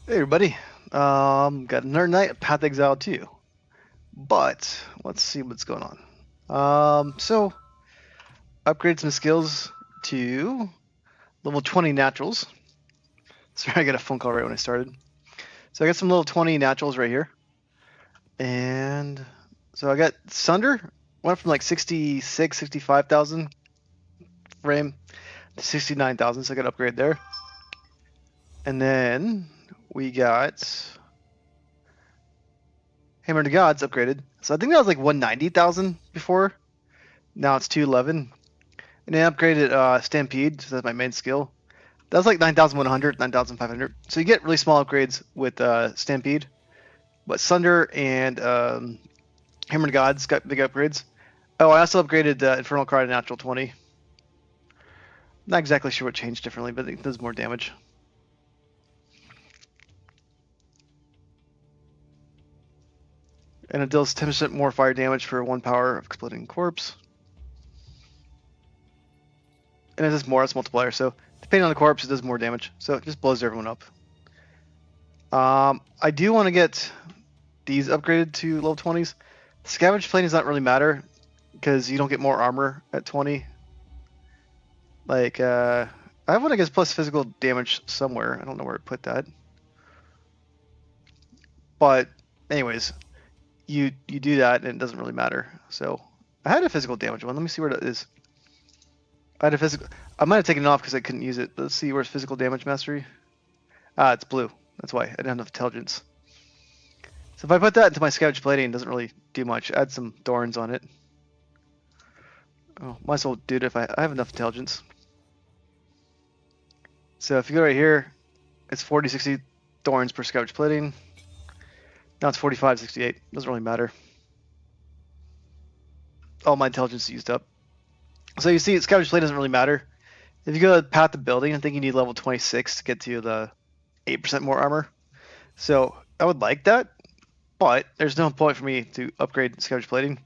Hey everybody, got another night of Path Exile 2, but let's see what's going on. So upgrade some skills to level 20 naturals. Sorry, I got a phone call right when I started. So I got some level 20 naturals right here, and so I got Sunder, went from like 66, 65,000 frame to 69,000, so I got an upgrade there. And then we got Hammer of the Gods upgraded. So I think that was like 190,000 before. Now it's 211. And then upgraded Stampede, so that's my main skill. That's like 9,100, 9,500. So you get really small upgrades with Stampede. But Sunder and Hammer of Gods got big upgrades. Oh, I also upgraded Infernal Cry to natural 20. Not exactly sure what changed differently, but it does more damage. And it deals 10% more fire damage for 1 power of Exploding Corpse. And it does more as multiplier, so depending on the corpse, it does more damage. So it just blows everyone up. I do want to get these upgraded to level 20s. Scavenge Plane does not really matter because you don't get more armor at 20. Like, I want to get plus physical damage somewhere. I don't know where to put that. But anyways, you do that and it doesn't really matter. So I had a physical damage one. Let me see where that is. I had a physical. I might have taken it off because I couldn't use it. Let's see where's physical damage mastery. Ah, it's blue. That's why I didn't have enough intelligence. So if I put that into my scavenge plating, it doesn't really do much. Add some thorns on it. Oh, might as well do it if I have enough intelligence. So if you go right here, it's 40, 60 thorns per scavenge plating. Now it's 45, 68. Doesn't really matter. All my intelligence is used up. So you see, scavenge plating doesn't really matter. If you go to Path of Building, I think you need level 26 to get to the 8% more armor. So I would like that, but there's no point for me to upgrade scavenge plating.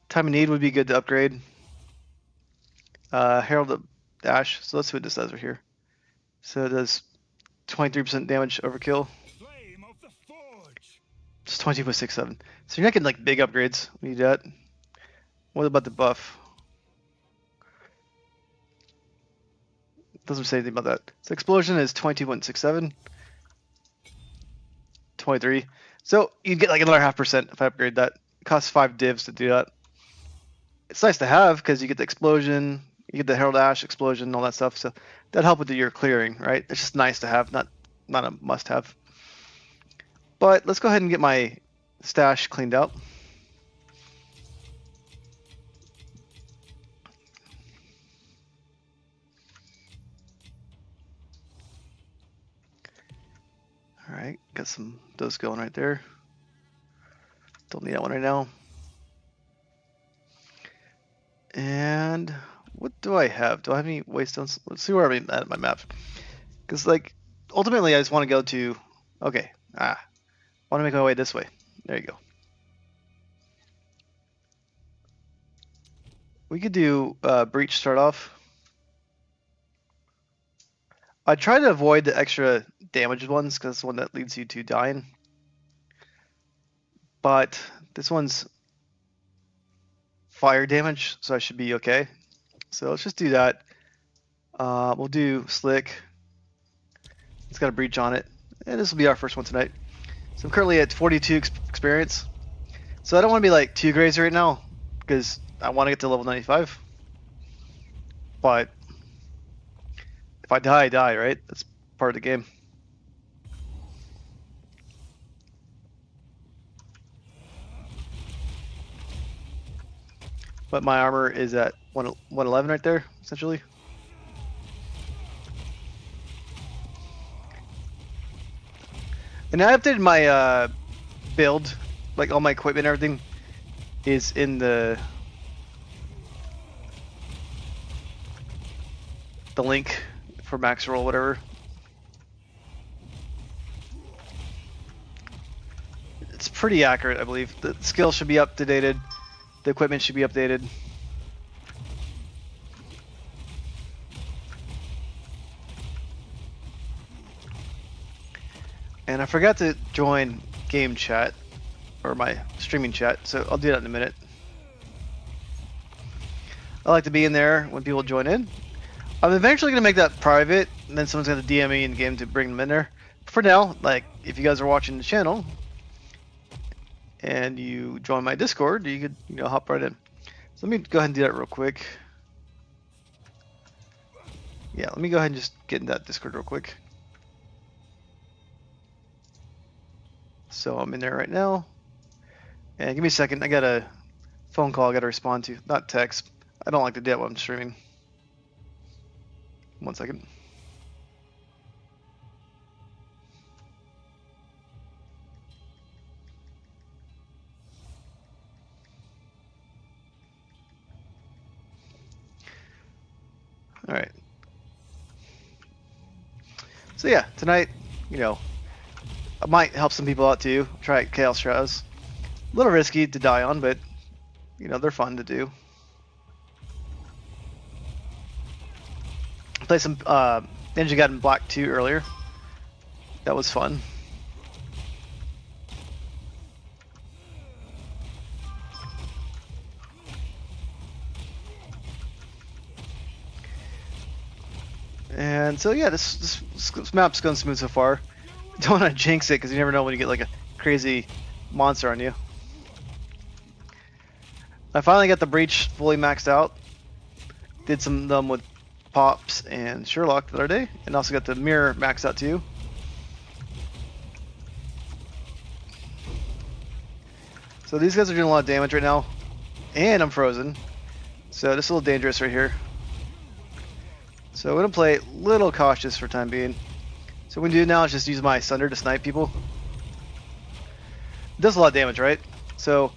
Time of Need would be good to upgrade. Herald of Ash. So let's see what this does right here. So it does 23% damage overkill. It's 20.67. So you're not getting like big upgrades when you do that. What about the buff? Doesn't say anything about that. So explosion is 22.67. 23. So you'd get like another 0.5% if I upgrade that. It costs 5 divs to do that. It's nice to have because you get the explosion, you get the Herald Ash explosion, all that stuff. So that help with your clearing, right? It's just nice to have, not a must-have. But let's go ahead and get my stash cleaned out. All right, got some those going right there. Don't need that one right now. And what do I have? Do I have any waystones? Let's see where I'm at my map. Because like ultimately, I just want to go to. Okay, I want to make my way this way. There you go. We could do breach start off. I try to avoid the extra damaged ones because it's the one that leads you to dying. But this one's fire damage, so I should be okay. So let's just do that. We'll do slick. It's got a breach on it, and this will be our first one tonight. So I'm currently at 42 experience. So I don't want to be like too crazy right now because I want to get to level 95. But if I die, I die, right? That's part of the game. But my armor is at 111 right there, essentially. And I updated my build, like all my equipment and everything is in the link for max roll, whatever. It's pretty accurate, I believe. The skill should be updated. The equipment should be updated. And I forgot to join game chat, or my streaming chat, so I'll do that in a minute. I like to be in there when people join in. I'm eventually going to make that private, and then someone's going to DM me in game to bring them in there. For now, like, if you guys are watching the channel, and you join my Discord, you could, hop right in. So let me go ahead and do that real quick. Yeah, let me go ahead and just get in that Discord real quick. So I'm in there right now. And give me a second, I got a phone call I got to respond to, not text. I don't like to do that while I'm streaming. 1 second. All right. So yeah, tonight, I might help some people out too. Try Chaos Shrouds. A little risky to die on, but they're fun to do. Play some Ninja Gaiden Black 2 earlier. That was fun. And so yeah, this map's going smooth so far. Don't want to jinx it because you never know when you get like a crazy monster on you. I finally got the breach fully maxed out. Did some of them with Pops and Sherlock the other day, and also got the mirror maxed out too. So these guys are doing a lot of damage right now, and I'm frozen. So this is a little dangerous right here. So I'm gonna play a little cautious for time being. So what we do now is just use my Sunder to snipe people. It does a lot of damage, right? So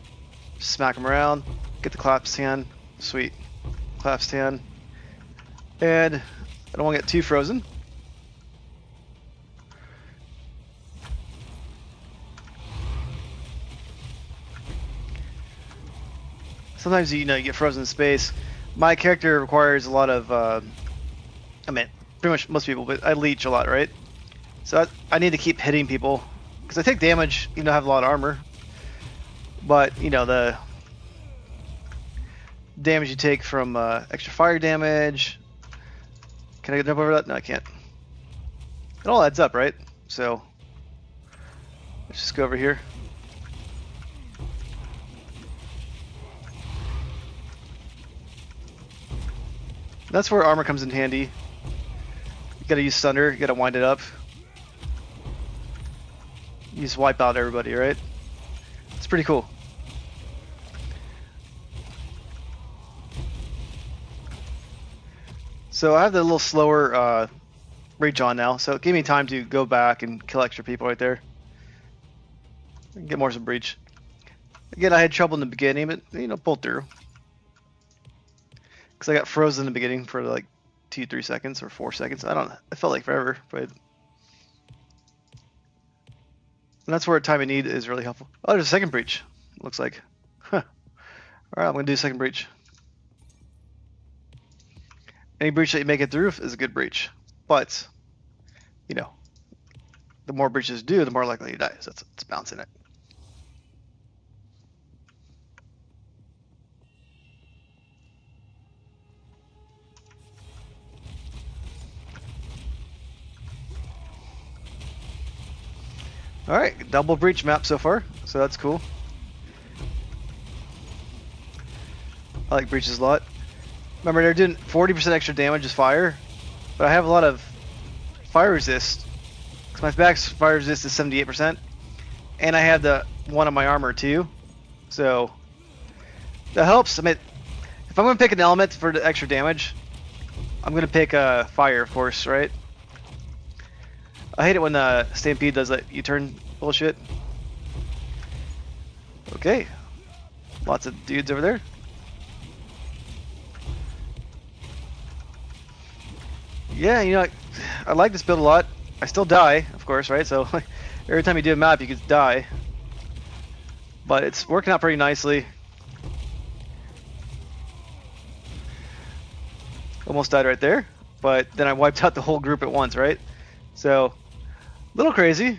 just smack them around, get the collapse hand, sweet, collapse hand. And I don't want to get too frozen. Sometimes you get frozen in space. My character requires a lot of, pretty much most people, but I leech a lot, right? So I need to keep hitting people because I take damage, even though I have a lot of armor. But the damage you take from extra fire damage. Can I jump over that? No, I can't. It all adds up, right? So let's just go over here. That's where armor comes in handy. You gotta use Thunder, you gotta wind it up. You just wipe out everybody, right? It's pretty cool. So I have the little slower reach on now, so it gave me time to go back and kill extra people right there. And get more some breach. Again, I had trouble in the beginning, but pulled through. Because I got frozen in the beginning for like 2-3 seconds or 4 seconds. It felt like forever, but and that's where time of need is really helpful. Oh, there's a second breach. Looks like. Huh. All right, I'm gonna do a second breach. Any breach that you make it through is a good breach, but the more breaches you do, the more likely you die. So it's balancing it. All right, double breach map so far, so that's cool. I like breaches a lot. Remember, they're doing 40% extra damage as fire, but I have a lot of fire resist. Cause my max fire resist is 78%, and I have the one on my armor too, so that helps. If I'm gonna pick an element for the extra damage, I'm gonna pick fire, of course, right? I hate it when Stampede does that U-turn bullshit. Okay, lots of dudes over there. Yeah, I like this build a lot. I still die, of course, right? So every time you do a map, you could die. But it's working out pretty nicely. Almost died right there, but then I wiped out the whole group at once, right? So, a little crazy,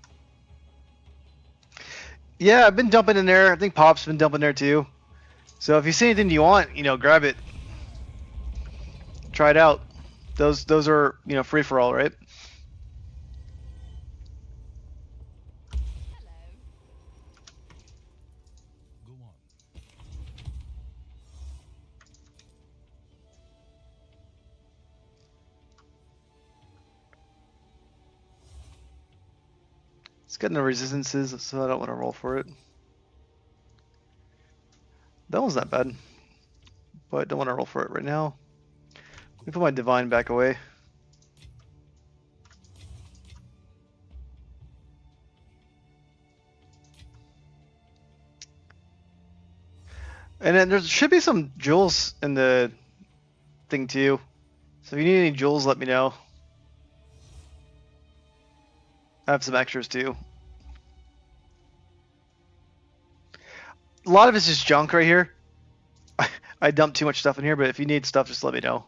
Yeah, I've been dumping in there. I think Pop's been dumping there too. So if you see anything you want, grab it. Try it out. Those are, free for all, right? Go on. It's got no resistances, so I don't want to roll for it. That one's not bad, but don't want to roll for it right now. Let me put my divine back away. And then there should be some jewels in the thing too. So if you need any jewels, let me know. I have some extras too. A lot of it's just junk right here. I dumped too much stuff in here, but if you need stuff, just let me know.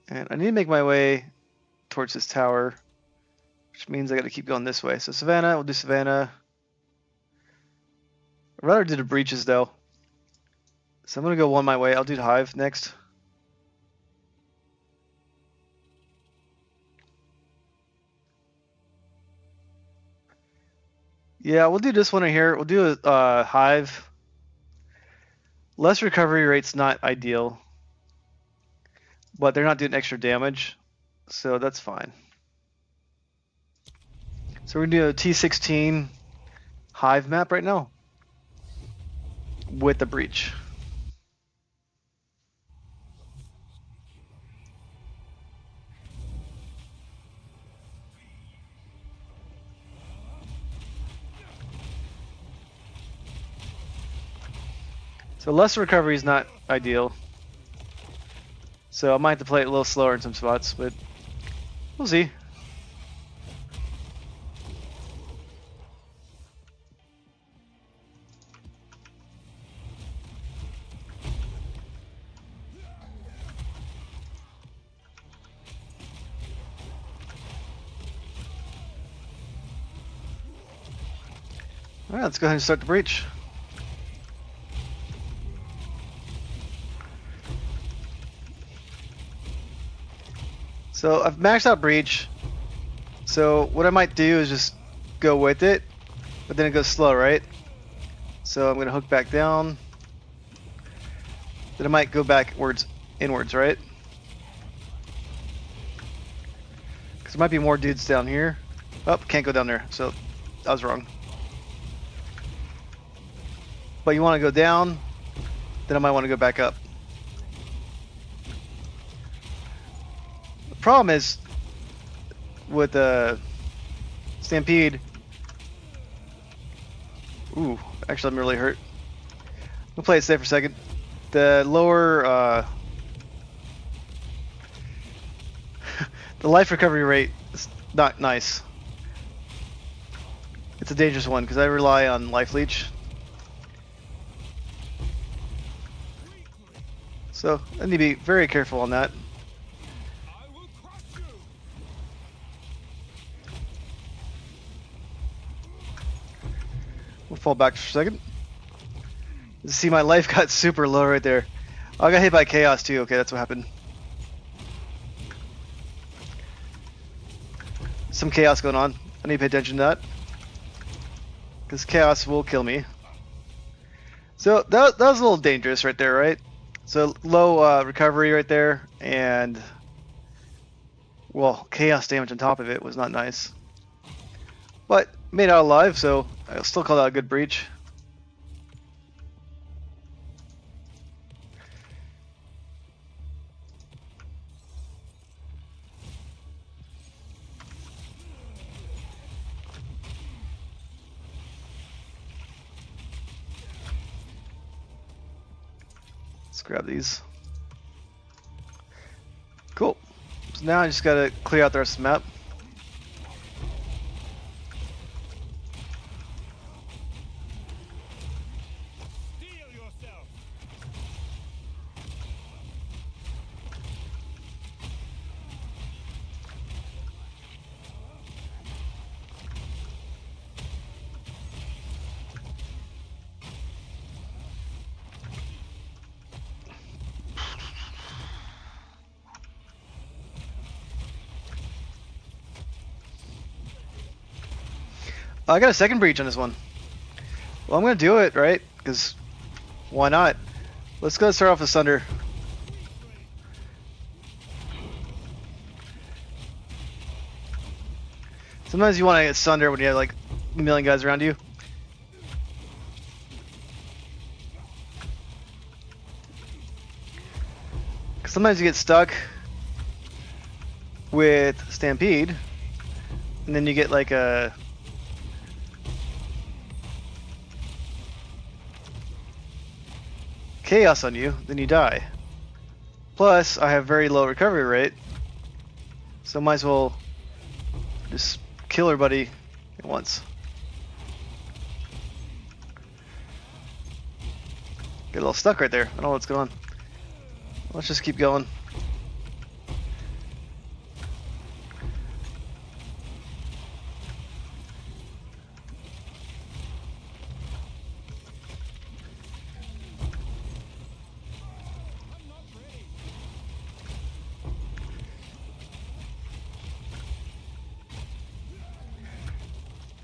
And I need to make my way towards this tower, which means I got to keep going this way. So Savannah, we'll do Savannah. I'd rather do the breaches though. So I'm gonna go one my way. I'll do the Hive next. Yeah, we'll do this one right here. We'll do a Hive. Less recovery rate's not ideal, but they're not doing extra damage, so that's fine. So we're gonna do a T16 Hive map right now with the breach. So less recovery is not ideal. So I might have to play it a little slower in some spots, but we'll see. Alright, let's go ahead and start the breach. So I've maxed out breach. So what I might do is just go with it, but then it goes slow, right? So I'm gonna hook back down. Then I might go backwards, inwards, right? Because there might be more dudes down here. Oh, can't go down there, so I was wrong. But you want to go down, then I might want to go back up. The problem is with the Stampede. Ooh, actually I'm really hurt. We'll play it safe for a second. The lower the life recovery rate is not nice. It's a dangerous one because I rely on life leech. So I need to be very careful on that. We'll fall back for a second. See, my life got super low right there. I got hit by chaos too. Okay, that's what happened. Some chaos going on. I need to pay attention to that. Because chaos will kill me. So that was a little dangerous right there, right? So low recovery right there, and well, chaos damage on top of it was not nice. But made it out alive, so I'll still call that a good breach. Let's grab these. Cool. So now I just gotta clear out the rest of the map. I got a second breach on this one. Well, I'm gonna do it, right? Because why not? Let's go start off with Sunder. Sometimes you want to get Sunder when you have like a million guys around you. Sometimes you get stuck with Stampede, and then you get like a Chaos on you, then you die. Plus, I have very low recovery rate, so might as well just kill everybody at once. Get a little stuck right there. I don't know what's going on. Let's just keep going.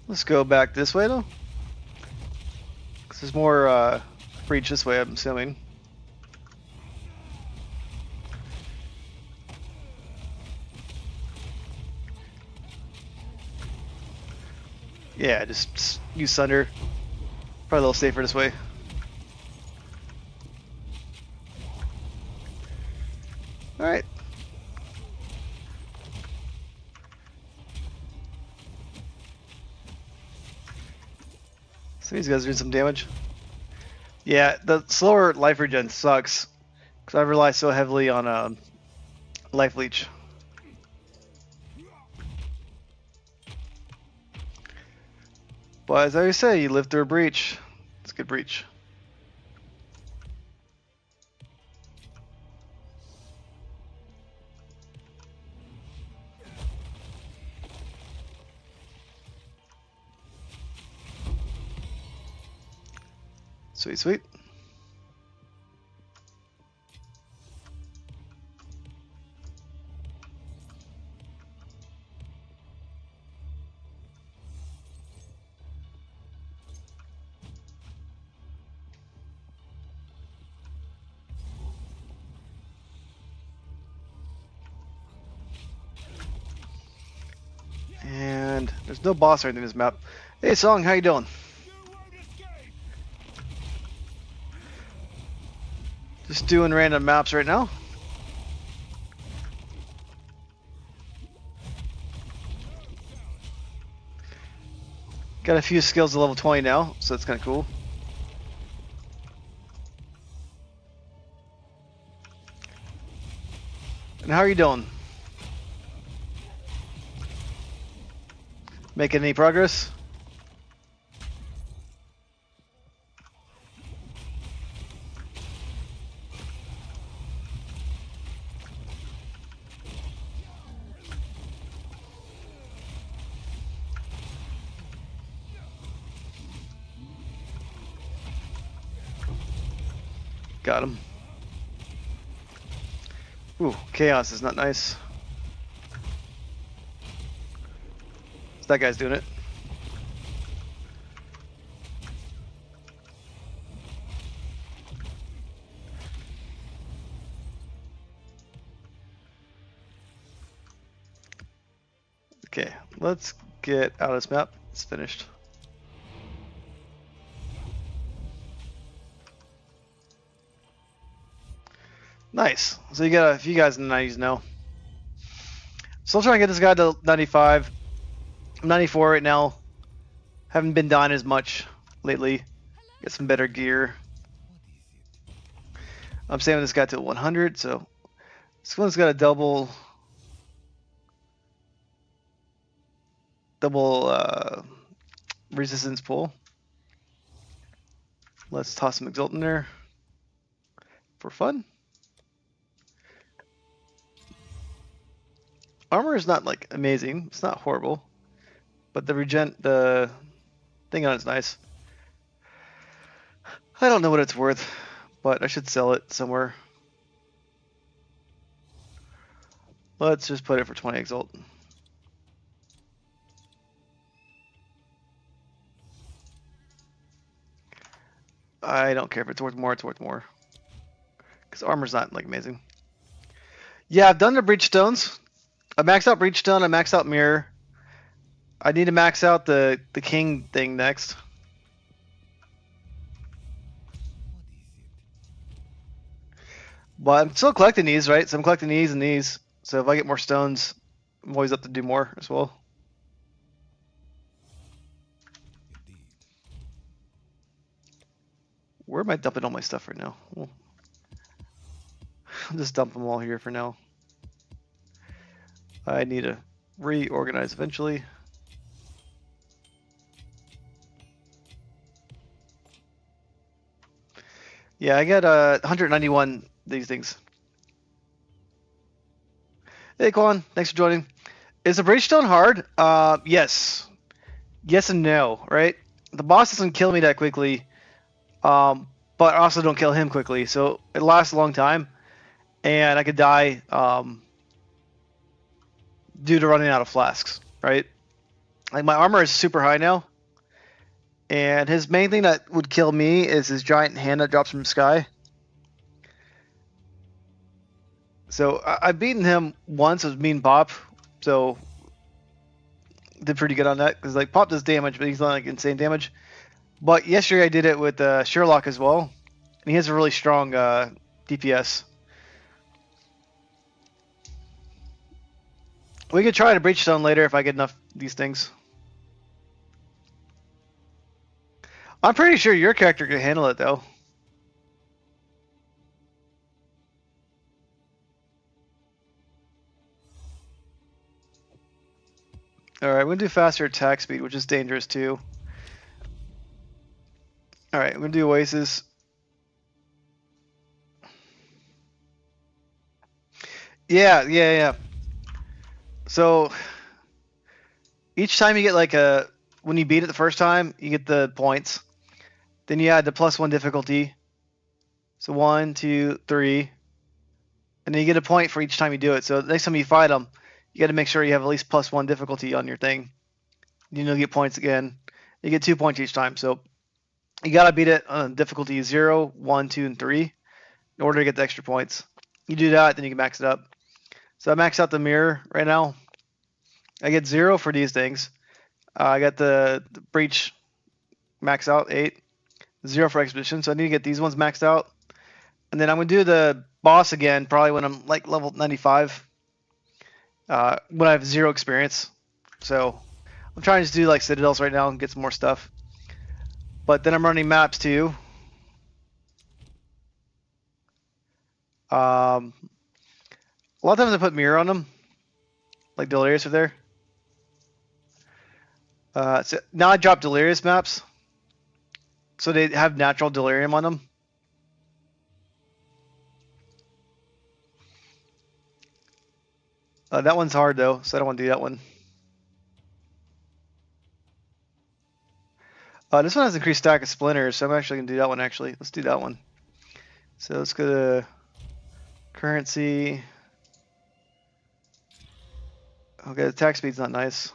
Let's go back this way though. Cause there's more breach this way, I'm assuming. Yeah, just use Sunder. Probably a little safer this way. Alright. So these guys are doing some damage. Yeah, the slower life regen sucks. Because I rely so heavily on life leech. But as I always say, you live through a breach. It's a good breach. Sweet, sweet. And there's no boss or anything in this map. Hey Song, how you doing? Just doing random maps right now. Got a few skills to level 20 now, so that's kind of cool. And how are you doing? Making any progress? Got him. Ooh, chaos is not nice. That guy's doing it. Okay, let's get out of this map. It's finished. Nice. So you got a few guys in the 90s now. Still trying to get this guy to 95. I'm 94 right now. Haven't been dying as much lately. Get some better gear. I'm saving this guy to 100, so this one's got a double resistance pull. Let's toss some Exalt in there for fun. Armor is not like amazing. It's not horrible, but the thing on it's nice. I don't know what it's worth, but I should sell it somewhere. Let's just put it for 20 Exalt. I don't care if it's worth more, it's worth more. Because armor's not like amazing. Yeah, I've done the breach stones. I maxed out breach stone, I maxed out mirror. I need to max out the king thing next. But I'm still collecting these, right? So I'm collecting these and these. So if I get more stones, I'm always up to do more as well. Where am I dumping all my stuff right now? Well, I'll just dump them all here for now. I need to reorganize eventually. Yeah, I got 191 these things. Hey, Quan, thanks for joining. Is the breach stone hard? Yes. Yes and no, right? The boss doesn't kill me that quickly, but I also don't kill him quickly, so it lasts a long time, and I could die due to running out of flasks, right? Like my armor is super high now, and his main thing that would kill me is his giant hand that drops from the sky. So I've beaten him once with me and Pop, so did pretty good on that because like Pop does damage, but he's not like insane damage. But yesterday I did it with Sherlock as well, and he has a really strong DPS. We could try to breach stone later if I get enough of these things. I'm pretty sure your character can handle it though. Alright, I'm going to do faster attack speed, which is dangerous too. Alright, I'm going to do Oasis. Yeah. So, each time you get like when you beat it the first time, you get the points. Then you add the +1 difficulty. So 1, 2, 3. And then you get a point for each time you do it. So the next time you fight them, you got to make sure you have at least +1 difficulty on your thing. You know, get points again. You get 2 points each time. So you got to beat it on difficulty 0, 1, 2, and 3 in order to get the extra points. You do that, then you can max it up. So I max out the mirror right now. I get 0 for these things. I got the breach max out 8. 0 for expedition. So I need to get these ones maxed out. And then I'm going to do the boss again, probably when I'm like level 95. When I have 0 experience. So I'm trying to just do like Citadels right now and get some more stuff. But then I'm running maps too. A lot of times I put mirror on them. Like Delirious are there. So now I drop Delirious maps. So they have natural Delirium on them. That one's hard though, so I don't want to do that one. This one has increased stack of splinters, so I'm actually going to do that one actually. Let's do that one. So let's go to currency. Okay, the attack speed's not nice.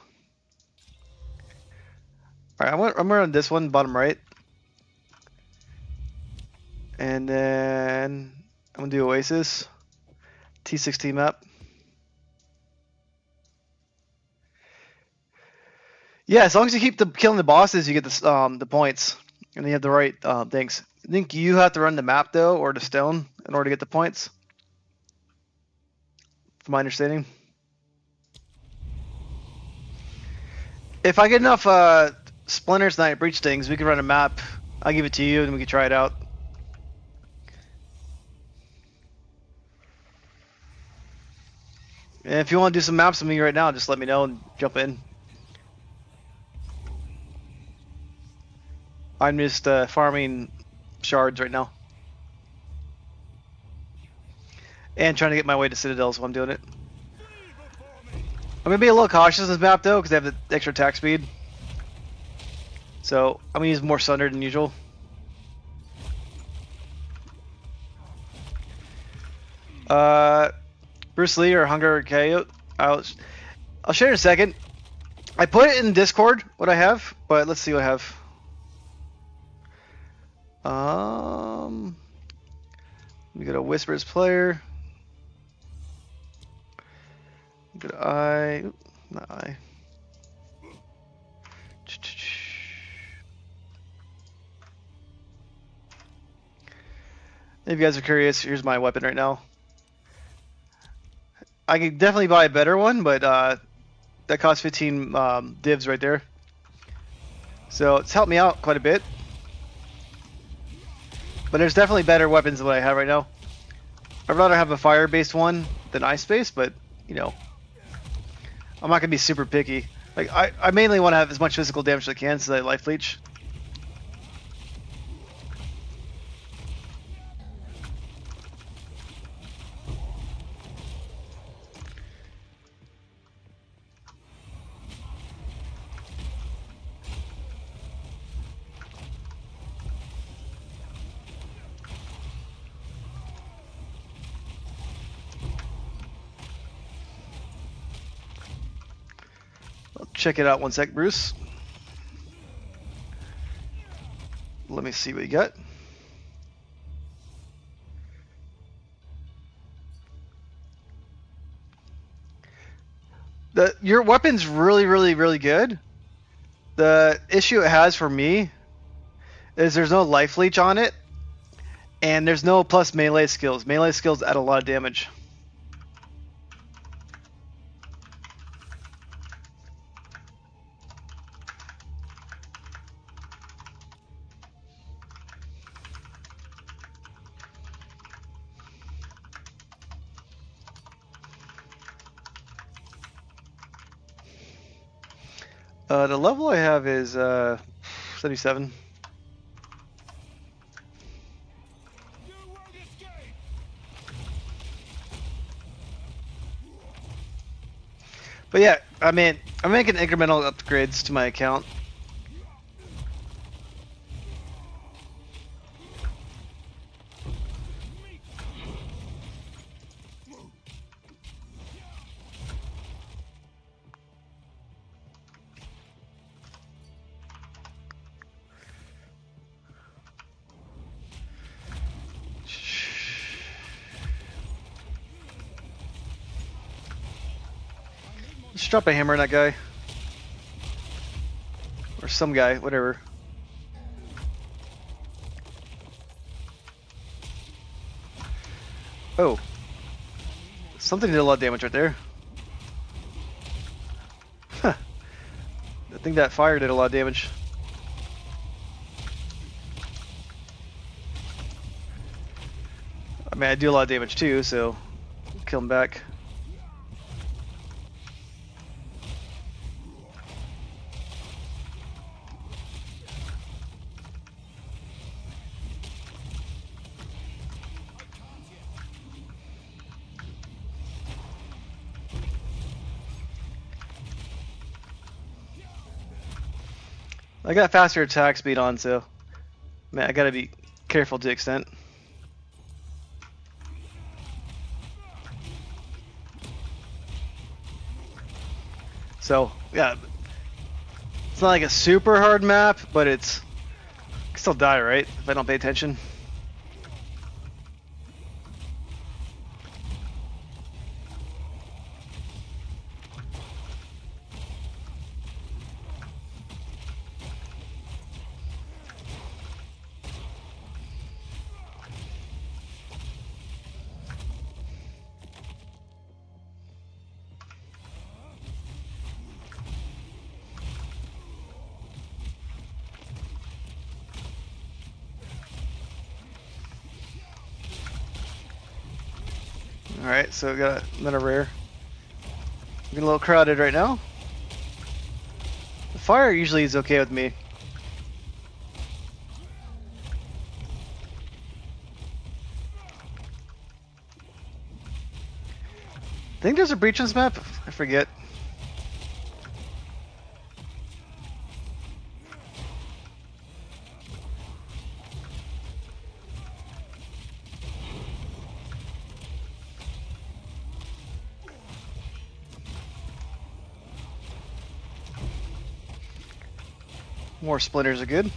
Alright, I'm going to run this one, bottom right. And then I'm going to do Oasis. T16 map. Yeah, as long as you keep killing the bosses, you get the points, and you have the right things. I think you have to run the map though, or the stone, in order to get the points. From my understanding. If I get enough splinters and I breach things, we can run a map. I'll give it to you, and we can try it out. And if you want to do some maps with me right now, just let me know and jump in. I'm just farming shards right now. And trying to get my way to Citadels while I'm doing it. I'm going to be a little cautious on this map though, because I have the extra attack speed. So I'm going to use more Sunder than usual. Bruce Lee or Hunger Coyote. I'll show you in a second. I put it in Discord, what I have, but let's see what I have. We got a Whispers player. We got I, not I. If you guys are curious, here's my weapon right now. I could definitely buy a better one, but that costs 15 divs right there. So it's helped me out quite a bit. But there's definitely better weapons than what I have right now. I'd rather have a fire-based one than ice-based, but, you know, I'm not going to be super picky. Like, I mainly want to have as much physical damage as I can so that I life leech. Check it out one sec, Bruce. Let me see what you got. Your weapon's really good. The issue it has for me is there's no life leech on it, and there's no plus melee skills. Melee skills add a lot of damage. The level I have is 77. But yeah, I mean, I'm making incremental upgrades to my account. Just drop a hammer on that guy. Or some guy, whatever. Oh. Something did a lot of damage right there. Huh. I think that fire did a lot of damage. I mean, I do a lot of damage too, so kill him back. I got faster attack speed on, so man, I gotta be careful to the extent. So yeah, it's not like a super hard map, but it's I can still die, right? If I don't pay attention. Alright, so we got another rare. We're getting a little crowded right now. The fire usually is okay with me. I think there's a breach on this map. I forget. More splinters are good.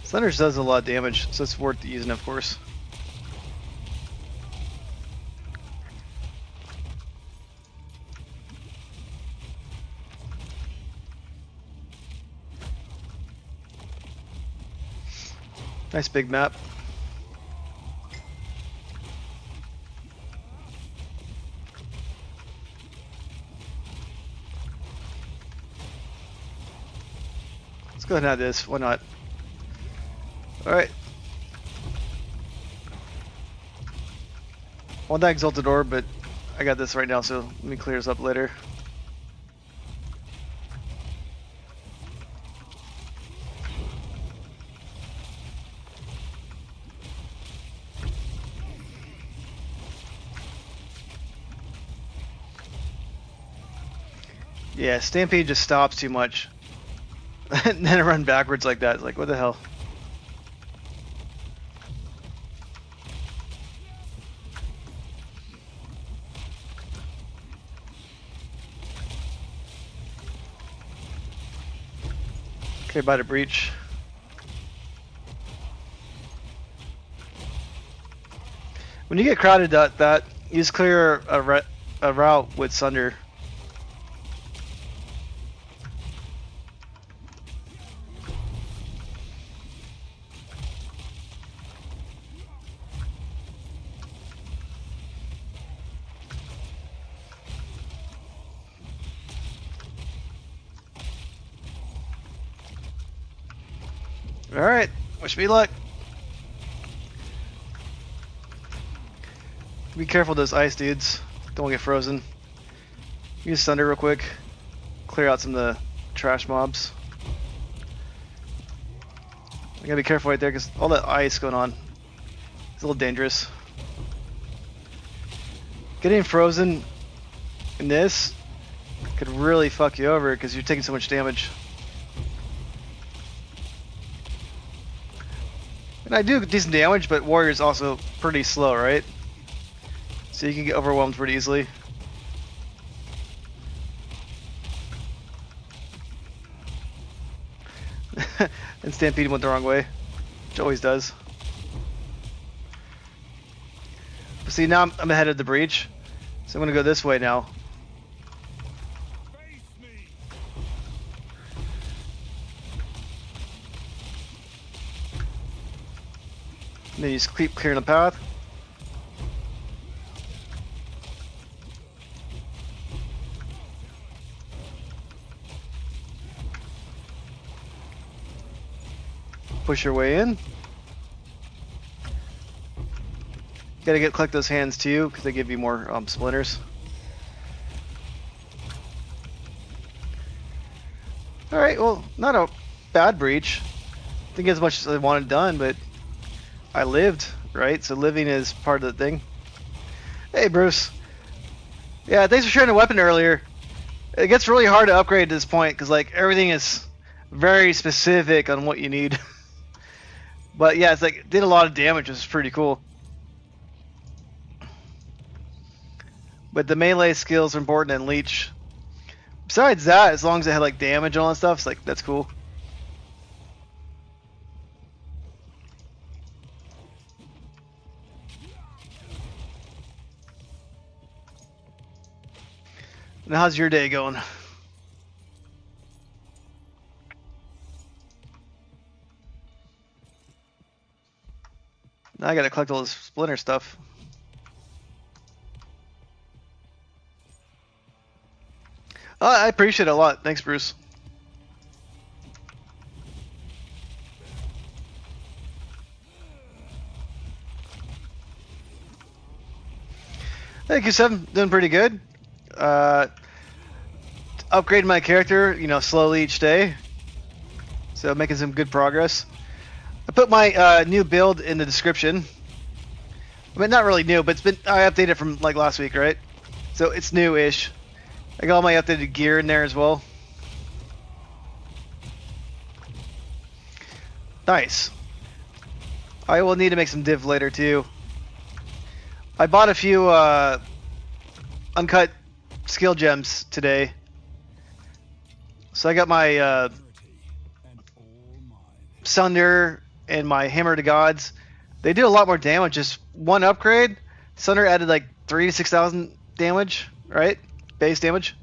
Thunder does a lot of damage, so it's worth using, of course. Nice big map. Let's go ahead and add this. Why not? Alright. I want that Exalted Orb, but I got this right now, so let me clear this up later. Yeah, Stampede just stops too much. And then I run backwards like that. It's like, what the hell? Okay, by the breach. When you get crowded that you just clear a route with Sunder. Alright, wish me luck. Be careful of those ice dudes. Don't get frozen. Use Thunder real quick. Clear out some of the trash mobs. I gotta be careful right there because all that ice going on. It's a little dangerous. Getting frozen in this could really fuck you over because you're taking so much damage. And I do decent damage, but Warrior's also pretty slow, right? So you can get overwhelmed pretty easily. And Stampede went the wrong way, which always does. But see, now I'm ahead of the breach, so I'm gonna go this way now. And then you just keep clearing the path. Push your way in. Gotta collect those hands too, because they give you more splinters. Alright, well, not a bad breach. I think as much as I wanted done, but I lived, right? So living is part of the thing. Hey, Bruce. Yeah, thanks for sharing the weapon earlier. It gets really hard to upgrade at this point, because like everything is very specific on what you need. But yeah, it's like it did a lot of damage, which is pretty cool. But the melee skills are important in Leech. Besides that, as long as it had like damage and all that stuff, it's like that's cool. Now, how's your day going? Now I gotta collect all this splinter stuff. I appreciate it a lot. Thanks, Bruce. Thank you, Seven. Doing pretty good. Upgrading my character, you know, slowly each day. So making some good progress. I put my new build in the description. I mean, not really new, but I updated it from like last week, right? So it's new-ish. I got all my updated gear in there as well. Nice. I will need to make some div later too. I bought a few uncut skill gems today. So I got my Sunder and my Hammer to Gods, they do a lot more damage. Just one upgrade, Sunder added like 3,000 to 6,000 damage, right? Base damage.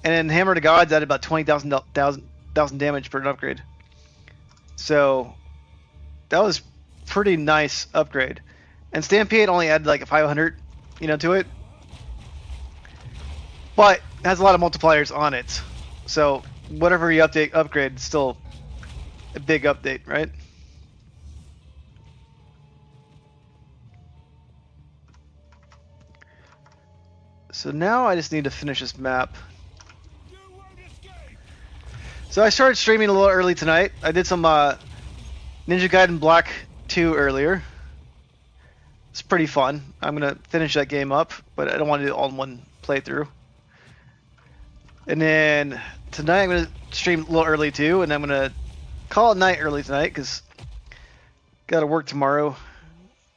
And then Hammer to Gods added about 20,000 damage per an upgrade. So that was pretty nice upgrade. And Stampede only added like a 500, to it. But it has a lot of multipliers on it. So whatever you upgrade, it's still a big update, right? So now I just need to finish this map. So I started streaming a little early tonight. I did some Ninja Gaiden Black 2 earlier. It's pretty fun. I'm going to finish that game up, but I don't want to do it all in one playthrough. And then tonight I'm going to stream a little early too, and I'm going to call it night early tonight because got to work tomorrow.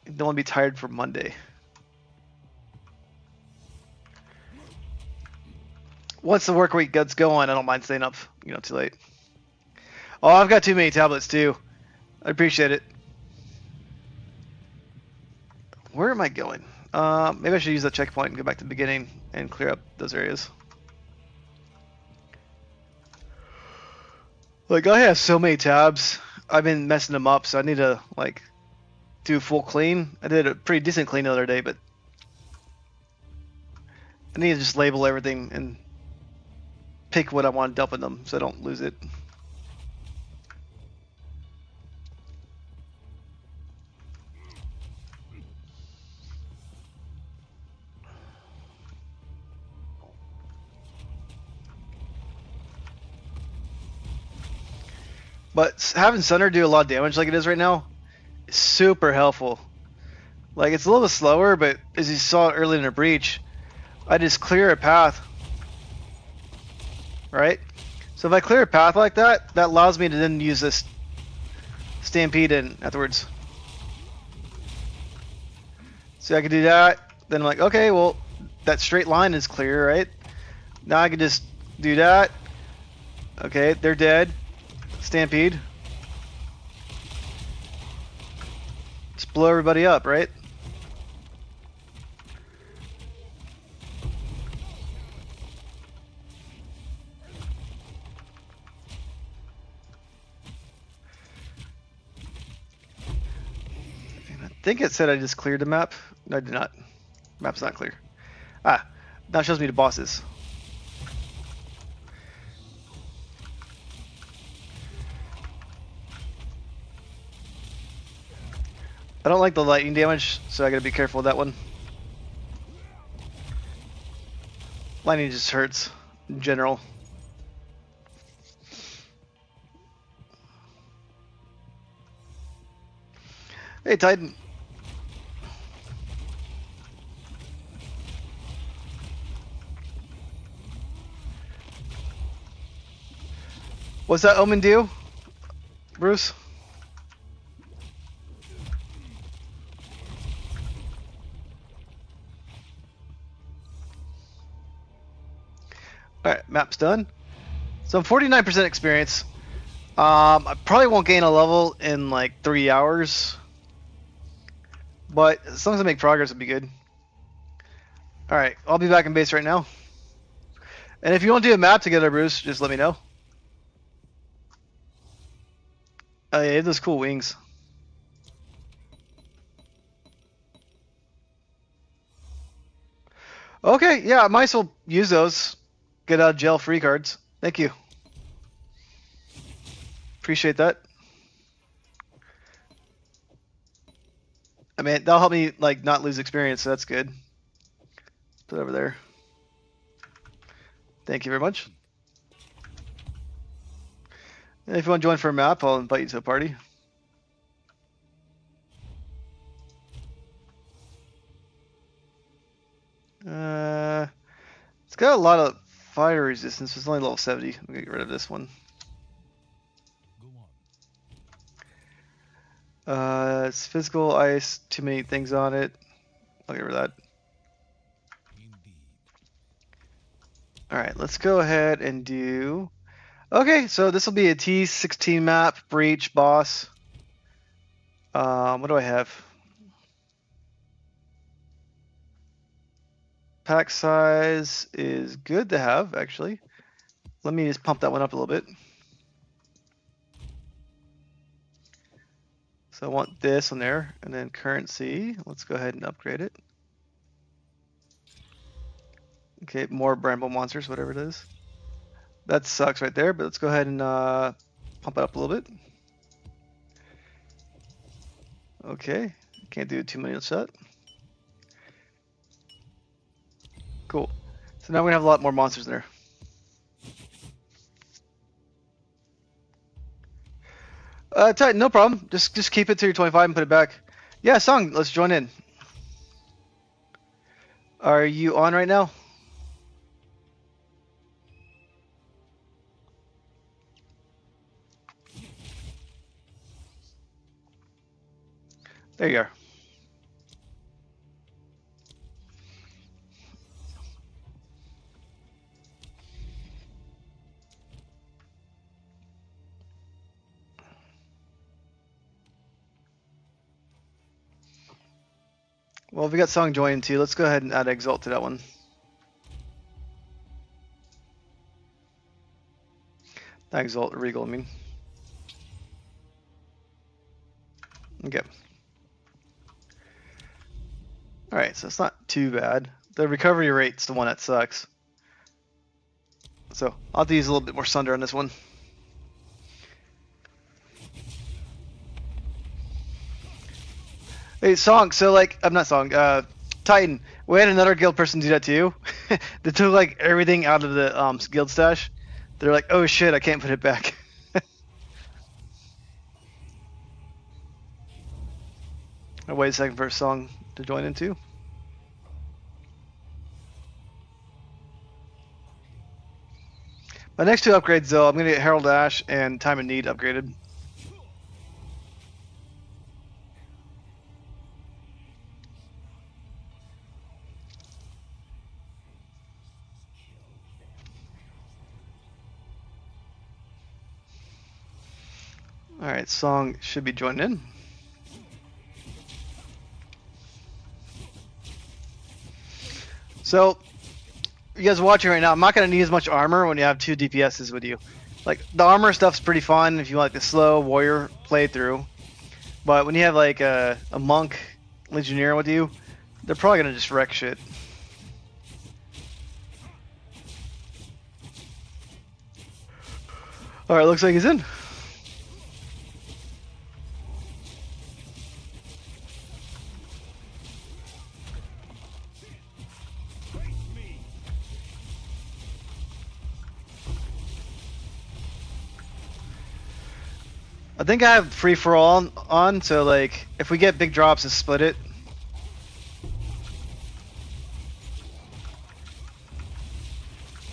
Don't want to be tired for Monday. Once the work week gets going, I don't mind staying up, too late. Oh, I've got too many tablets too. I appreciate it. Where am I going? Maybe I should use that checkpoint and go back to the beginning and clear up those areas. Like, I have so many tabs. I've been messing them up, so I need to, do full clean. I did a pretty decent clean the other day, but I need to just label everything and pick what I want to dump in them so I don't lose it. But having Sunder do a lot of damage like it is right now is super helpful. Like, it's a little bit slower, but as you saw earlier in the breach, I just clear a path. Right? So if I clear a path like that, that allows me to then use this Stampede in afterwards. So I can do that. Then I'm like, okay, well, that straight line is clear, right? Now I can just do that. Okay, they're dead. Stampede. Just blow everybody up, right? And I think it said I just cleared the map. No, I did not. Map's not clear. Ah, now it shows me the bosses. I don't like the lightning damage, so I gotta be careful with that one. Lightning just hurts in general. Hey, Titan. What's that Omen do, Bruce? Alright, map's done. So I'm 49% experience. I probably won't gain a level in like 3 hours. But as long as I make progress, it'll be good. Alright, I'll be back in base right now. And if you want to do a map together, Bruce, just let me know. Oh yeah, he has those cool wings. Okay, yeah, I might as well use those. Get out of jail free cards. Thank you. Appreciate that. I mean, that'll help me like not lose experience, so that's good. Put it over there. Thank you very much. And if you want to join for a map, I'll invite you to a party. It's got a lot of fire resistance. It's only level 70. I'm gonna get rid of this one. It's physical ice. Too many things on it. I'll get rid of that. All right, let's go ahead and do. Okay, so this will be a T16 map, breach, boss. What do I have? Pack size is good to have, actually. Let me just pump that one up a little bit. So I want this on there, and then currency. Let's go ahead and upgrade it. Okay, more bramble monsters, whatever it is. That sucks right there, but let's go ahead and pump it up a little bit. Okay, can't do too many of that. Cool. So now we're gonna have a lot more monsters in there. Titan, no problem. Just keep it to your 25 and put it back. Yeah, Song, let's join in. Are you on right now? There you are. Well, if we got Song joining too, let's go ahead and add Exalt to that one. Not Exalt, Regal, I mean. Okay. Alright, so it's not too bad. The recovery rate's the one that sucks. So I'll have to use a little bit more Sunder on this one. Hey, Song, so like, I'm not Song, Titan, we had another guild person do that to you. They took like everything out of the guild stash. They're like, oh shit, I can't put it back. I'll wait a second for a Song to join in too. My next two upgrades though, I'm gonna get Herald Ash and Time of Need upgraded. Alright, Song should be joining in. So, you guys are watching right now, I'm not going to need as much armor when you have two DPSs with you. Like, the armor stuff's pretty fun if you want like a slow warrior playthrough. But when you have like a monk legionnaire with you, they're probably going to just wreck shit. Alright, looks like he's in. I think I have free for all on, so like if we get big drops, just split it.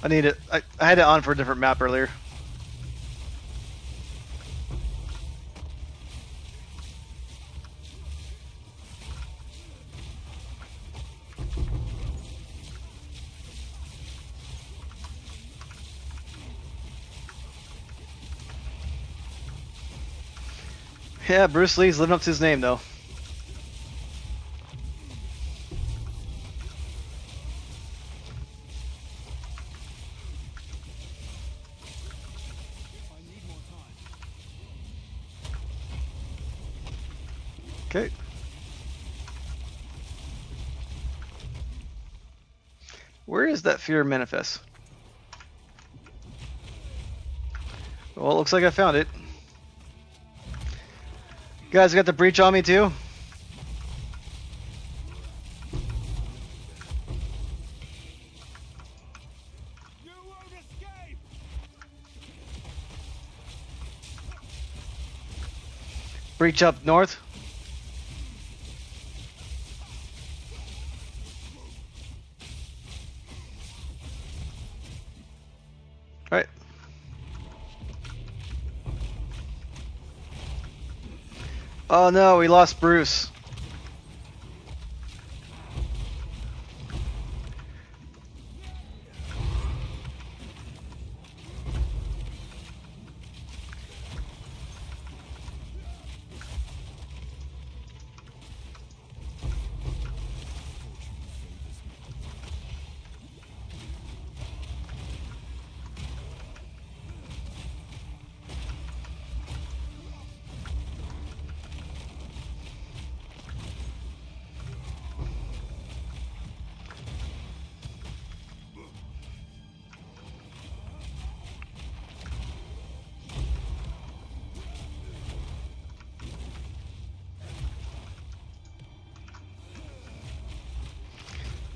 I need it. I had it on for a different map earlier. Yeah, Bruce Lee's living up to his name though. Okay. Where is that fear manifest? Well, it looks like I found it. You guys got the breach on me too? Breach up north. Alright. Oh no, we lost Bruce.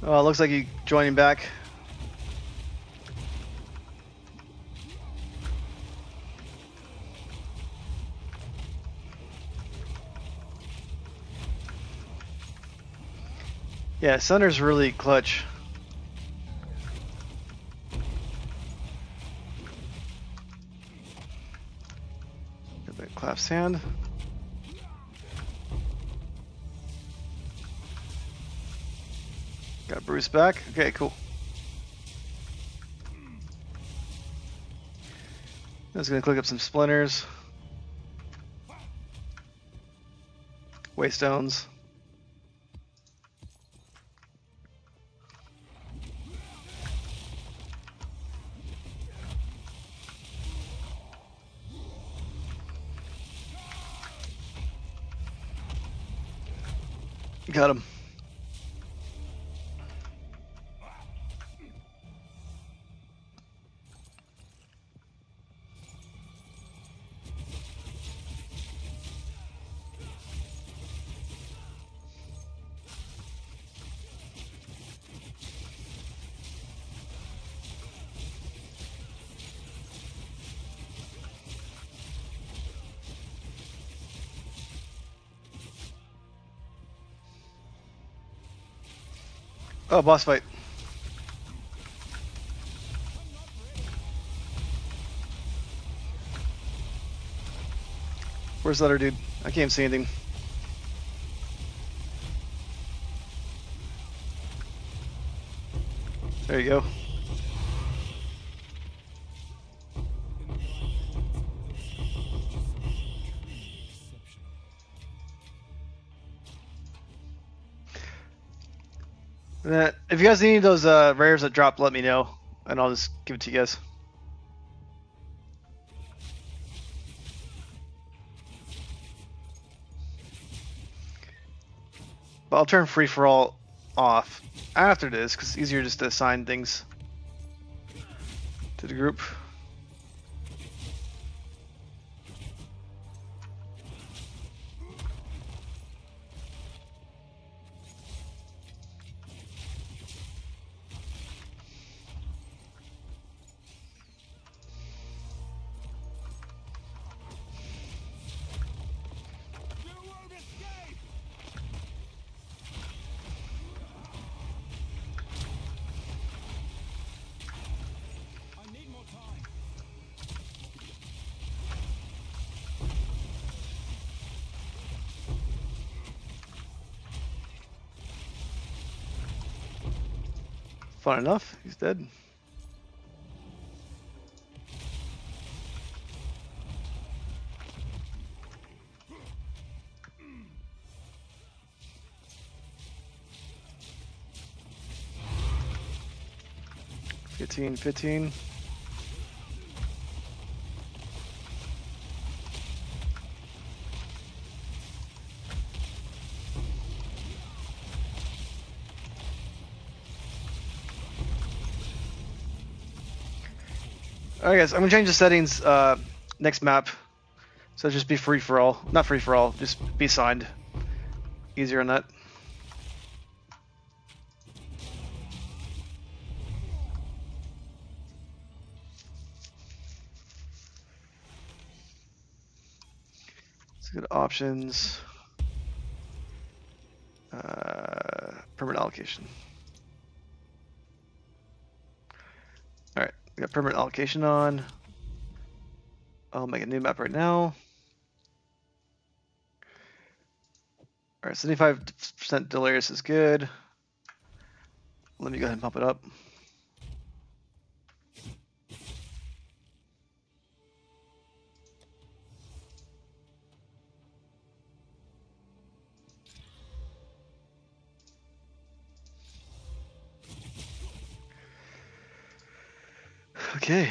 Oh, it looks like you joining back. Yeah, Sunder's really clutch. Get the collapsed hand. Got Bruce back. Okay, cool. I was gonna click up some splinters. Waystones. Got him. Oh, boss fight. Where's the other dude? I can't see anything. There you go. If you guys need those rares that drop, let me know, and I'll just give it to you guys. But I'll turn free for all off after this, because it's easier just to assign things to the group. Fun enough, he's dead. Fifteen. Alright guys, I'm gonna change the settings next map. So just be free for all. Not free for all, just be signed. Easier on that. Let's go to options. Permanent allocation. Alright, we got permanent allocation on. I'll make a new map right now. Alright, 75% delirious is good. Let me go ahead and pump it up. Okay.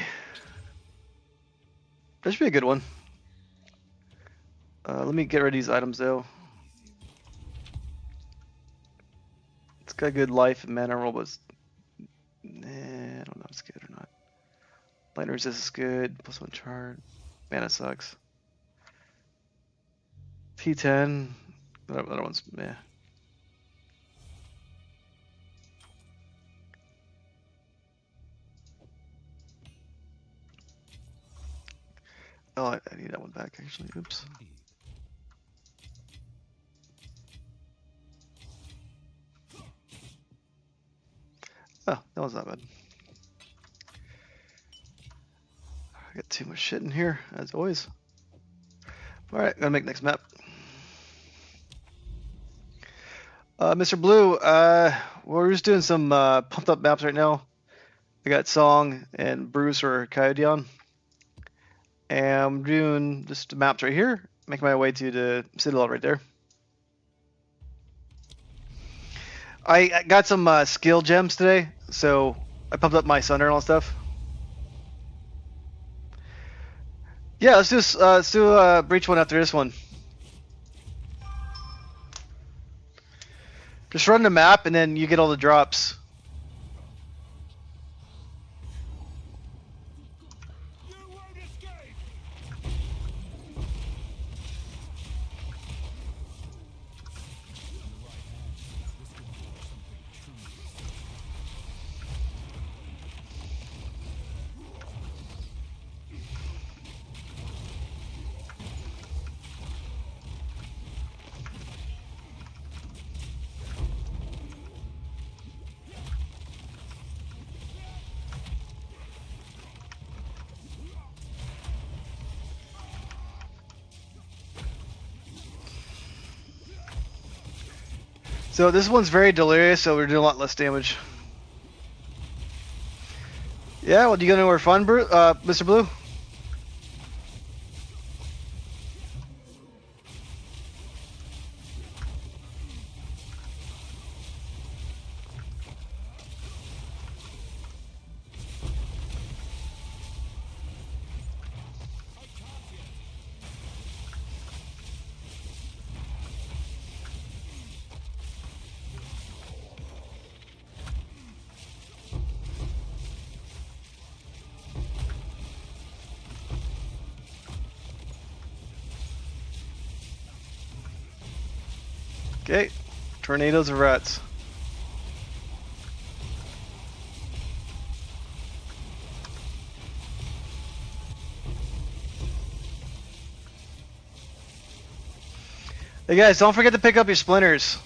That should be a good one. Let me get rid of these items though. It's got good life and mana roll, but nah, I don't know if it's good or not. Lightning resist is good. +1 chart. Mana sucks. P10. That other one's meh. Oh, I need that one back actually. Oops. Indeed. Oh, that was not bad. I got too much shit in here, as always. Alright, gotta make next map. Mr. Blue, we're just doing some pumped up maps right now. I got Song and Bruce or Coyote on. And I'm doing just maps right here. Making my way to the Citadel right there. I got some skill gems today, so I pumped up my Sunder and all that stuff. Yeah, let's do Breach one after this one. Just run the map and then you get all the drops. You won't escape! So this one's very delirious, so we're doing a lot less damage. Yeah, well, do you go anywhere fun, Mr. Blue? Okay, tornadoes of rats. Hey guys, don't forget to pick up your splinters.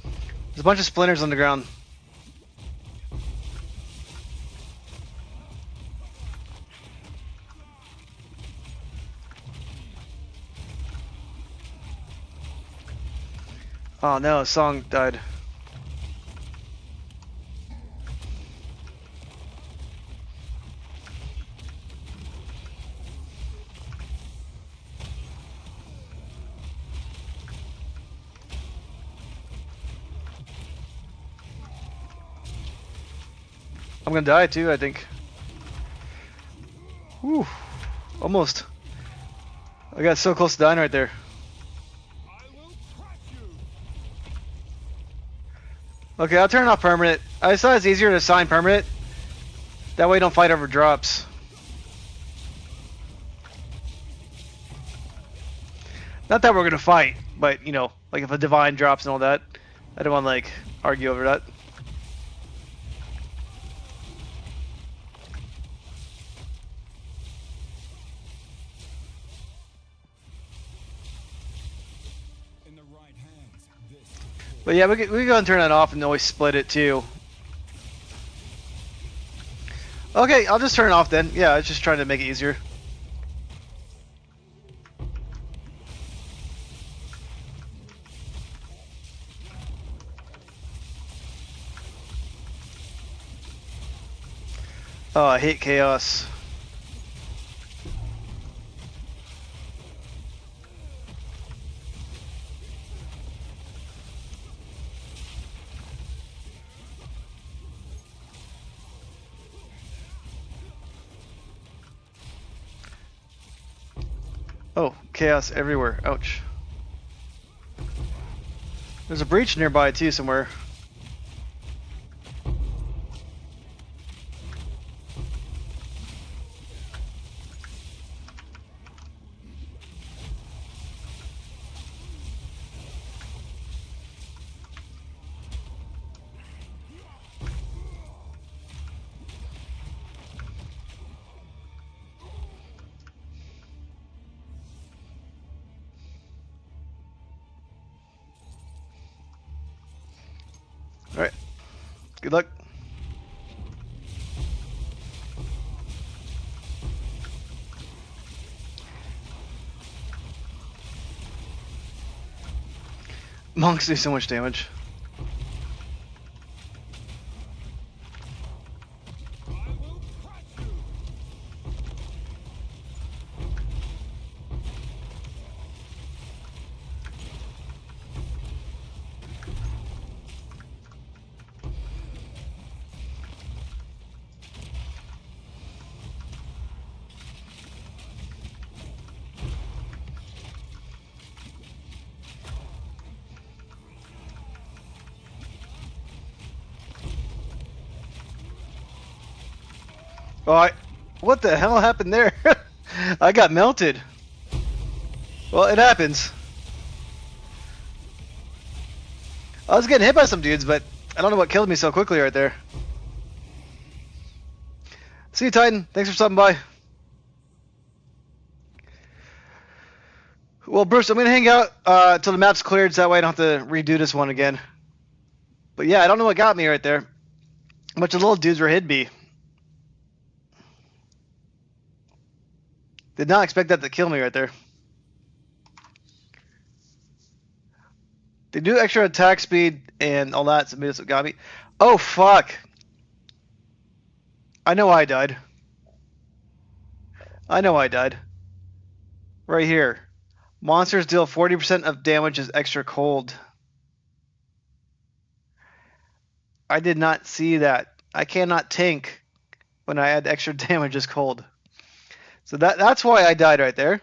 There's a bunch of splinters on the ground. Oh no, Song died. I'm gonna die too, I think. Whew, almost. I got so close to dying right there. I will crush you! Okay, I'll turn off permanent. I just thought it's easier to assign permanent. That way you don't fight over drops. Not that we're gonna fight, but you know, like if a divine drops and all that, I don't want to like argue over that. In the right hands, this But yeah, we can go and turn that off and always split it too. Okay, I'll just turn it off then. Yeah, I was just trying to make it easier. Oh, I hate chaos. Oh, chaos everywhere. Ouch. There's a breach nearby too somewhere. Good luck. Monks do so much damage. I will crush you. Oh, what the hell happened there? I got melted. Well, it happens. I was getting hit by some dudes, but I don't know what killed me so quickly right there. See you, Titan. Thanks for stopping by. Well, Bruce, I'm going to hang out till the map's cleared, so that way I don't have to redo this one again. But yeah, I don't know what got me right there. A bunch of little dudes were hid me. Did not expect that to kill me right there. They do extra attack speed and all that, so maybe that's what got me. Oh, fuck. I know I died. I know I died. Right here. Monsters deal 40% of damage as extra cold. I did not see that. I cannot tank when I add extra damage as cold. So that's why I died right there.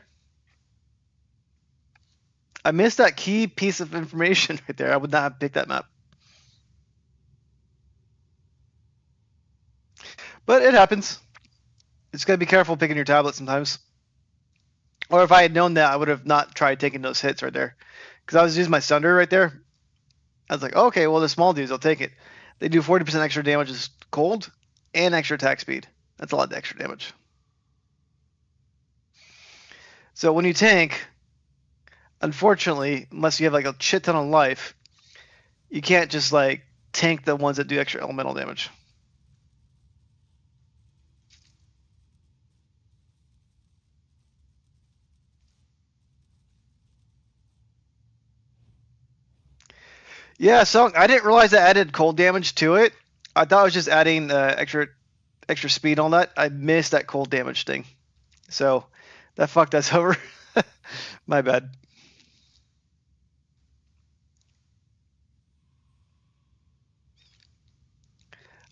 I missed that key piece of information right there. I would not have picked that map. But it happens. It's got to be careful picking your tablet sometimes. Or if I had known that, I would have not tried taking those hits right there. Because I was using my Sunder right there. I was like, okay, well, the small dudes, I'll take it. They do 40% extra damage as cold and extra attack speed. That's a lot of extra damage. So when you tank, unfortunately, unless you have like a shit ton of life, you can't just like tank the ones that do extra elemental damage. Yeah, so I didn't realize I added cold damage to it. I thought I was just adding extra speed on that. I missed that cold damage thing. So that fucked us over. My bad.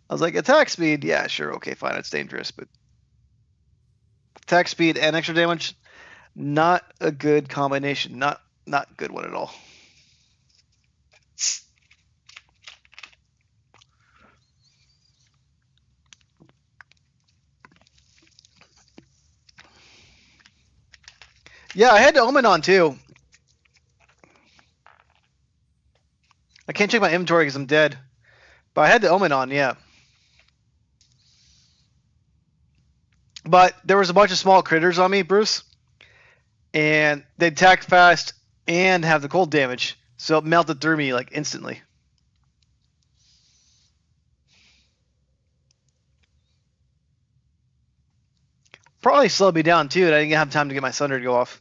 I was like, attack speed, yeah, sure, okay, fine, it's dangerous, but attack speed and extra damage, not a good combination. Not good one at all. Yeah, I had to Omen on too. I can't check my inventory because I'm dead. But I had the Omen on, yeah. But there was a bunch of small critters on me, Bruce. And they attack fast and have the cold damage. So it melted through me like instantly. Probably slowed me down too, and I didn't have time to get my Sunder to go off.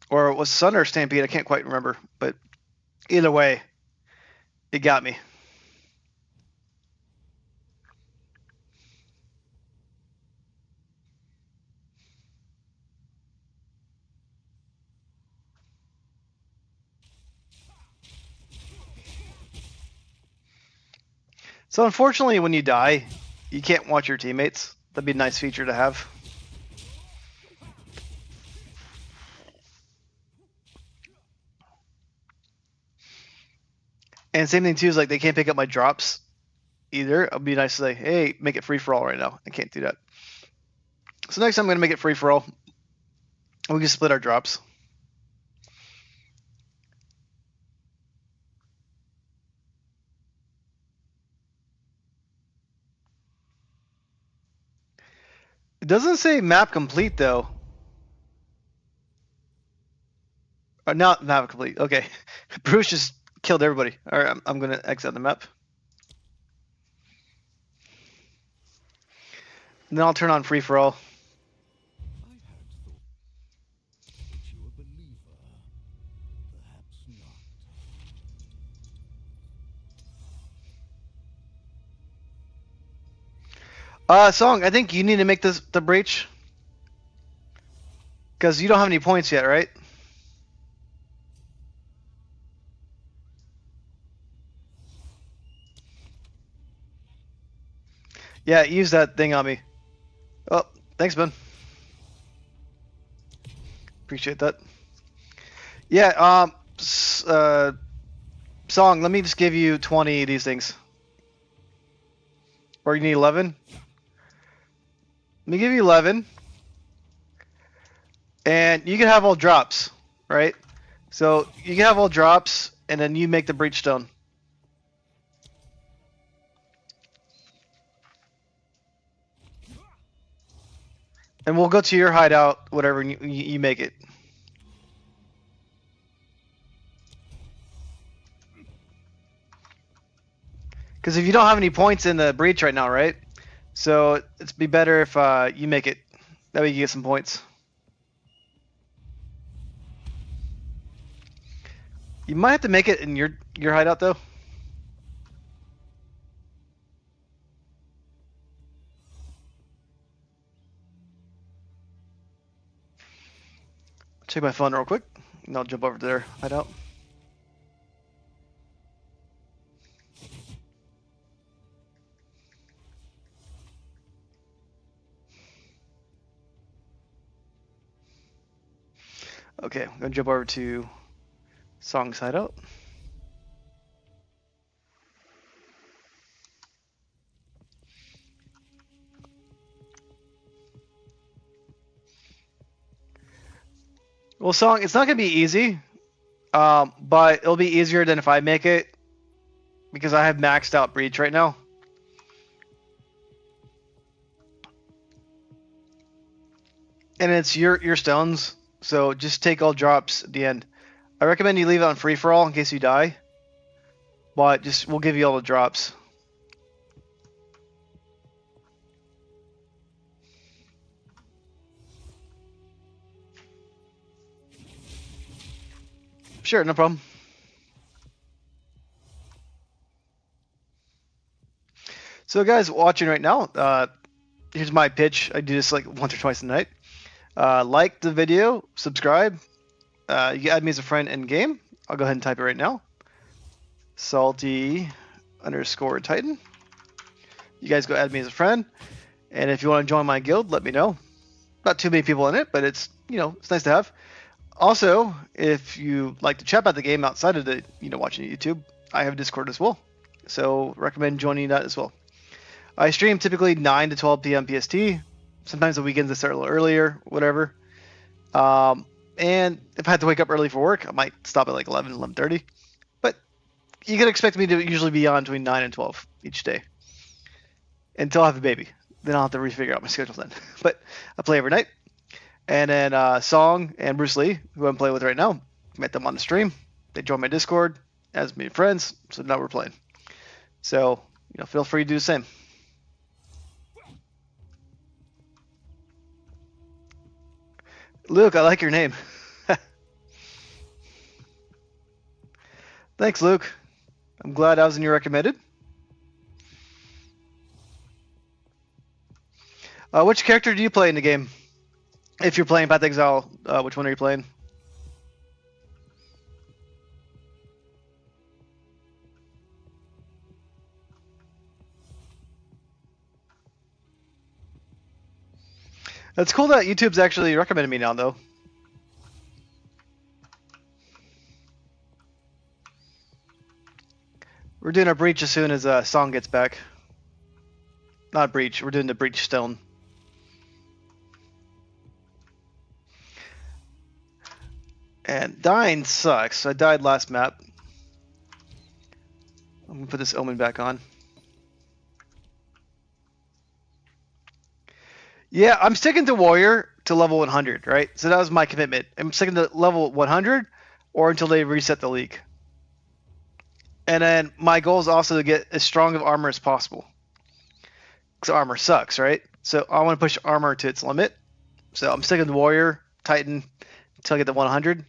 Or it was Sunder or Stampede, I can't quite remember. But either way, it got me. So unfortunately, when you die, you can't watch your teammates. That'd be a nice feature to have. And same thing too is like they can't pick up my drops either. It'd be nice to say, hey, make it free for all right now. I can't do that. So next time I'm gonna make it free for all. We can split our drops. It doesn't say map complete though. Or not map complete. Okay. Bruce just killed everybody. Alright, I'm gonna exit the map. And then I'll turn on free for all. I had thought that you a believer. Perhaps not. Song, I think you need to make this the breach. Because you don't have any points yet, right? Yeah, use that thing on me. Oh, thanks, Ben. Appreciate that. Yeah, Song, let me just give you 20 of these things. Or you need 11? Let me give you 11. And you can have all drops, right? So you can have all drops, and then you make the breach stone. And we'll go to your hideout, whatever you make it. Because if you don't have any points in the breach right now, right? So it'd be better if you make it. That way you get some points. You might have to make it in your hideout though. Check my phone real quick, and I'll jump over to their hideout. Okay, I'm gonna jump over to Song's hideout. Well, Song, it's not gonna be easy, but it'll be easier than if I make it because I have maxed out breach right now. And it's your stones, so just take all drops at the end. I recommend you leave it on free for all in case you die, but just we'll give you all the drops. Sure, no problem. So guys watching right now, here's my pitch. I do this like once or twice a night. Like the video, subscribe. You can add me as a friend in game. I'll go ahead and type it right now. Salty_Titan. You guys go add me as a friend. And if you want to join my guild, let me know. Not too many people in it, but it's it's nice to have. Also, if you like to chat about the game outside of the watching YouTube, I have Discord as well. So recommend joining that as well. I stream typically 9 to 12 p.m. PST. Sometimes the weekends I start a little earlier, whatever. And if I had to wake up early for work, I might stop at like 11, 11:30. But you can expect me to usually be on between 9 and 12 each day. Until I have a baby. Then I'll have to refigure out my schedule then. But I play every night. And then Song and Bruce Lee, who I'm playing with right now, met them on the stream. They joined my Discord as me friends, so now we're playing. So, feel free to do the same. Luke, I like your name. Thanks, Luke. I'm glad I was in your recommended. Which character do you play in the game? If you're playing Path Exile, which one are you playing? It's cool that YouTube's actually recommended me now, though. We're doing a breach as soon as Song gets back. Not breach, we're doing the breach stone. And dying sucks. I died last map. I'm gonna put this omen back on. Yeah, I'm sticking to warrior to level 100, right? So that was my commitment. I'm sticking to level 100 or until they reset the league. And then my goal is also to get as strong of armor as possible. Because armor sucks, right? So I want to push armor to its limit. So I'm sticking with Warrior, Titan, until I get to 100.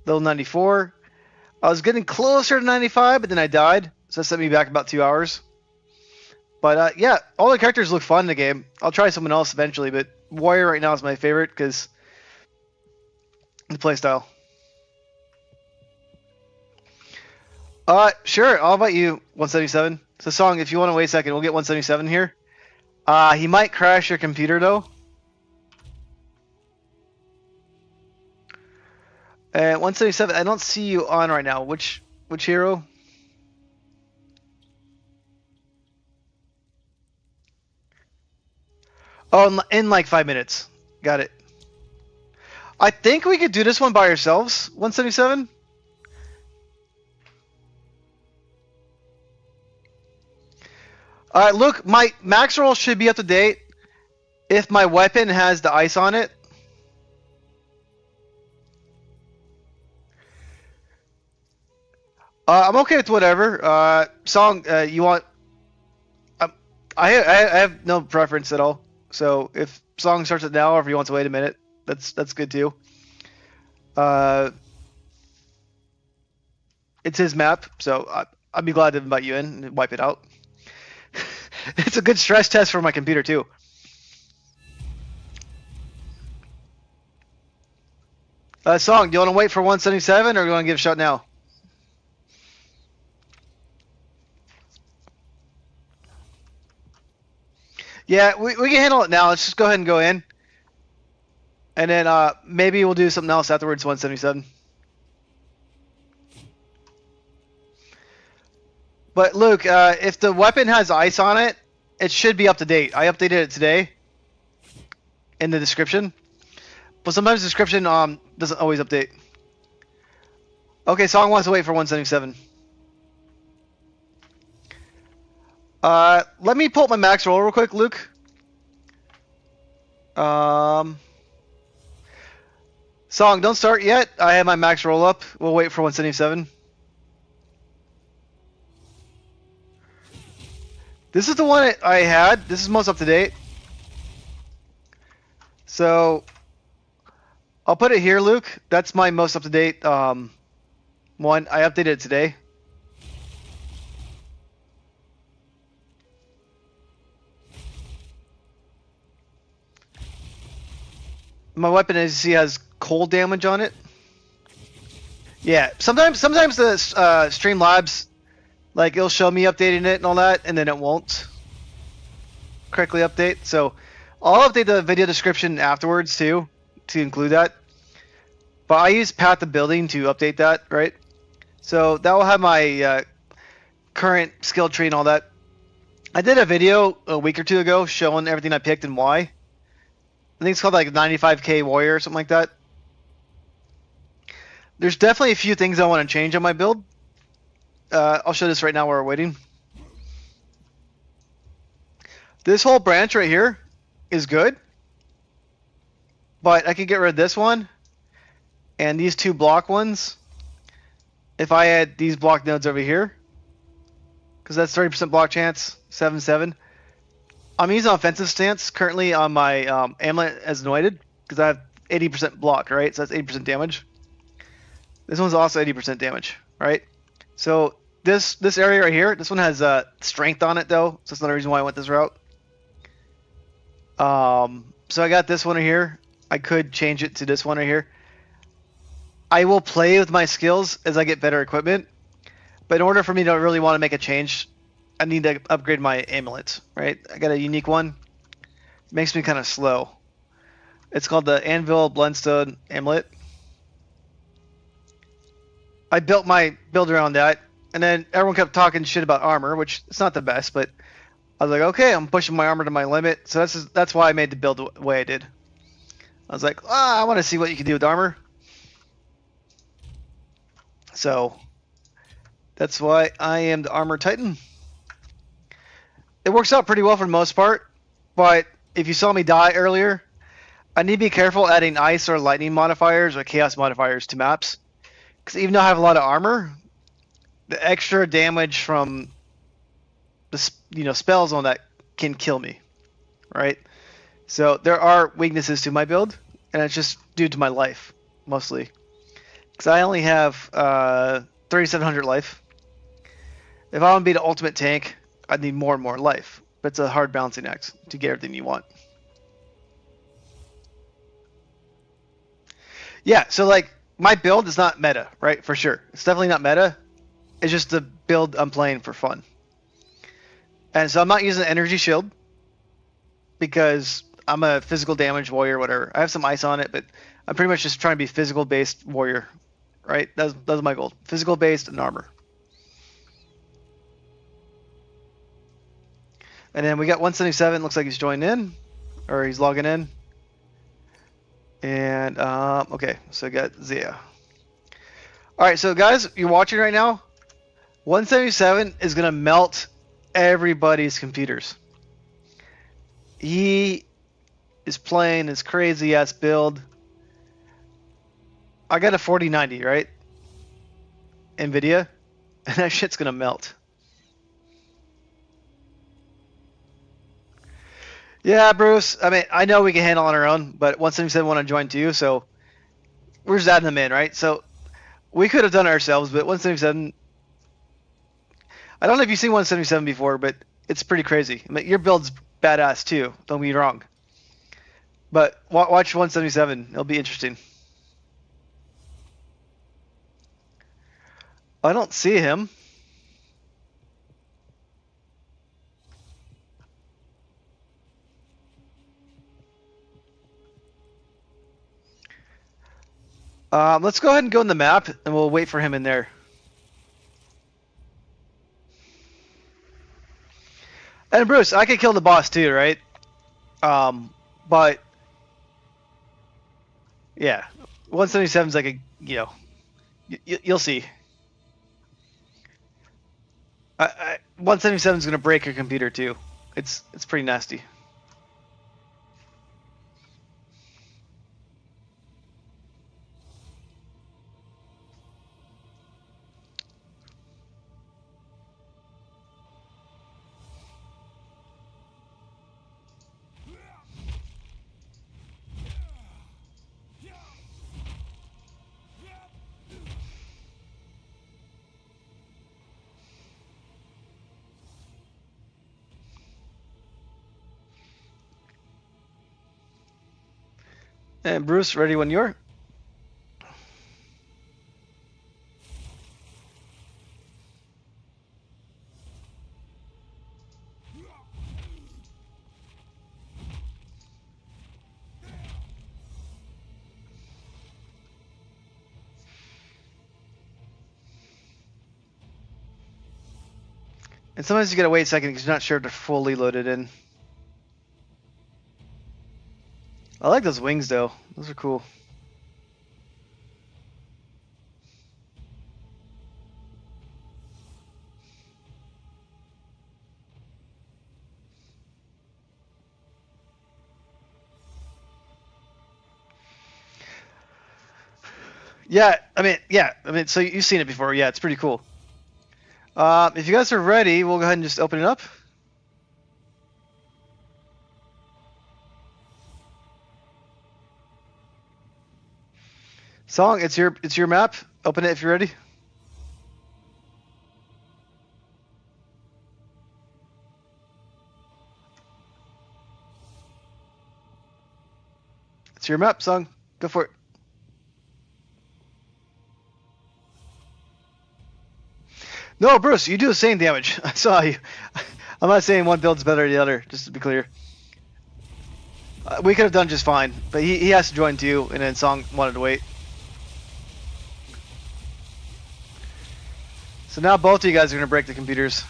Level 94. I was getting closer to 95, but then I died. So that set me back about 2 hours. But yeah, all the characters look fun in the game. I'll try someone else eventually, but Warrior right now is my favorite because the playstyle. Sure, I'll invite you 177. So Song, if you want to wait a second, we'll get 177 here. He might crash your computer though. And 177, I don't see you on right now. Which hero? Oh, in like 5 minutes. Got it. I think we could do this one by ourselves. 177. Alright, look, my max roll should be up to date if my weapon has the ice on it. I'm okay with whatever. Song, you want... I have no preference at all. So if Song starts it now, or if he wants to wait a minute, that's good too. It's his map, so I'd be glad to invite you in and wipe it out. It's a good stress test for my computer too. Song, do you want to wait for 177 or do you want to give a shot now? Yeah, we can handle it now. Let's just go ahead and go in. And then maybe we'll do something else afterwards, 177. But Luke, if the weapon has ice on it, it should be up to date. I updated it today in the description. But sometimes the description doesn't always update. Okay, Song wants to wait for 177. Let me pull up my max roll real quick, Luke. Song, don't start yet. I have my max roll up. We'll wait for 177. This is the one I had. This is most up to date. So I'll put it here, Luke. That's my most up to date one. I updated it today. My weapon, as you see, has cold damage on it. Yeah, sometimes the Streamlabs, like, it'll show me updating it and all that, and then it won't correctly update. So I'll update the video description afterwards too, to include that. But I use Path to Building to update that, right? So that will have my current skill tree and all that. I did a video a week or two ago showing everything I picked and why. I think it's called like 95k Warrior or something like that. There's definitely a few things I want to change on my build. I'll show this right now while we're waiting. This whole branch right here is good. But I could get rid of this one. And these two block ones. If I had these block nodes over here. Because that's 30% block chance. 7-7. I'm using offensive stance currently on my amulet as anointed. Because I have 80% block, right? So that's 80% damage. This one's also 80% damage, right? So this area right here, this one has strength on it though. So that's another reason why I went this route. So I got this one right here. I could change it to this one right here. I will play with my skills as I get better equipment. But in order for me to really want to make a change, I need to upgrade my amulet, right? I got a unique one. It makes me kind of slow. It's called the Anvil Blendstone Amulet. I built my build around that. And then everyone kept talking shit about armor, which it's not the best, but I was like, okay, I'm pushing my armor to my limit. So that's why I made the build the way I did. I was like, I want to see what you can do with armor. So that's why I am the Armor Titan. It works out pretty well for the most part, but if you saw me die earlier, I need to be careful adding ice or lightning modifiers or chaos modifiers to maps. Because even though I have a lot of armor, the extra damage from the spells on that can kill me, right? So there are weaknesses to my build, and it's just due to my life, mostly. Because I only have 3,700 life. If I want to be the ultimate tank, I'd need more and more life. But it's a hard balancing act to get everything you want. Yeah, so like, my build is not meta, right? For sure. It's definitely not meta. It's just the build I'm playing for fun. And so I'm not using energy shield because I'm a physical damage warrior, whatever. I have some ice on it, but I'm pretty much just trying to be physical based warrior, right? That's my goal. Physical based and armor. And then we got 177. Looks like he's joined in, or he's logging in. And okay, so we got Zia. All right, so guys, you're watching right now. 177 is gonna melt everybody's computers. He is playing this crazy ass build. I got a 4090, right? NVIDIA, and that shit's gonna melt. Yeah, Bruce. I mean, I know we can handle on our own, but 177 want to join too, so we're just adding them in, right? So we could have done it ourselves, but 177. I don't know if you've seen 177 before, but it's pretty crazy. I mean, your build's badass too. Don't be wrong. But watch 177. It'll be interesting. I don't see him. Let's go ahead and go in the map, and we'll wait for him in there. And Bruce, I could kill the boss too, right? But yeah, 177 is like a, you'll see. 177 is gonna break your computer too. It's pretty nasty. And Bruce, ready when you're. And sometimes you gotta wait a second because you're not sure if they're fully loaded in. I like those wings though. Those are cool. Yeah, I mean, so you've seen it before. Yeah, it's pretty cool. If you guys are ready, we'll go ahead and just open it up. Song, it's your map. Open it if you're ready. It's your map, Song. Go for it. No, Bruce, you do the same damage. I saw you. I'm not saying one build's better than the other, just to be clear. We could have done just fine, but he has to join too, and then Song wanted to wait. So now both of you guys are going to break the computers.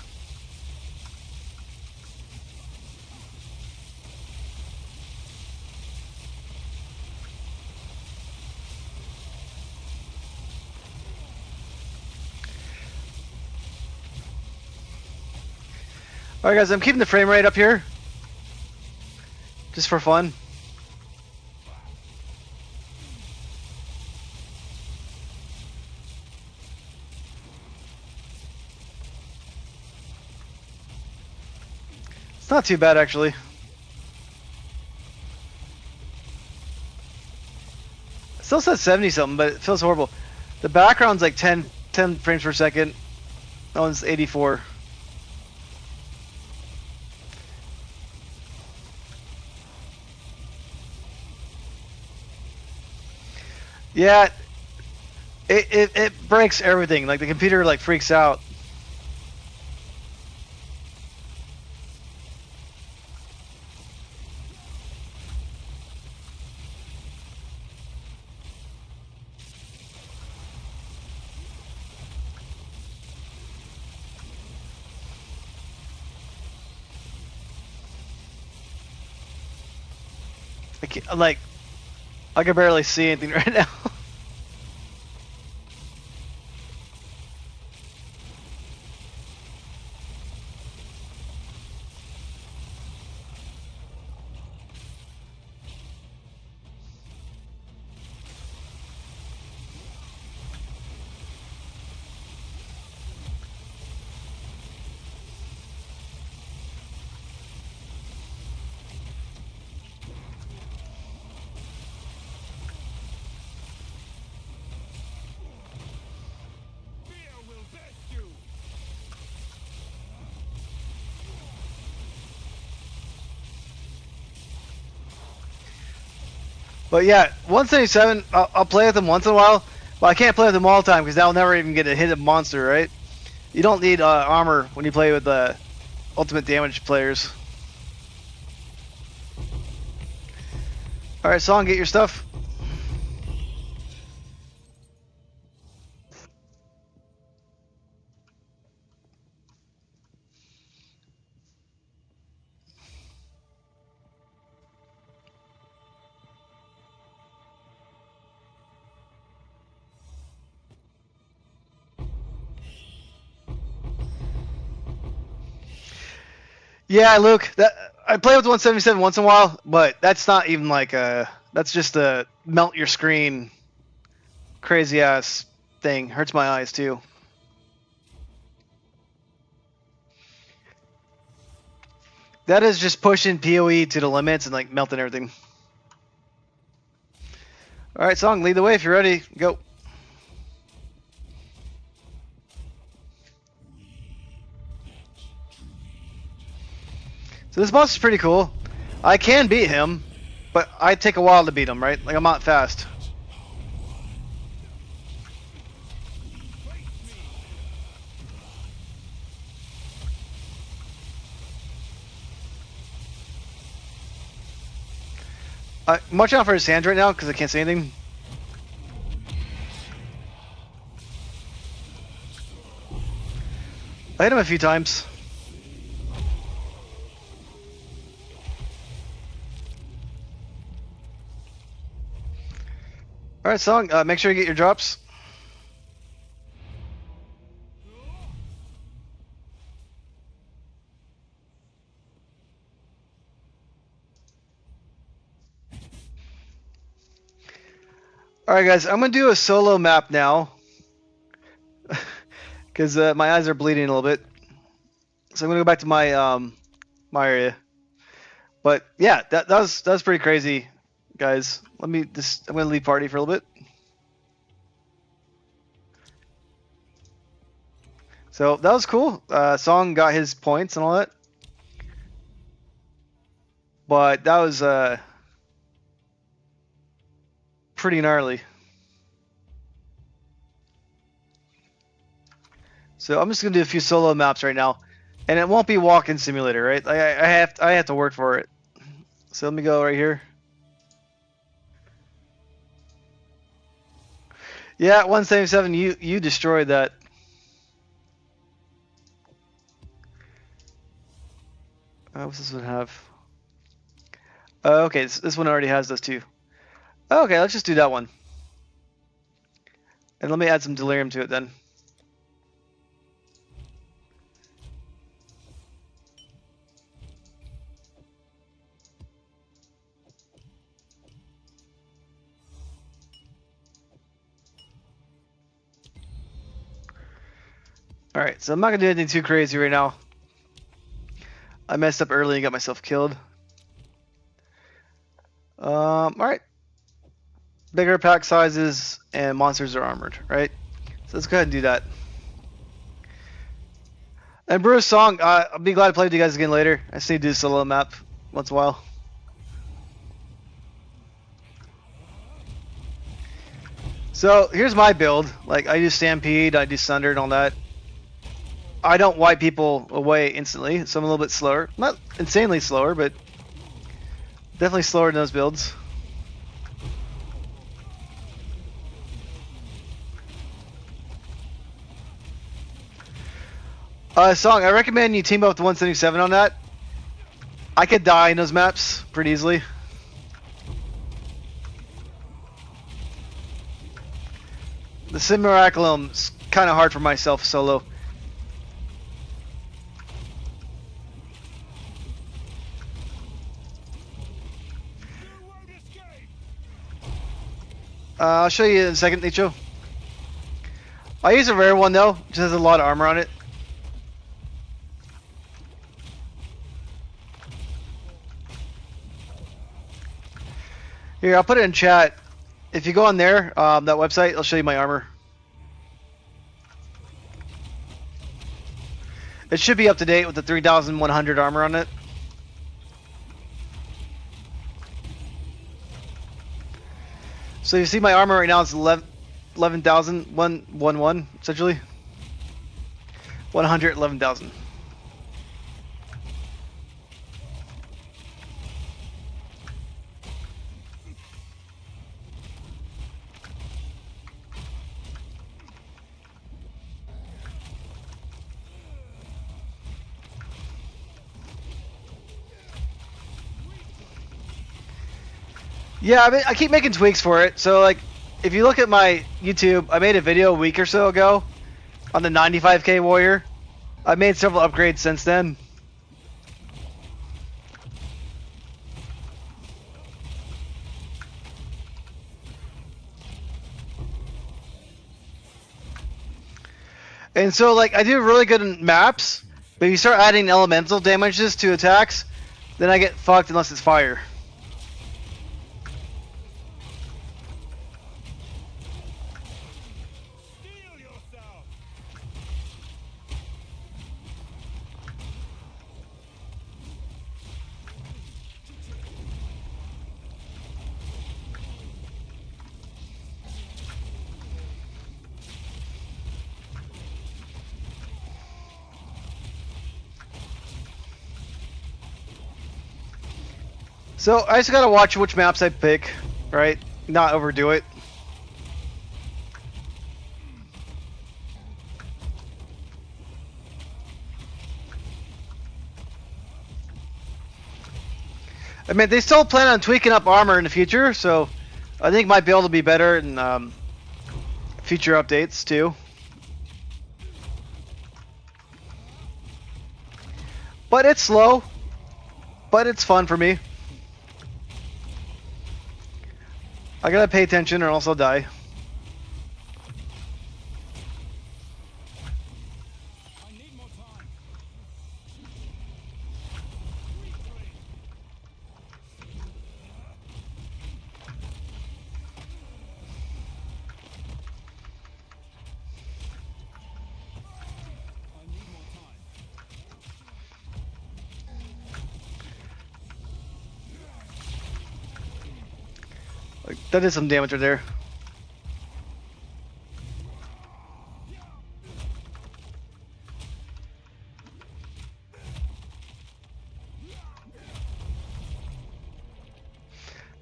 Alright guys, I'm keeping the frame rate up here. Just for fun. It's not too bad actually. still says 70 something, but it feels horrible. The background's like 10 frames per second. That one's 84. Yeah, it breaks everything. Like the computer like freaks out. I can barely see anything right now. But yeah, 177, I'll play with them once in a while, but I can't play with them all the time because I'll never even get a hit of monster, right? You don't need armor when you play with the ultimate damage players. Alright, Song, get your stuff. Yeah, Luke, I play with 177 once in a while, but that's not even like that's just a melt your screen crazy ass thing. Hurts my eyes too. That is just pushing PoE to the limits and like melting everything. Alright, Song, lead the way if you're ready. Go. So this boss is pretty cool. I can beat him, but I take a while to beat him, right? Like I'm not fast. I'm watching out for his hands right now because I can't see anything. I hit him a few times. Alright, Song, make sure you get your drops. Alright guys, I'm going to do a solo map now. Because my eyes are bleeding a little bit. So I'm going to go back to my my area. But yeah, that was pretty crazy, guys. I'm going to leave party for a little bit. So that was cool. Song got his points and all that. But that was pretty gnarly. So I'm just gonna do a few solo maps right now, and it won't be walking simulator, right? I have to work for it. So let me go right here. Yeah, 177. You destroyed that. What's this one have? Okay, this one already has those two. Okay, let's just do that one. And let me add some delirium to it then. Alright, so I'm not going to do anything too crazy right now. I messed up early and got myself killed. Alright. bigger pack sizes, and monsters are armored, right? So let's go ahead and do that. And Brew's Song, I'll be glad to play with you guys again later. I just need to do a solo map once in a while. So here's my build. Like, I do Stampede, I do Sunder and all that. I don't wipe people away instantly, so I'm a little bit slower. Not insanely slower, but definitely slower than those builds. Song, I recommend you team up with 177 on that. I could die in those maps pretty easily. The Sim Miraculum's kind of hard for myself solo. I'll show you in a second, Nicho. I use a rare one though, which has a lot of armor on it. Here, I'll put it in chat. If you go on there, that website, it'll show you my armor. It should be up to date with the 3,100 armor on it. So you see my armor right now is 11,111 essentially. 111,000. Yeah, I mean, I keep making tweaks for it. So, like, if you look at my YouTube, I made a video a week or so ago on the 95k warrior. I made several upgrades since then. And so, like, I do really good in maps, but if you start adding elemental damages to attacks, then I get fucked unless it's fire. So I just gotta watch which maps I pick, right? Not overdo it. I mean, they still plan on tweaking up armor in the future, so I think my build will be better in future updates too. But it's slow, but it's fun for me. I gotta pay attention or else I'll die. Like, that did some damage right there.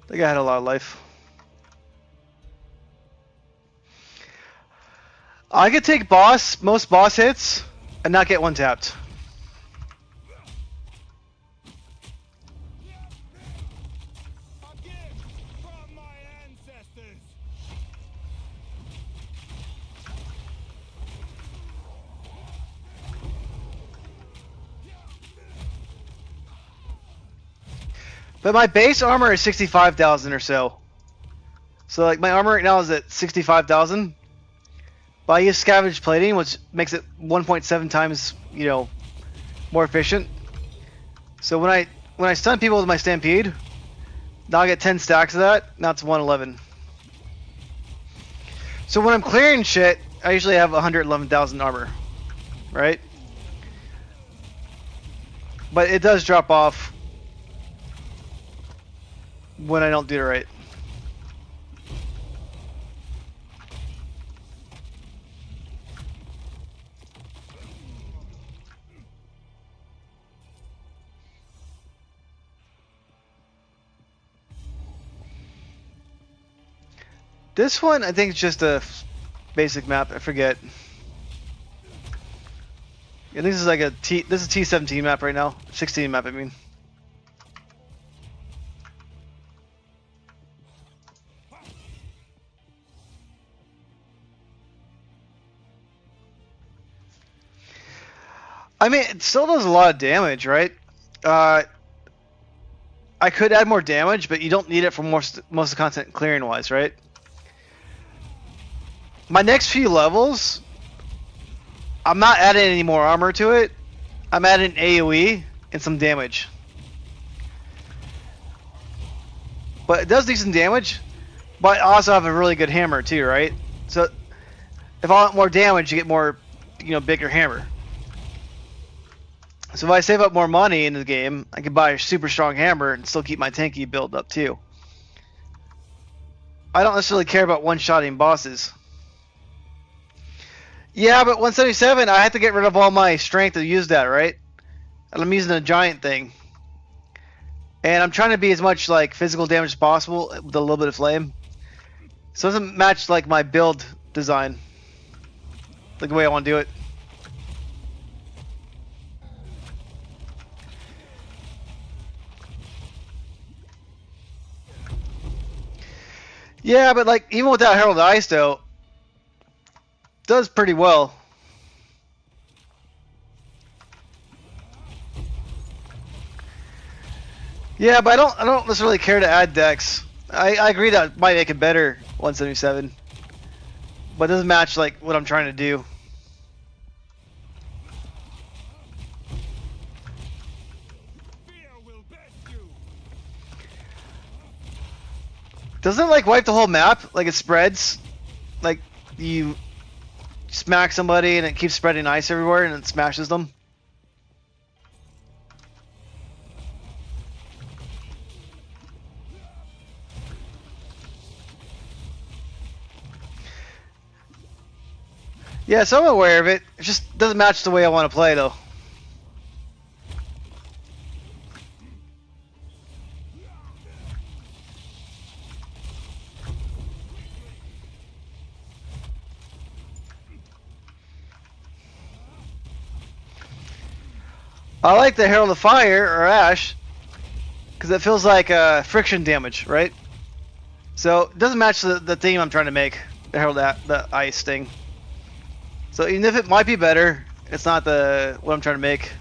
That guy had a lot of life. I could take most boss hits and not get one tapped. But my base armor is 65,000 or so. So like my armor right now is at 65,000. But I use scavenge plating, which makes it 1.7 times, you know, more efficient. So when I stun people with my stampede, now I get 10 stacks of that. Now it's 111. So when I'm clearing shit, I usually have 111,000 armor, right? But it does drop off when I don't do it right. This one, I think, is just a basic map. I forget. I think this is like a T. This is T17 map right now. 16 map, I mean. I mean, it still does a lot of damage, right? I could add more damage, but you don't need it for most of the content clearing wise, right? My next few levels, I'm not adding any more armor to it. I'm adding AoE and some damage. But it does decent damage, but I also have a really good hammer too, right? So if I want more damage, you get more, bigger hammer. So if I save up more money in the game, I can buy a super strong hammer and still keep my tanky build up too. I don't necessarily care about one-shotting bosses. Yeah, but 177, I have to get rid of all my strength to use that, right? And I'm using a giant thing. And I'm trying to be as much like physical damage as possible with a little bit of flame. So it doesn't match like my build design. Like the way I want to do it. Yeah, but like even without Herald of Ice though, does pretty well. Yeah, but I don't necessarily care to add decks. I agree that might make it better 177. But it doesn't match like what I'm trying to do. Doesn't it like wipe the whole map? Like it spreads? Like you smack somebody and it keeps spreading ice everywhere and it smashes them? Yeah, so I'm aware of it. It just doesn't match the way I want to play though. I like the Herald of Fire, or Ash, because it feels like friction damage, right? So it doesn't match the theme I'm trying to make, the Herald of the Ice thing. So even if it might be better, it's not what I'm trying to make.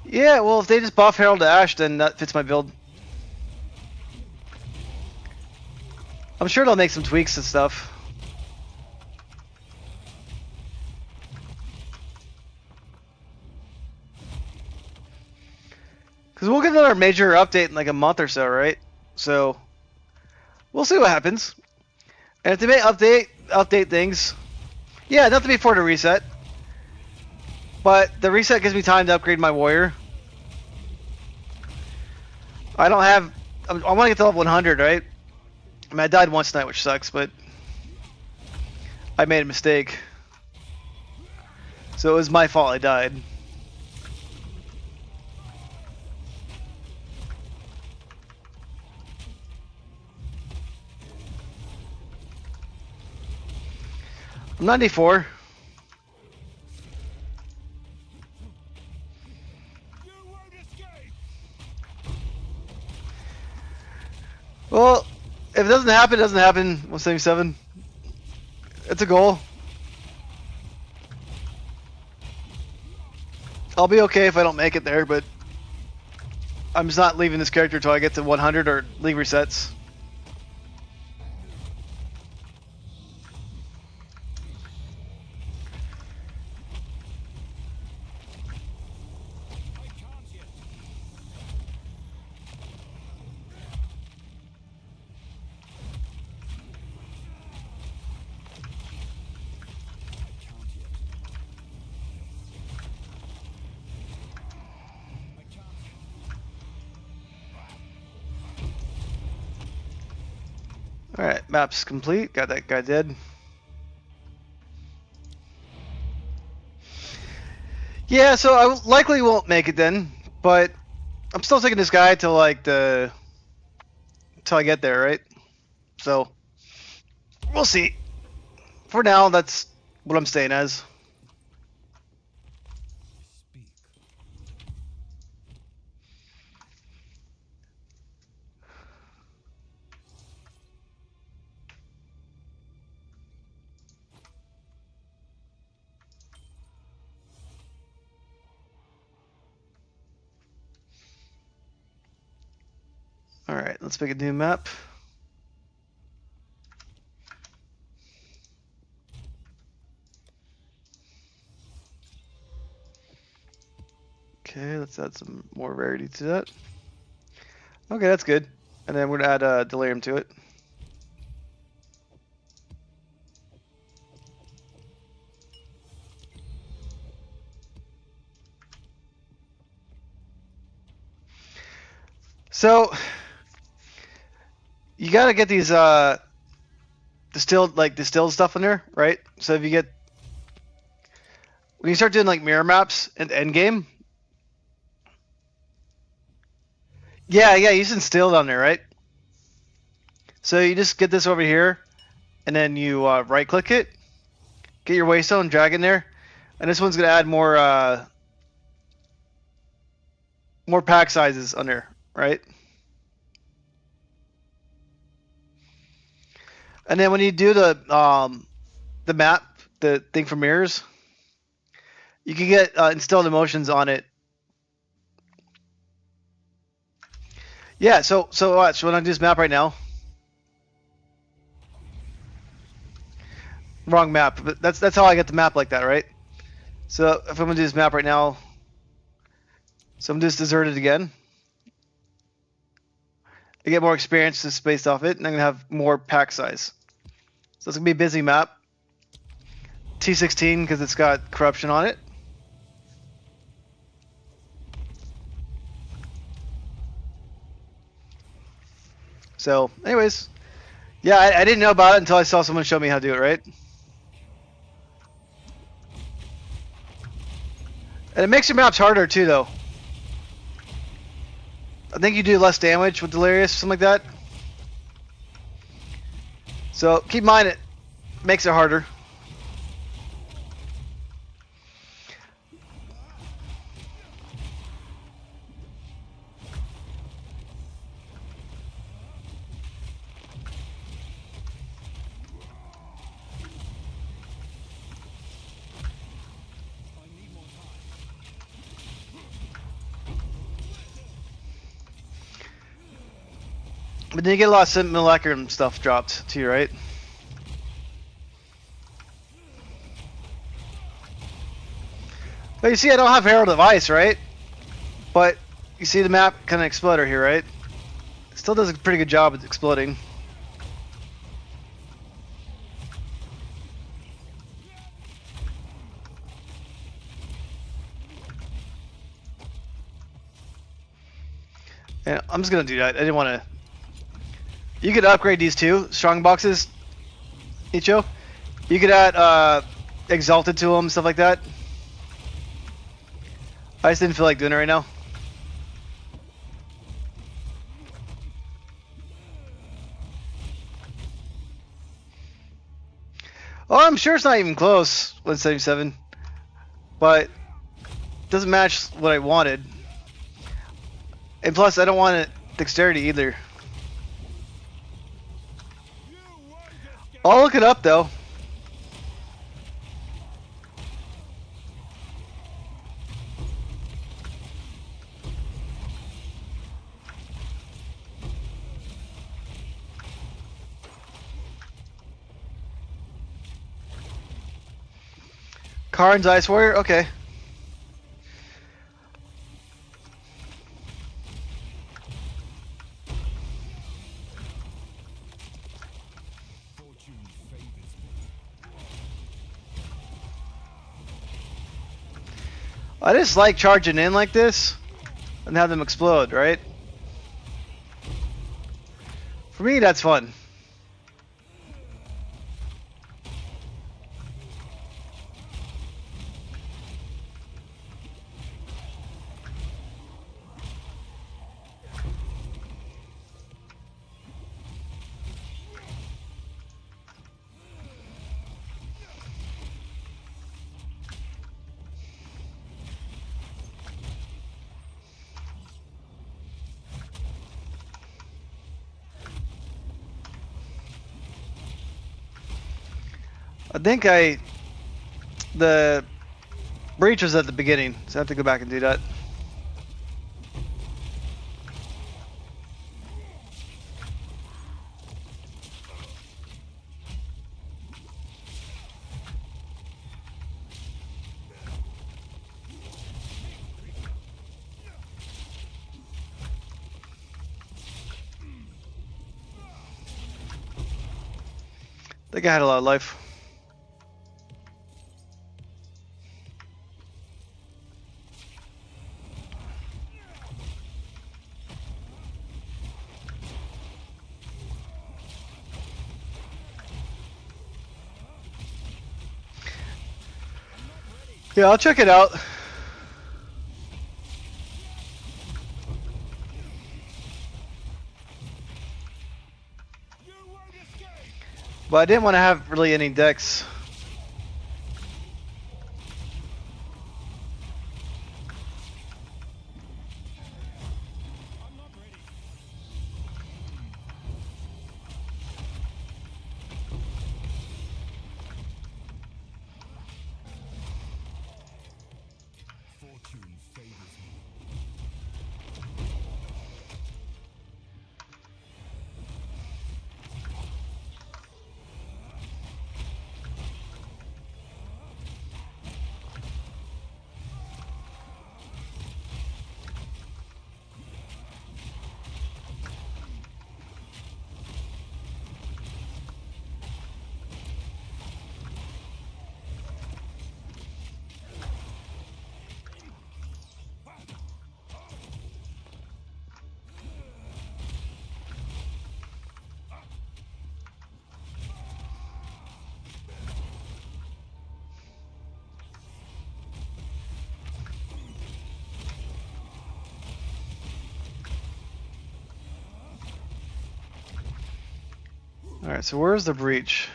Yeah, well, if they just buff Herald to Ash, then that fits my build. I'm sure they'll make some tweaks and stuff. Because we'll get another major update in like a month or so, right? So, we'll see what happens. And if they may update things, yeah, nothing before the reset. But the reset gives me time to upgrade my warrior. I don't have... I want to get to level 100, right? I mean, I died once tonight, which sucks, but... I made a mistake. So it was my fault I died. I'm 94. Well, if it doesn't happen, it doesn't happen. 177. It's a goal. I'll be okay if I don't make it there, but I'm just not leaving this character until I get to 100 or league resets. Alright, map's complete. Got that guy dead. Yeah, so I likely won't make it then, but I'm still taking this guy till like till I get there, right? So we'll see. For now, that's what I'm staying as. Speak. Alright, let's make a new map. Okay, let's add some more rarity to that. Okay, that's good. And then we're gonna add Delirium to it. So you gotta get these distilled stuff in there, right? So if you get when you start doing like mirror maps in end game, yeah, you can still on there, right? So you just get this over here, and then you right click it, get your waystone, drag in there, and this one's gonna add more pack sizes under, right? And then when you do the map, the thing for mirrors, you can get instilled emotions on it. Yeah, so watch when I do this map right now. Wrong map, but that's how I get the map like that, right? So if I'm gonna do this map right now, so I'm just deserted again. I get more experience just based off it, and I'm gonna have more pack size. So it's gonna be a busy map. T16 because it's got corruption on it. So, anyways, yeah, I didn't know about it until I saw someone show me how to do it, right? And it makes your maps harder too, though. I think you do less damage with delirious, something like that. So keep in mind it makes it harder. But then you get a lot of simulacrum stuff dropped too, right? But you see, I don't have Herald of Ice, right? But you see the map kind of exploder here, right? It still does a pretty good job at exploding. And I'm just gonna do that. I didn't want to. You could upgrade these two Strongboxes, Icho. You could add Exalted to them, stuff like that. I just didn't feel like doing it right now. Oh, I'm sure it's not even close, 177. But it doesn't match what I wanted. And plus, I don't want it dexterity either. I'll look it up though. Karn's Ice Warrior? Okay. I just like charging in like this and have them explode, right? For me, that's fun. I think the breach was at the beginning, so I have to go back and do that. I think I had a lot of life. Yeah, I'll check it out. But I didn't want to have really any decks. Fortune favors me. Alright, so where's the breach?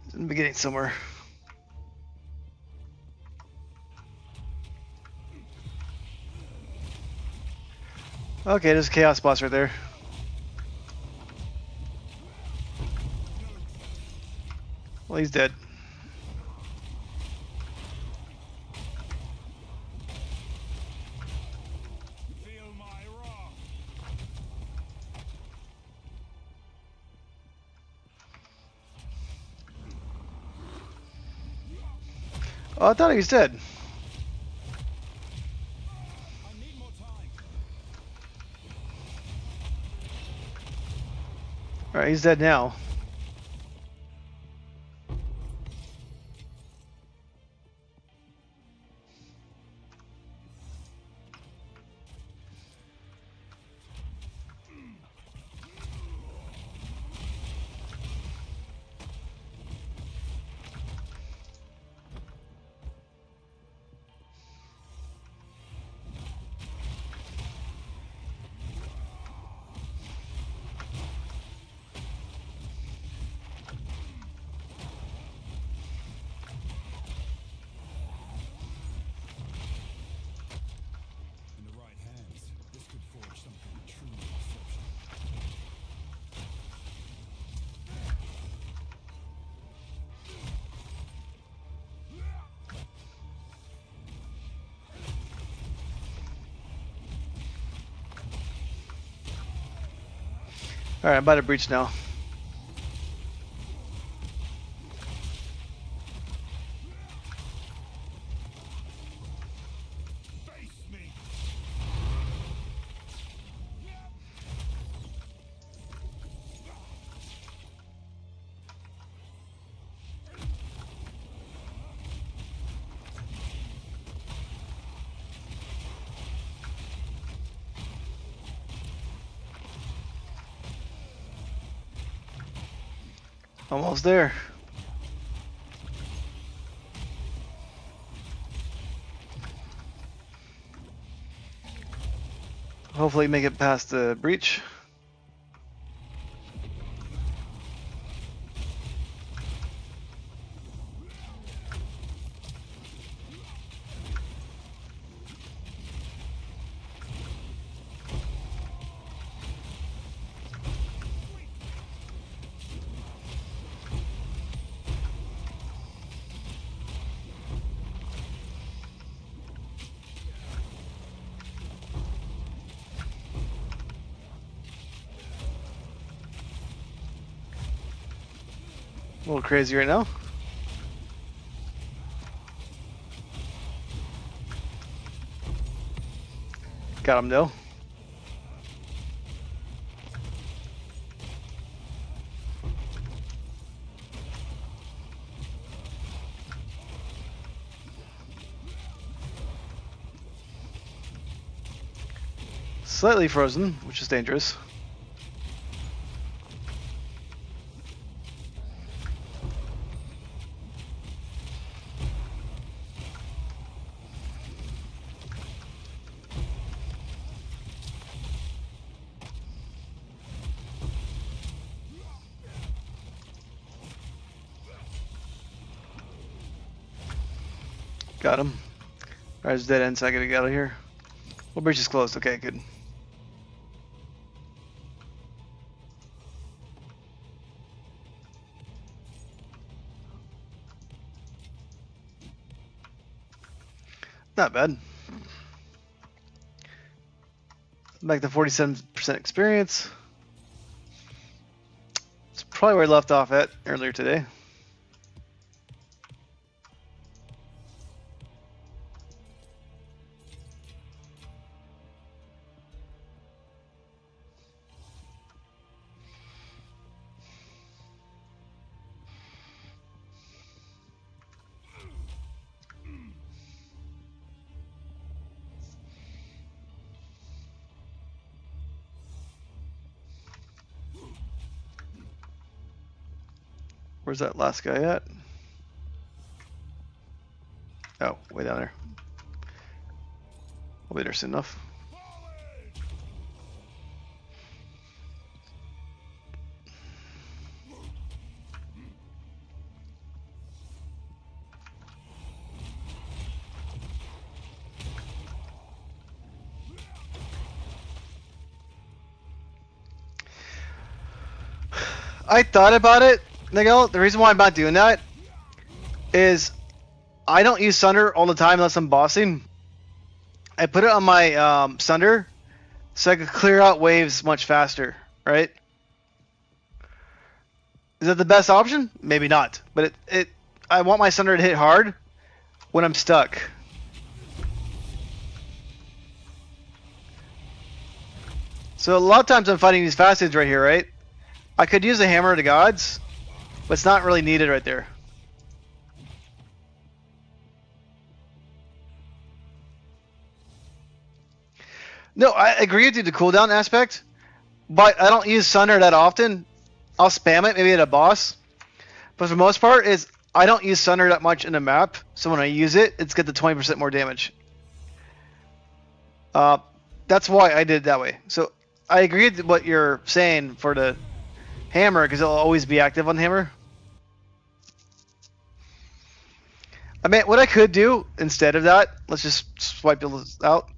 It's in the beginning somewhere. Okay, there's a chaos boss right there. Well, he's dead. Feel my wrath. Oh, I thought he was dead. I need more time. Alright, he's dead now. In the right hands, this could forge something truly exceptional. Alright, I'm about to breach now. Face me. Almost there. Hopefully make it past the breach. little crazy right now. Got him though. Slightly frozen, which is dangerous. Got him. Alright, it's dead end, so I gotta get out of here. Well, bridge is closed. Okay, good. Not bad. Back to 47% experience. It's probably where I left off at earlier today. Where's that last guy at? Oh, way down there. We'll be there soon enough. I thought about it, Nigel. The reason why I'm not doing that is I don't use Sunder all the time unless I'm bossing. I put it on my Sunder so I could clear out waves much faster, right? Is that the best option? Maybe not, but I want my Sunder to hit hard when I'm stuck. So a lot of times I'm fighting these facets right here, right? I could use a Hammer of the Gods, but it's not really needed right there. No, I agree with you, the cooldown aspect, but I don't use Sunder that often. I'll spam it, maybe at a boss. But for the most part, I don't use Sunder that much in the map, so when I use it, it's got the 20% more damage. That's why I did it that way. So I agree with what you're saying for the Hammer, because it'll always be active on the Hammer. I mean, what I could do instead of that, let's just swipe this out.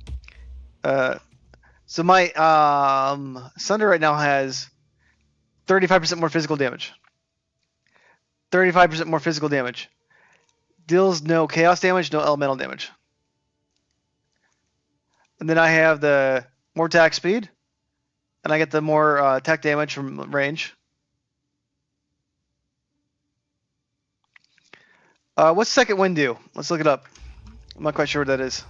So my Sunder right now has 35% more physical damage. 35% more physical damage. Deals no chaos damage, no elemental damage. And then I have the more attack speed, and I get the more attack damage from range. What's second wind do? Let's look it up. I'm not quite sure what that is.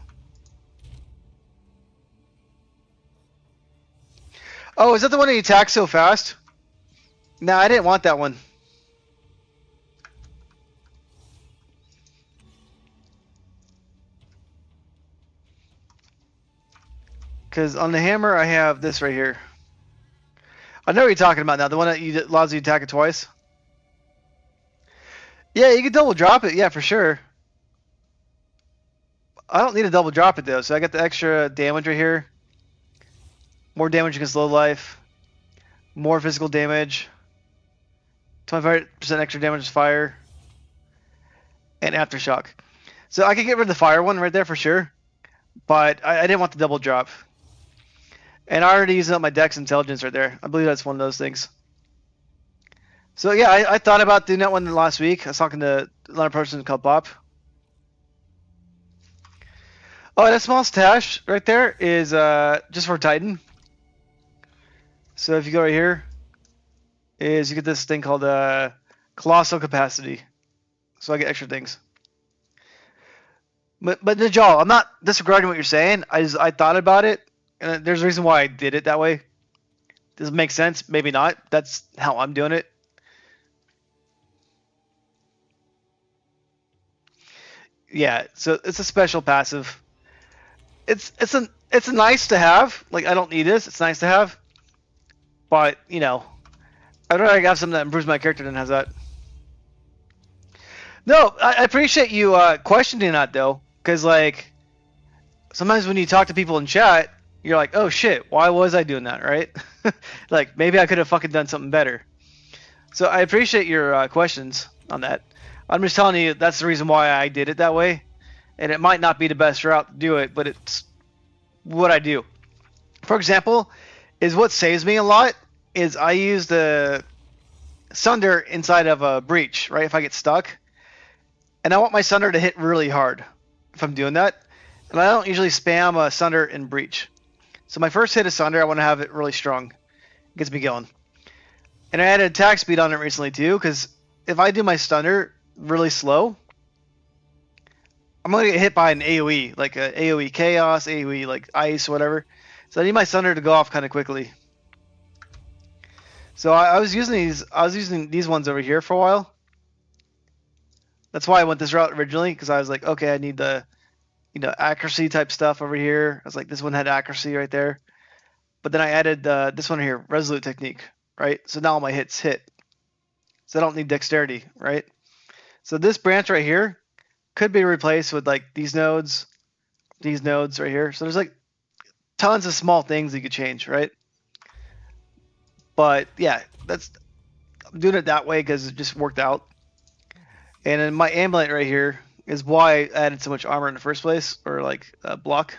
Oh, is that the one that you attack so fast? No, I didn't want that one. Because on the Hammer, I have this right here. I know what you're talking about now. The one that allows you to attack it twice. Yeah, you can double drop it. Yeah, for sure. I don't need to double drop it, though. So I got the extra damage right here. More damage against low life. More physical damage. 25% extra damage to fire. And aftershock. So I could get rid of the fire one right there for sure. But I didn't want the double drop. And I already used up my Dex Intelligence right there. I believe that's one of those things. So yeah, I thought about doing that one last week. I was talking to another person called Bob. Oh, that small stash right there is just for Titan. So if you go right here, you get this thing called Colossal capacity. So I get extra things. But Najal, I'm not disregarding what you're saying. I thought about it, and there's a reason why I did it that way. Does it make sense? Maybe not. That's how I'm doing it. Yeah, so it's a special passive. It's a nice to have. Like, I don't need this. It's nice to have. But, you know, I'd rather have something that improves my character than has that. No, I appreciate you questioning that, though. Because, like, sometimes when you talk to people in chat, you're like, oh shit, why was I doing that, right? Like, maybe I could have fucking done something better. So I appreciate your questions on that. I'm just telling you that's the reason why I did it that way. And it might not be the best route to do it, but it's what I do. For example, is what saves me a lot is I use the Sunder inside of a breach, right? If I get stuck. And I want my Sunder to hit really hard if I'm doing that. And I don't usually spam a Sunder in breach. So my first hit of Sunder, I want to have it really strong. It gets me going. And I added attack speed on it recently too, because if I do my Sunder really slow, I'm going to get hit by an AoE, like a AoE Chaos, AoE like Ice, whatever. So I need my Sunder to go off kind of quickly. So I was using these ones over here for a while. That's why I went this route originally, because I was like, okay, I need the, accuracy type stuff over here. I was like, this one had accuracy right there. But then I added this one here, Resolute Technique, right? So now all my hits hit. So I don't need dexterity, right? So this branch right here could be replaced with like these nodes right here. So there's like tons of small things you could change, right? But yeah, I'm doing it that way because it just worked out. And then my amulet right here is why I added so much armor in the first place, or like block.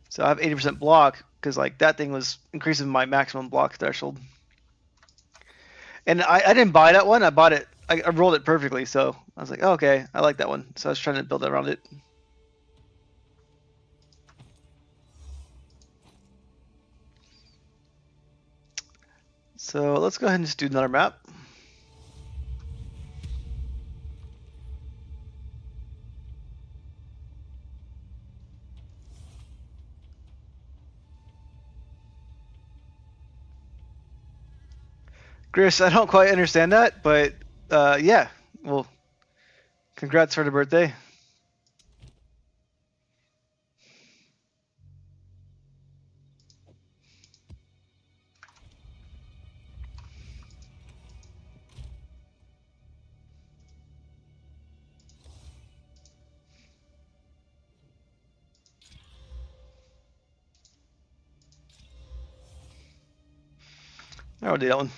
So I have 80% block because like that thing was increasing my maximum block threshold. And I didn't buy that one. I bought it. I rolled it perfectly. So I was like, oh, okay, I like that one. So I was trying to build around it. So let's go ahead and just do another map. Chris, I don't quite understand that, but yeah, well, congrats for the birthday. I'll do that one.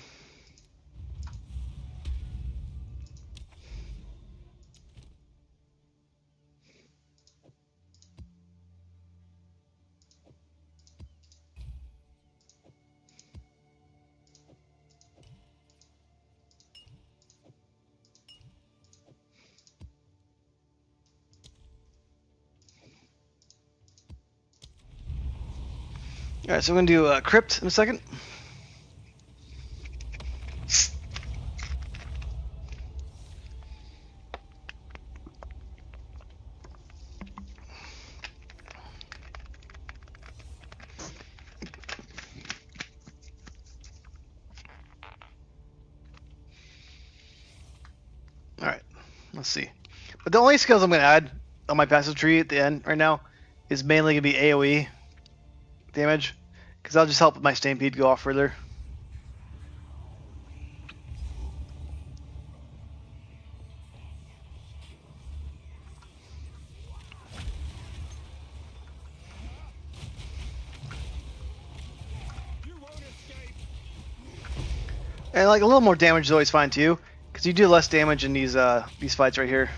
All right, so we're gonna do Crypt in a second. All right, let's see. But the only skills I'm gonna add on my passive tree at the end right now is mainly gonna be AOE damage, because that'll just help my stampede go off further. And like a little more damage is always fine too, because you do less damage in these fights right here.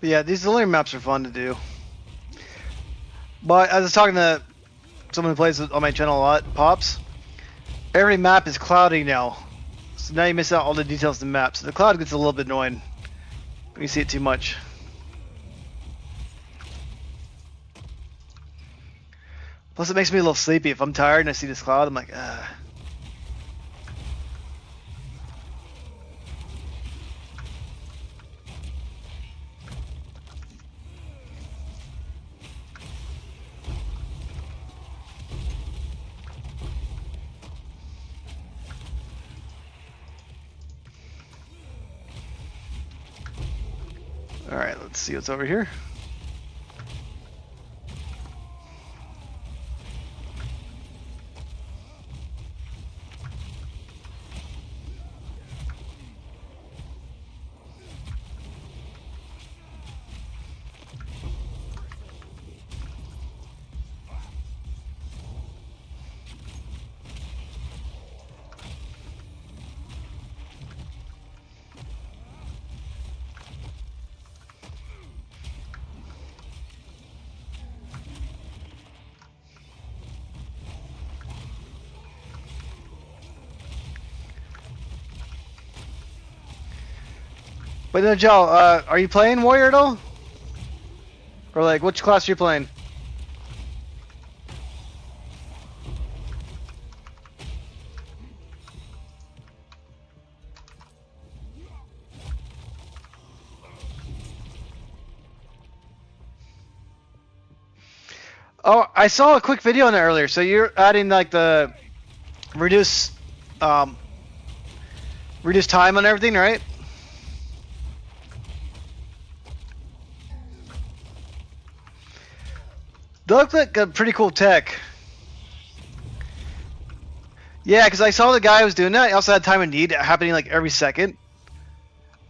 But yeah, these Delirium maps are fun to do. But as I was talking to someone who plays on my channel a lot, Pops, every map is cloudy now. So now you miss out all the details of the map. So the cloud gets a little bit annoying when you see it too much. Plus it makes me a little sleepy. If I'm tired and I see this cloud, I'm like, ugh. Alright, let's see what's over here. But no, Joe, are you playing Warrior at all? Or like, which class are you playing? Oh, I saw a quick video on that earlier. So you're adding like the reduce time on everything, right? That looked like a pretty cool tech. Yeah, because I saw the guy who was doing that. He also had time of need happening like every second.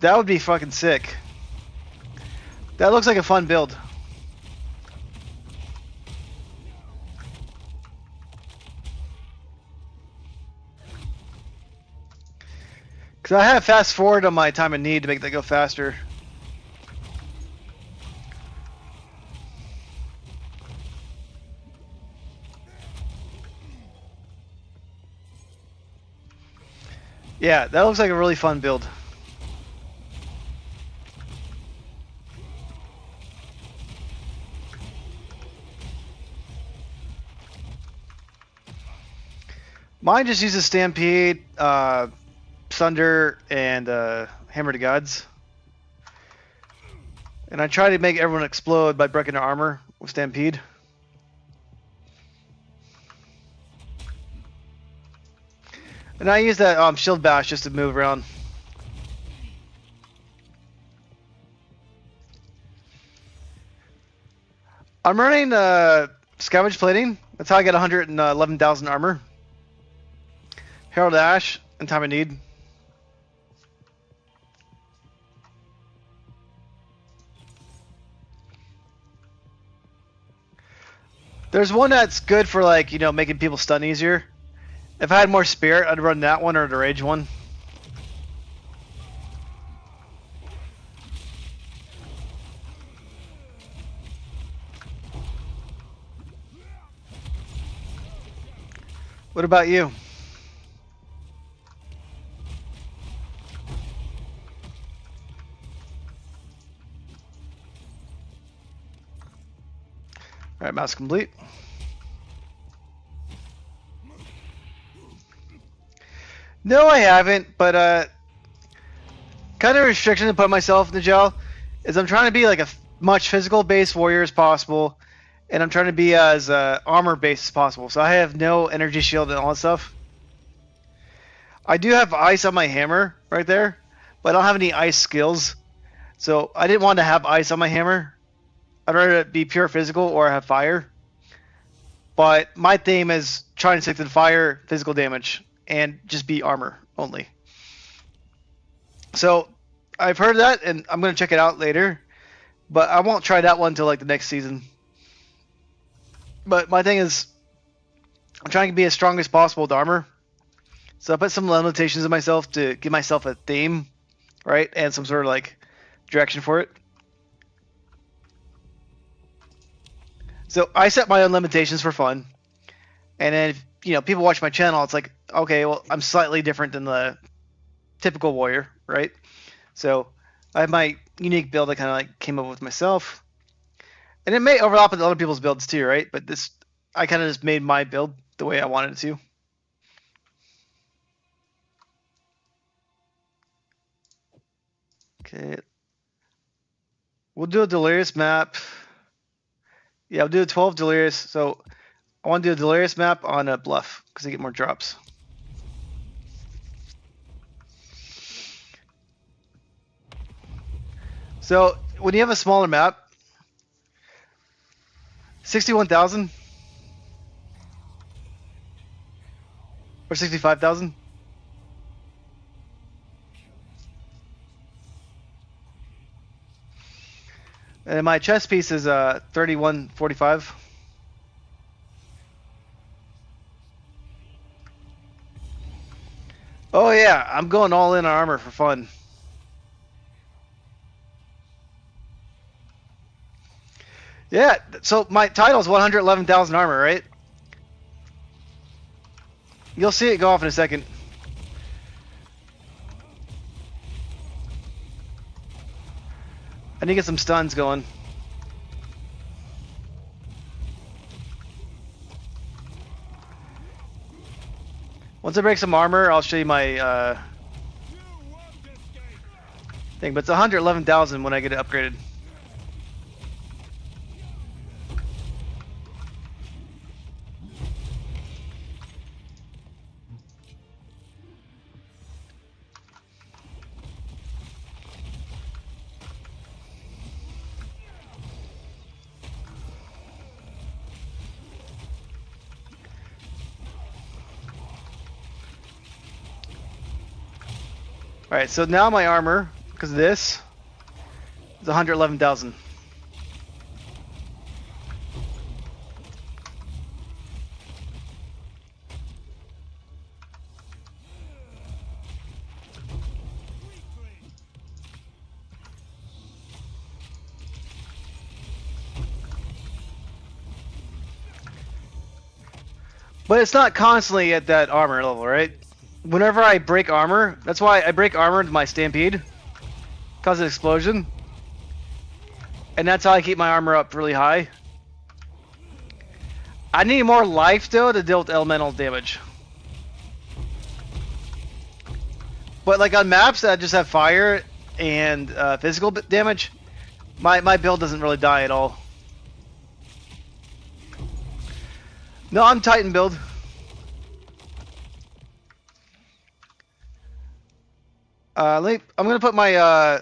That would be fucking sick. That looks like a fun build. Because I have fast forward on my time of need to make that go faster. Yeah, that looks like a really fun build. Mine just uses Stampede, Thunder, and Hammer to Gods. And I try to make everyone explode by breaking their armor with Stampede. And I use that shield bash just to move around. I'm running Scavenge Plating. That's how I get 111,000 armor. Herald Ash and Time of Need. There's one that's good for like, you know, making people stun easier. If I had more spirit, I'd run that one or the rage one. What about you? Alright, mouse complete. No, I haven't, but kind of restriction to put myself in the gel is I'm trying to be like a much physical based warrior as possible, and I'm trying to be as armor based as possible. So I have no energy shield and all that stuff. I do have ice on my hammer right there, but I don't have any ice skills. So I didn't want to have ice on my hammer. I'd rather it be pure physical or have fire. But my theme is trying to stick to the fire physical damage and just be armor only. So I've heard that, and I'm going to check it out later. But I won't try that one until like the next season. But my thing is, I'm trying to be as strong as possible with armor. So I put some limitations in myself to give myself a theme, right? And some sort of like direction for it. So I set my own limitations for fun, and then if, people watch my channel, it's like, okay, well, I'm slightly different than the typical warrior, right? So I have my unique build I kind of like came up with myself, and it may overlap with other people's builds too, right? But this, I kind of just made my build the way I wanted it to. Okay, we'll do a delirious map. Yeah, I'll do a 12 delirious. So I want to do a delirious map on a bluff because I get more drops. So when you have a smaller map, 61,000 or 65,000. And my chest piece is 3145. Oh yeah, I'm going all in on armor for fun. Yeah, so my title is 111,000 armor, right? You'll see it go off in a second. I need to get some stuns going. Once I break some armor, I'll show you my thing. But it's 111,000 when I get it upgraded. Alright, so now my armor, because of this, is 111,000. But it's not constantly at that armor level, right? Whenever I break armor, that's why I break armor to my stampede, cause of explosion, and that's how I keep my armor up really high. I need more life though to deal with elemental damage. But like on maps that just have fire and physical damage, my build doesn't really die at all. No, I'm Titan build. I'm gonna put my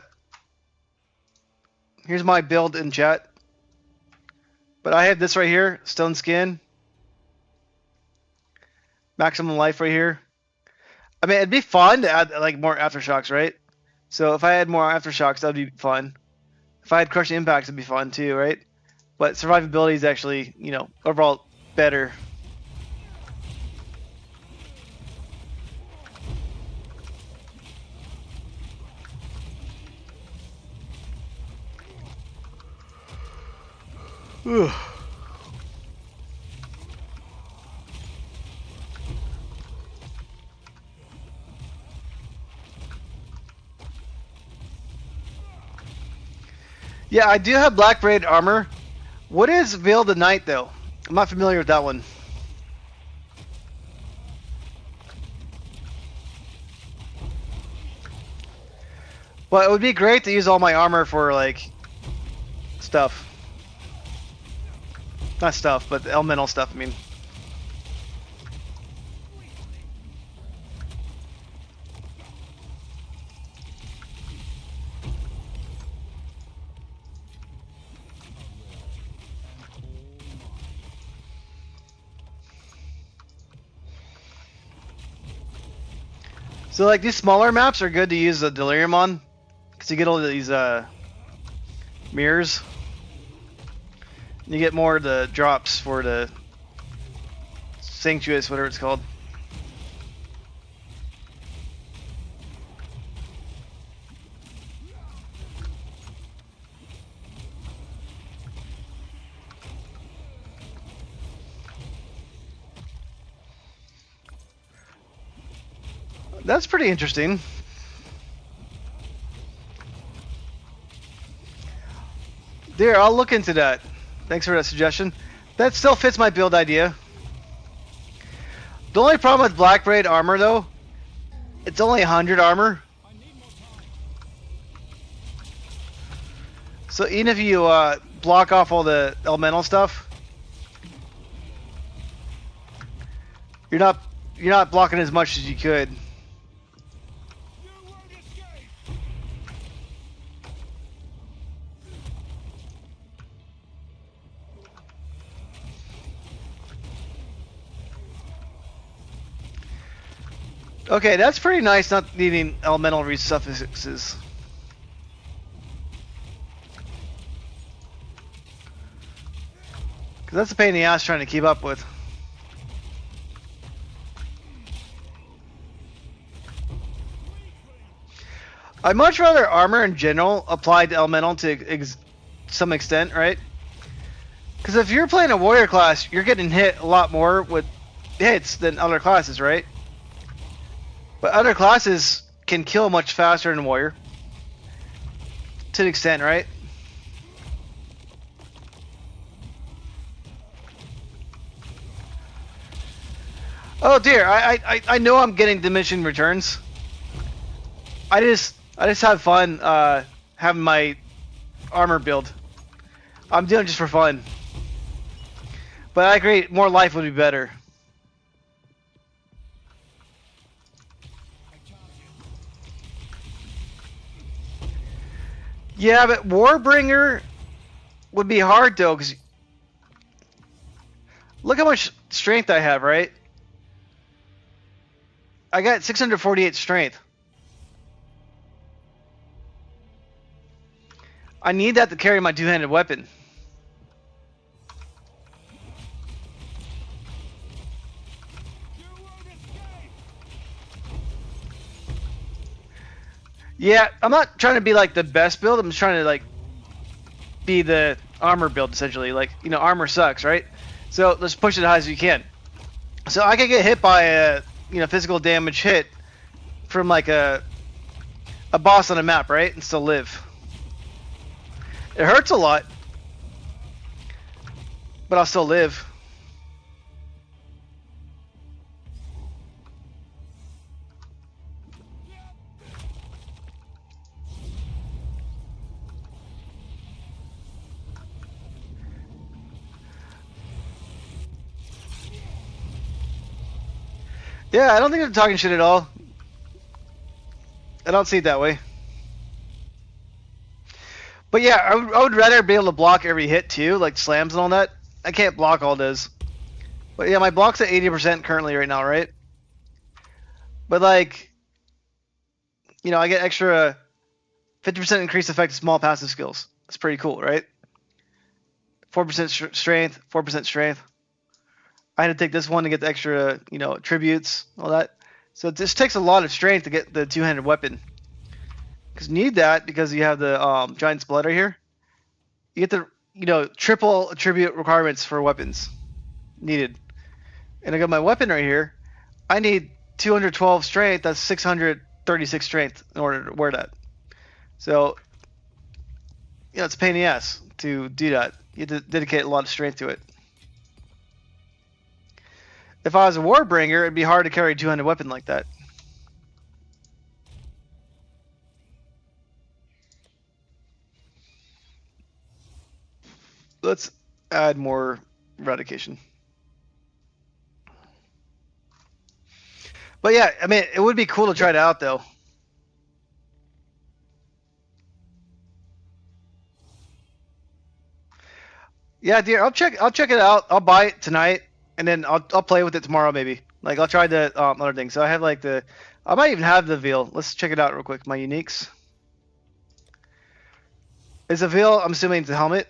here's my build in chat. But I have this right here, stone skin, maximum life right here. I mean, it'd be fun to add like more aftershocks, right? So if I had more aftershocks, that'd be fun. If I had crushing impacts, it'd be fun too, right? But survivability is actually, overall better. Ugh. Yeah, I do have black braid armor. What is Veil of the Night though? I'm not familiar with that one. Well, it would be great to use all my armor for like stuff. Not stuff, but elemental stuff, I mean. So like these smaller maps are good to use the Delirium on, because you get all these mirrors. You get more of the drops for the Sanctuous, whatever it's called. That's pretty interesting. There, I'll look into that. Thanks for that suggestion. That still fits my build idea. The only problem with Black Braid armor, though, it's only 100 armor. So even if you block off all the elemental stuff, you're not blocking as much as you could. Okay, that's pretty nice, not needing elemental resuffixes. Because that's a pain in the ass trying to keep up with. I'd much rather armor in general applied to elemental to some extent, right? Because if you're playing a warrior class, you're getting hit a lot more with hits than other classes, right? But other classes can kill much faster than warrior. To an extent, right? Oh dear, I know I'm getting diminishing returns. I just have fun having my armor build. I'm doing it just for fun. But I agree, more life would be better. Yeah, but Warbringer would be hard though, because look how much strength I have, right? I got 648 strength. I need that to carry my two-handed weapon. Yeah, I'm not trying to be like the best build. I'm just trying to like be the armor build essentially. Like, you know, armor sucks, right? So let's push it as high as you can. So I can get hit by a, you know, physical damage hit from like a boss on a map, right? And still live. It hurts a lot, but I'll still live. Yeah, I don't think they're talking shit at all. I don't see it that way. But yeah, I would rather be able to block every hit too, like slams and all that. I can't block all those. But yeah, my block's at 80% currently right now, right? But like, you know, I get extra 50% increased effect of small passive skills. That's pretty cool, right? 4% strength, 4% strength. I had to take this one to get the extra, you know, tributes, all that. So it just takes a lot of strength to get the two-handed weapon. Because you need that because you have the giant's blood right here. You get the, you know, triple attribute requirements for weapons needed. And I got my weapon right here. I need 212 strength. That's 636 strength in order to wear that. So, you know, it's a pain in the ass to do that. You have to dedicate a lot of strength to it. If I was a Warbringer, it'd be hard to carry a two-handed weapon like that. Let's add more eradication. But yeah, I mean, it would be cool to try it out though. Yeah, dear, I'll check it out. I'll buy it tonight, and then I'll play with it tomorrow maybe. Like I'll try the other thing. So I have like I might even have the veil. Let's check it out real quick. My uniques. Is the veil? I'm assuming it's a helmet.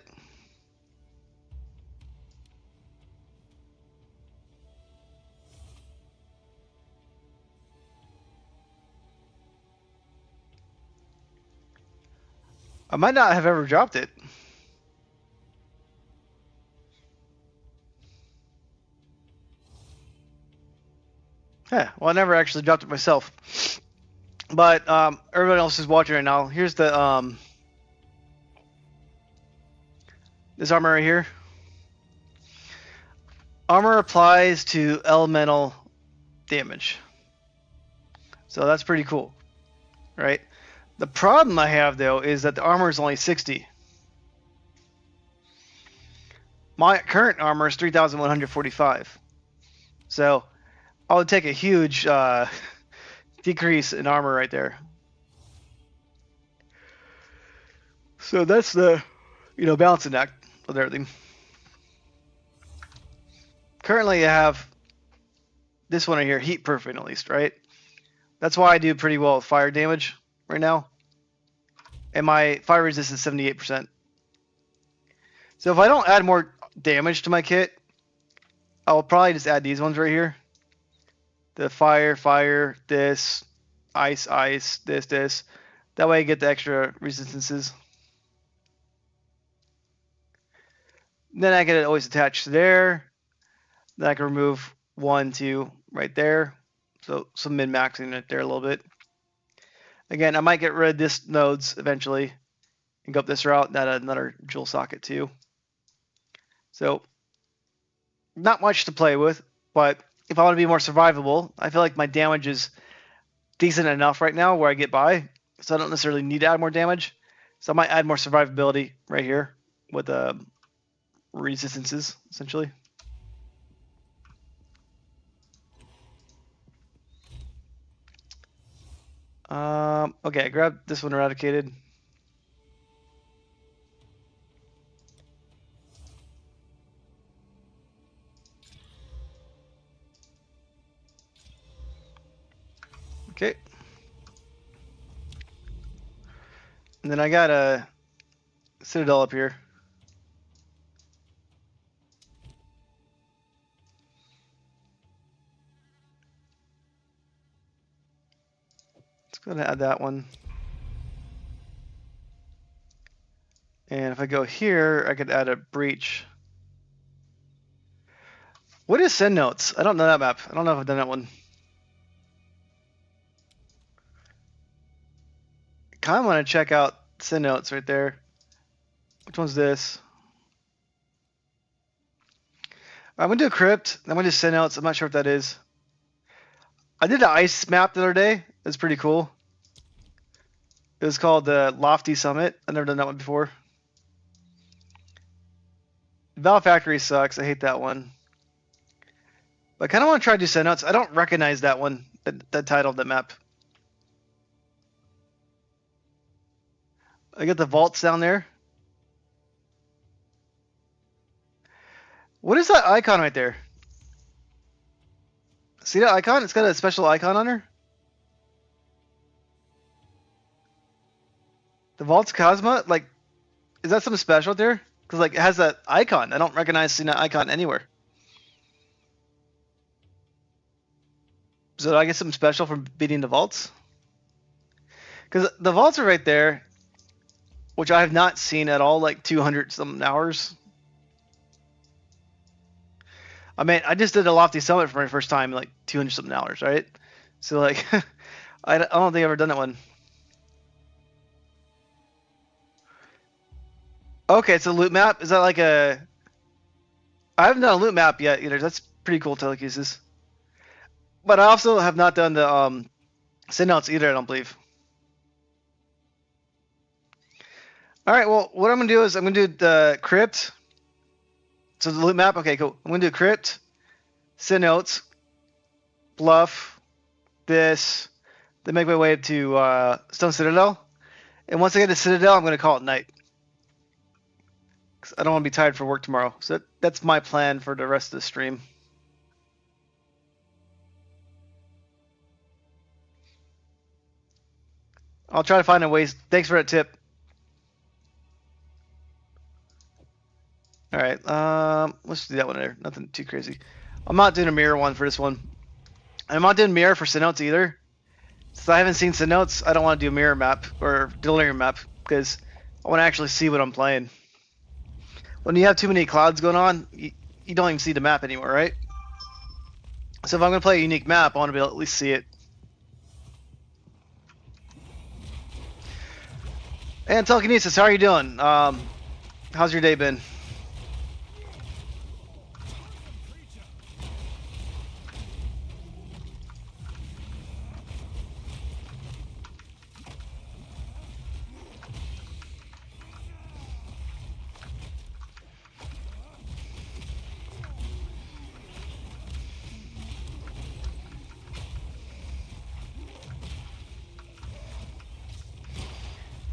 I might not have ever dropped it. Yeah, well, I never actually dropped it myself. But everyone else is watching right now. Here's the this armor right here. Armor applies to elemental damage. So that's pretty cool, right? The problem I have though is that the armor is only 60. My current armor is 3,145. So I would take a huge decrease in armor right there. So that's the, balancing act with everything. Currently I have this one right here, heat proofing at least, right? That's why I do pretty well with fire damage right now. And my fire resistance is 78%. So if I don't add more damage to my kit, I will probably just add these ones right here. The fire, this, ice, this. That way I get the extra resistances. Then I get it always attached to there. Then I can remove 1, 2 right there. So some min-maxing it there a little bit. Again, I might get rid of this nodes eventually and go up this route and add another jewel socket too. So not much to play with, but if I want to be more survivable, I feel like my damage is decent enough right now where I get by. So I don't necessarily need to add more damage. So I might add more survivability right here with resistances, essentially. Okay, I grabbed this one eradicated. Okay. And then I got a Citadel up here. Let's go ahead and add that one. And if I go here, I could add a breach. What is send notes? I don't know that map. I don't know if I've done that one. Kind of want to check out send notes right there. Which one's this? I'm gonna do a crypt. I'm gonna do send notes. I'm not sure what that is. I did an ice map the other day. It was pretty cool. It was called the Lofty Summit. I've never done that one before. Val Factory sucks. I hate that one. But I kind of want to try to do send notes. I don't recognize that one. That title of that map. I got the vaults down there. What is that icon right there? See that icon? It's got a special icon on her. The vault's Kzuma? Like, is that something special there? Because like it has that icon. I don't recognize seeing that icon anywhere. So do I get something special for beating the vaults? Because the vaults are right there, which I have not seen at all, like 200 some hours. I mean, I just did a Lofty Summit for my first time, like 200 something hours, right? So like, I don't think I've ever done that one. Okay, it's a loot map. Is that like a? I haven't done a loot map yet either. That's pretty cool telekinesis. But I also have not done the send outs either. I don't believe. All right. Well, what I'm gonna do is I'm gonna do the crypt. So the loot map. Okay, cool. I'm gonna do crypt, send notes, bluff, this, then make my way to Stone Citadel. And once I get to Citadel, I'm gonna call it night. I don't want to be tired for work tomorrow. So that's my plan for the rest of the stream. I'll try to find a way. Thanks for that tip. All right, let's do that one there. Nothing too crazy. I'm not doing a mirror one for this one. I'm not doing mirror for Cenotes either. Since I haven't seen Cenotes, I don't want to do a mirror map or Delirium map because I want to actually see what I'm playing. When you have too many clouds going on, you don't even see the map anymore, right? So if I'm going to play a unique map, I want to be able to at least see it. And Telekinesis, how are you doing? How's your day been?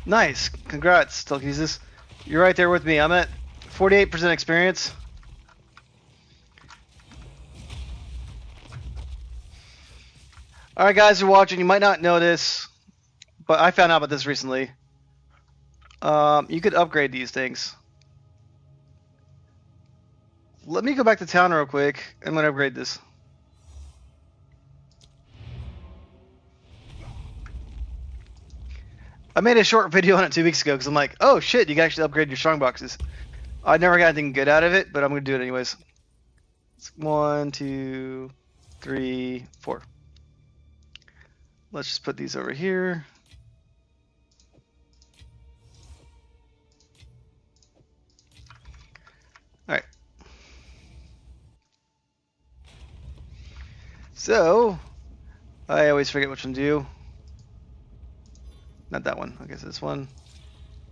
Nice. Congrats, Telekinesis. You're right there with me. I'm at 48% experience. Alright guys who are watching, you might not know this, but I found out about this recently. You could upgrade these things. Let me go back to town real quick. I'm going to upgrade this. I made a short video on it 2 weeks ago because I'm like, oh shit, you can actually upgrade your Strongboxes. I never got anything good out of it, but I'm going to do it anyways. It's 1, 2, 3, 4. Let's just put these over here. Alright. So, I always forget which one to do. Not that one. Okay, so this one.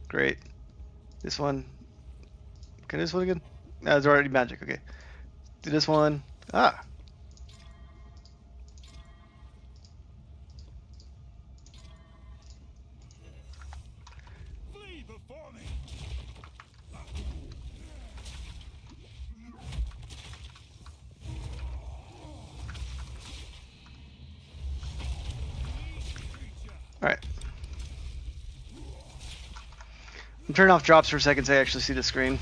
Great. This one. Can I do this one again? No, it's already magic. Okay. Do this one. Ah. Flee before me. Alright. I'm turning off drops for a second so I actually see the screen.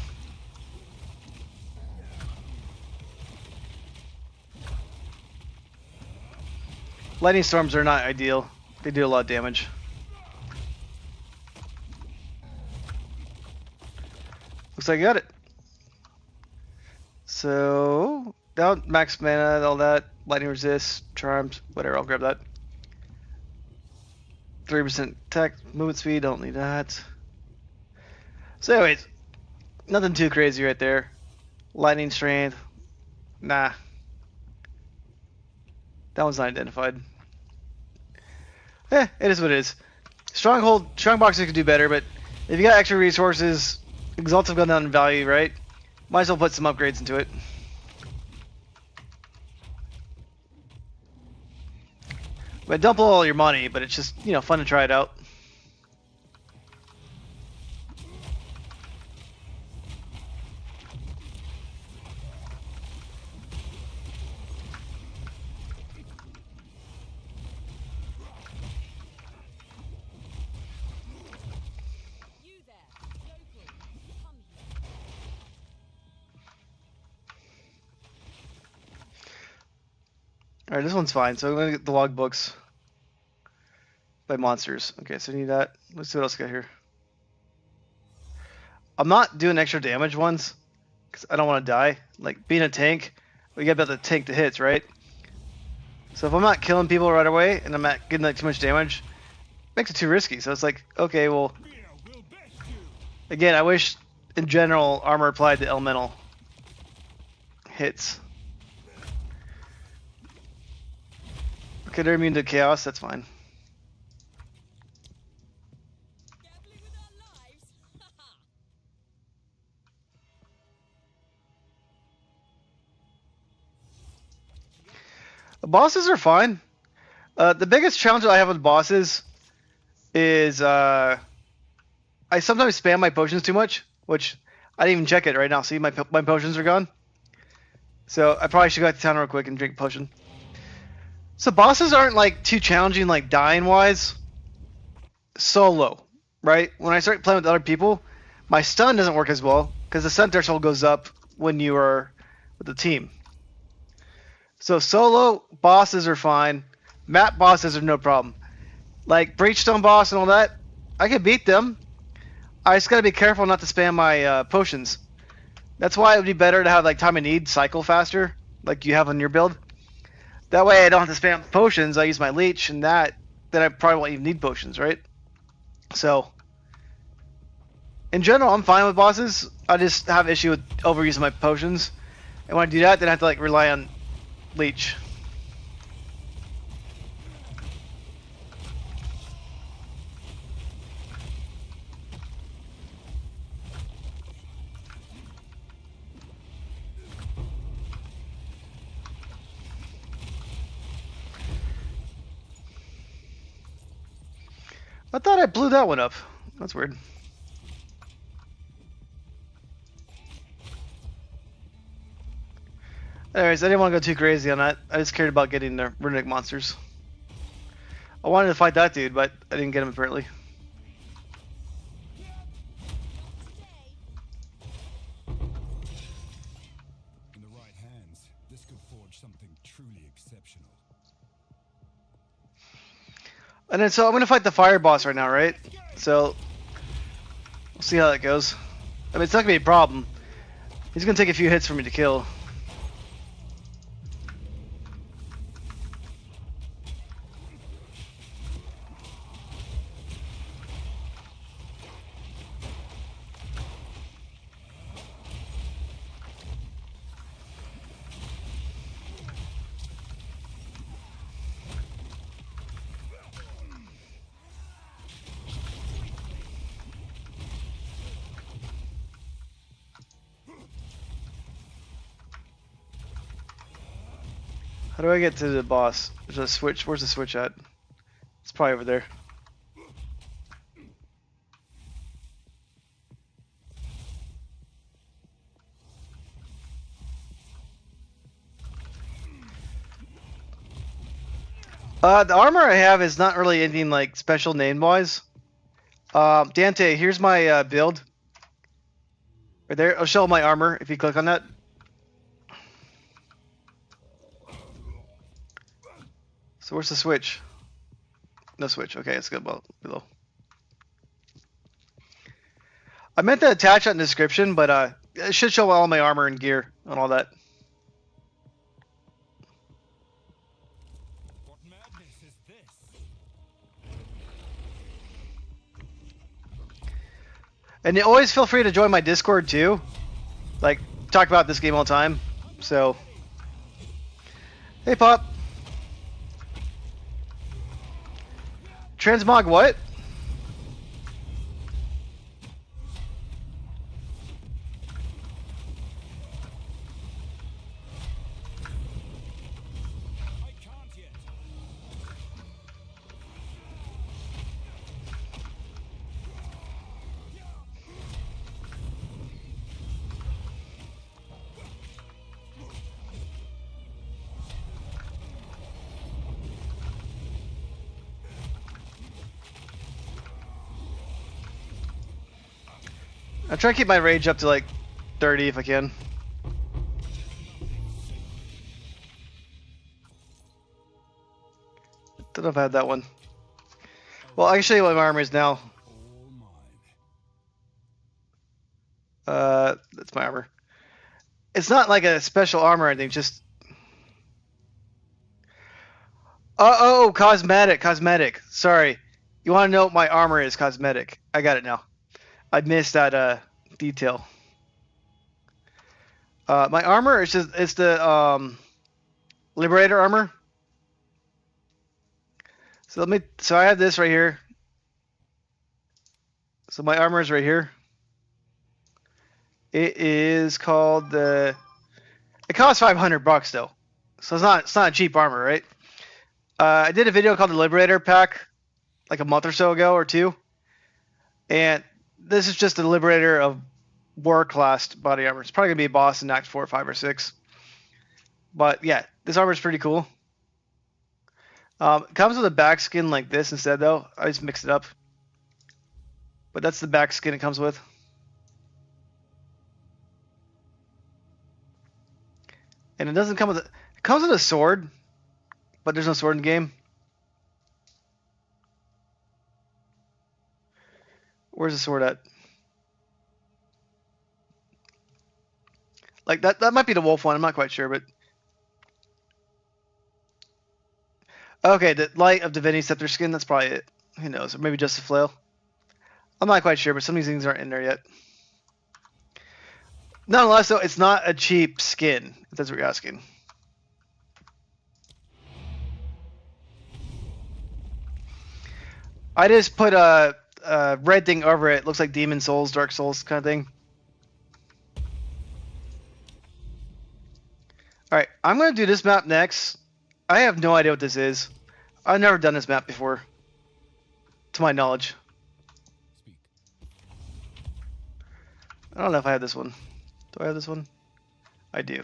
Lightning storms are not ideal. They do a lot of damage. Looks like I got it. So, down max mana, all that. Lightning resist, charms, whatever, I'll grab that. 3% attack, movement speed, don't need that. So anyways, nothing too crazy right there. Lightning strength, nah. That one's not identified. It is what it is. Strongboxes could do better, but if you got extra resources, Exalts have gone down in value, right? Might as well put some upgrades into it. But don't blow all your money, but it's just, you know, fun to try it out. Alright, this one's fine. So I'm gonna get the logbooks by monsters. Okay, so I need that. Let's see what else I got here. I'm not doing extra damage ones because I don't want to die. Like being a tank, we got about the tank the hits, right? So if I'm not killing people right away and I'm not getting like too much damage, it makes it too risky. So it's like, okay, well, again, I wish in general armor applied to elemental hits. Okay, they're immune to chaos, that's fine. The bosses are fine. The biggest challenge that I have with bosses is I sometimes spam my potions too much, which I didn't even check it right now. See, my potions are gone. So I probably should go back to town real quick and drink a potion. So bosses aren't like too challenging, like dying wise. Solo, right? When I start playing with other people, my stun doesn't work as well because the stun threshold goes up when you are with the team. So solo bosses are fine. Map bosses are no problem. Like Breachstone boss and all that, I can beat them. I just gotta be careful not to spam my potions. That's why it would be better to have like time of need cycle faster, like you have on your build. That way I don't have to spam potions. I use my leech and that. Then I probably won't even need potions, right? So In general, I'm fine with bosses. I just have issue with overusing my potions. And when I do that, then I have to like rely on leech. I thought I blew that one up. That's weird. Anyways, I didn't want to go too crazy on that. I just cared about getting the runic monsters. I wanted to fight that dude, but I didn't get him apparently. In the right hands, this could forge something truly exceptional. And then so I'm gonna fight the fire boss right now, right? So we'll see how that goes. I mean, it's not gonna be a problem. He's gonna take a few hits for me to kill. How do I get to the boss? There's a switch. Where's the switch at? It's probably over there. The armor I have is not really anything like special name-wise. Dante, here's my build. Right there. I'll show my armor if you click on that. So where's the switch? No switch. Okay, it's good. Well, below. I meant to attach that in the description, but it should show all my armor and gear and all that. What madness is this? And you always feel free to join my Discord too. Like, talk about this game all the time. So, hey, Pop. Transmog what? I can't yet. I try to keep my rage up to like 30 if I can. Don't know if I had that one. Well, I can show you what my armor is now. All mine. That's my armor. It's not like a special armor or anything, just... Oh, cosmetic. Sorry. You want to know what my armor is, cosmetic. I got it now. I missed that detail. My armor is just it's the Liberator armor. So I have this right here. So my armor is right here. It is called the. It costs $500 though, so it's not a cheap armor, right? I did a video called the Liberator pack like a month or so ago or two, and this is just the Liberator of War class body armor. It's probably gonna be a boss in Act 4, 5, or 6. But yeah, this armor is pretty cool. It comes with a back skin like this instead though. I just mixed it up. But that's the back skin it comes with. And it doesn't come with it comes with a sword, but there's no sword in the game. Where's the sword at? Like that might be the wolf one, I'm not quite sure, but okay, the Light of Divinity Scepter skin, that's probably it. Who knows? Or maybe just a flail. I'm not quite sure, but some of these things aren't in there yet. Nonetheless, though, it's not a cheap skin, if that's what you're asking. I just put a red thing over it. Looks like Demon Souls, Dark Souls kind of thing. Alright, I'm going to do this map next. I have no idea what this is. I've never done this map before. To my knowledge. Speak. I don't know if I have this one. Do I have this one? I do.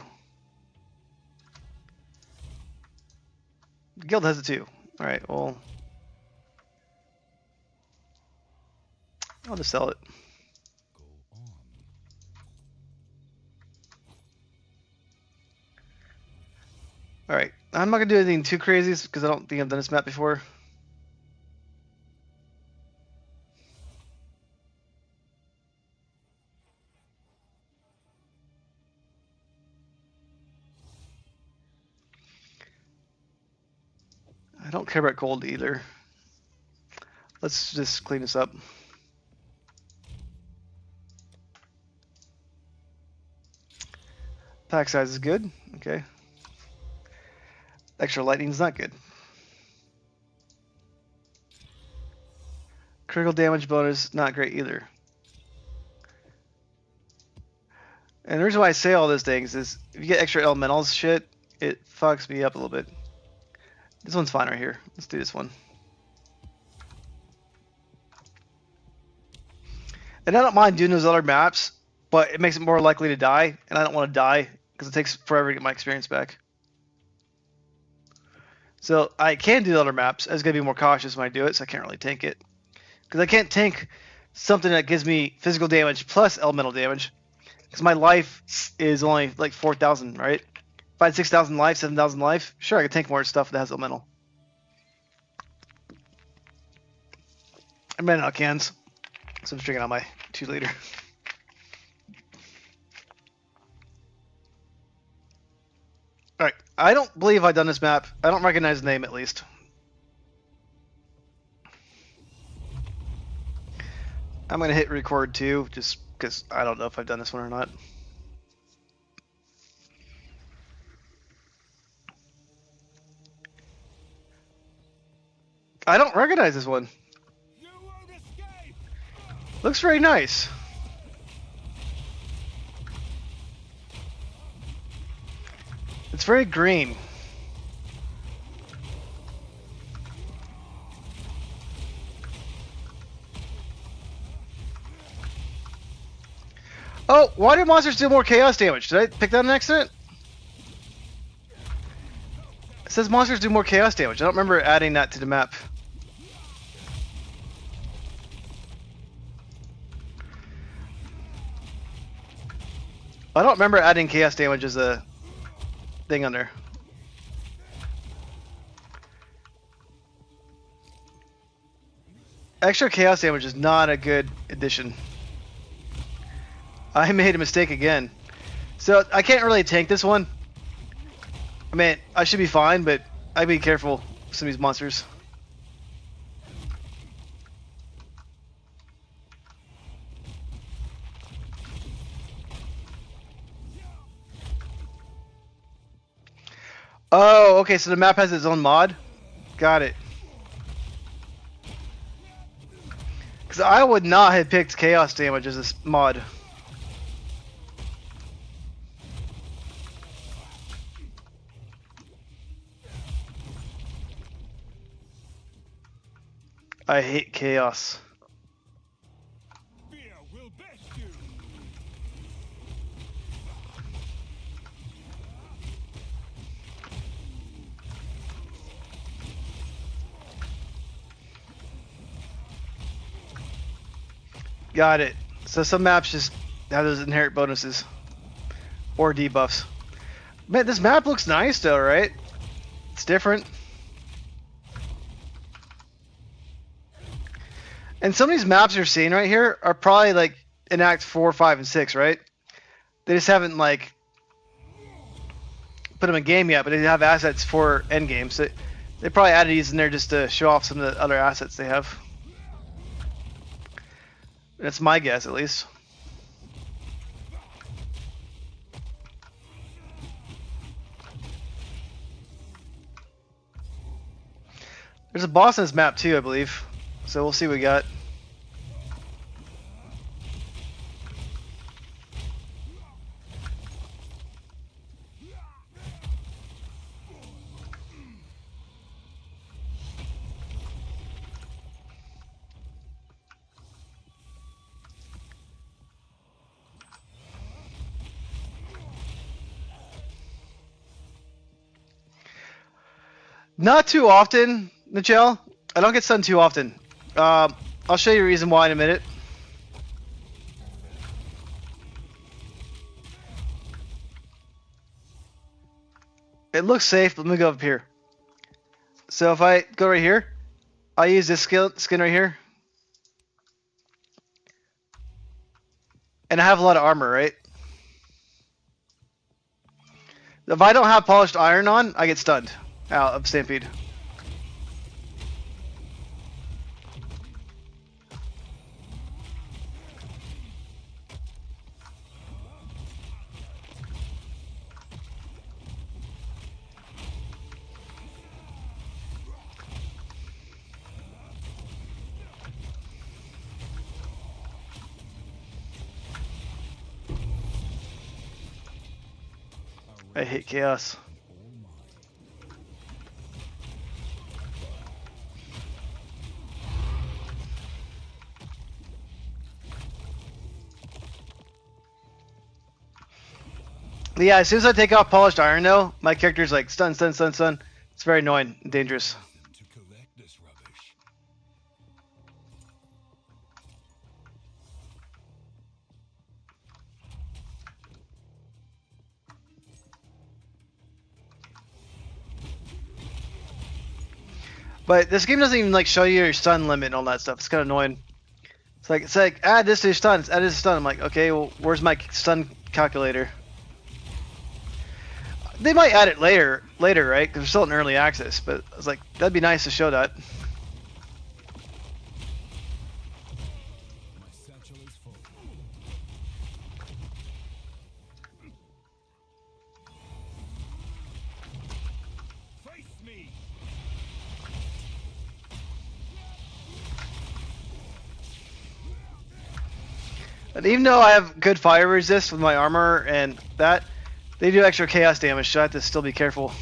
The guild has it too. Alright, well... I'll just sell it. Go on. Alright, I'm not going to do anything too crazy because I don't think I've done this map before. I don't care about gold either. Let's just clean this up. Pack size is good. Okay. Extra lightning is not good. Critical damage bonus, not great either. And the reason why I say all those things is if you get extra elementals shit, it fucks me up a little bit. This one's fine right here. Let's do this one. And I don't mind doing those other maps, but it makes it more likely to die, and I don't want to die because it takes forever to get my experience back. So I can do the other maps. I just gotta be more cautious when I do it, so I can't really tank it. Because I can't tank something that gives me physical damage plus elemental damage. Because my life is only like 4,000, right? If I had 6,000 life, 7,000 life, sure I could tank more stuff that has elemental. I ran out of cans, so I'm just drinking out my 2-liter. Alright, I don't believe I've done this map. I don't recognize the name at least. I'm going to hit record too, just because I don't know if I've done this one or not. I don't recognize this one. You won't escape! Looks very nice. It's very green. Oh, why do monsters do more chaos damage? Did I pick that on accident? It says monsters do more chaos damage. I don't remember adding that to the map. I don't remember adding chaos damage as a thing on there. Extra chaos damage is not a good addition. I made a mistake again. So I can't really tank this one. I mean, I should be fine, but I'd be careful with some of these monsters. Oh, okay, so the map has its own mod? Got it. Because I would not have picked chaos damage as a mod. I hate chaos. Fear will best you! Got it. So some maps just have those inherent bonuses. Or debuffs. Man, this map looks nice though, right? It's different. And some of these maps you're seeing right here are probably like in Act 4, 5, and 6, right? They just haven't like put them in game yet, but they have assets for endgame. So they probably added these in there just to show off some of the other assets they have. That's my guess, at least. There's a boss in this map too, I believe. So we'll see what we got. Not too often, Nichelle. I don't get stunned too often. I'll show you a reason why in a minute. It looks safe, but let me go up here. So if I go right here, I use this skin right here. And I have a lot of armor, right? If I don't have polished iron on, I get stunned out of Stampede. I hate chaos. But yeah, as soon as I take off polished iron though, my character's like stun, stun, stun, stun. It's very annoying and dangerous. To collect this rubbish. But this game doesn't even like show you your stun limit and all that stuff. It's kind of annoying. It's like add this to your stun. Add this to stun. I'm like, okay, well, where's my stun calculator? They might add it later, right? Because we're still in early access. But I was like, that'd be nice to show that. My satchel is full. Face me. And even though I have good fire resist with my armor and that, they do extra chaos damage, so I have to still be careful.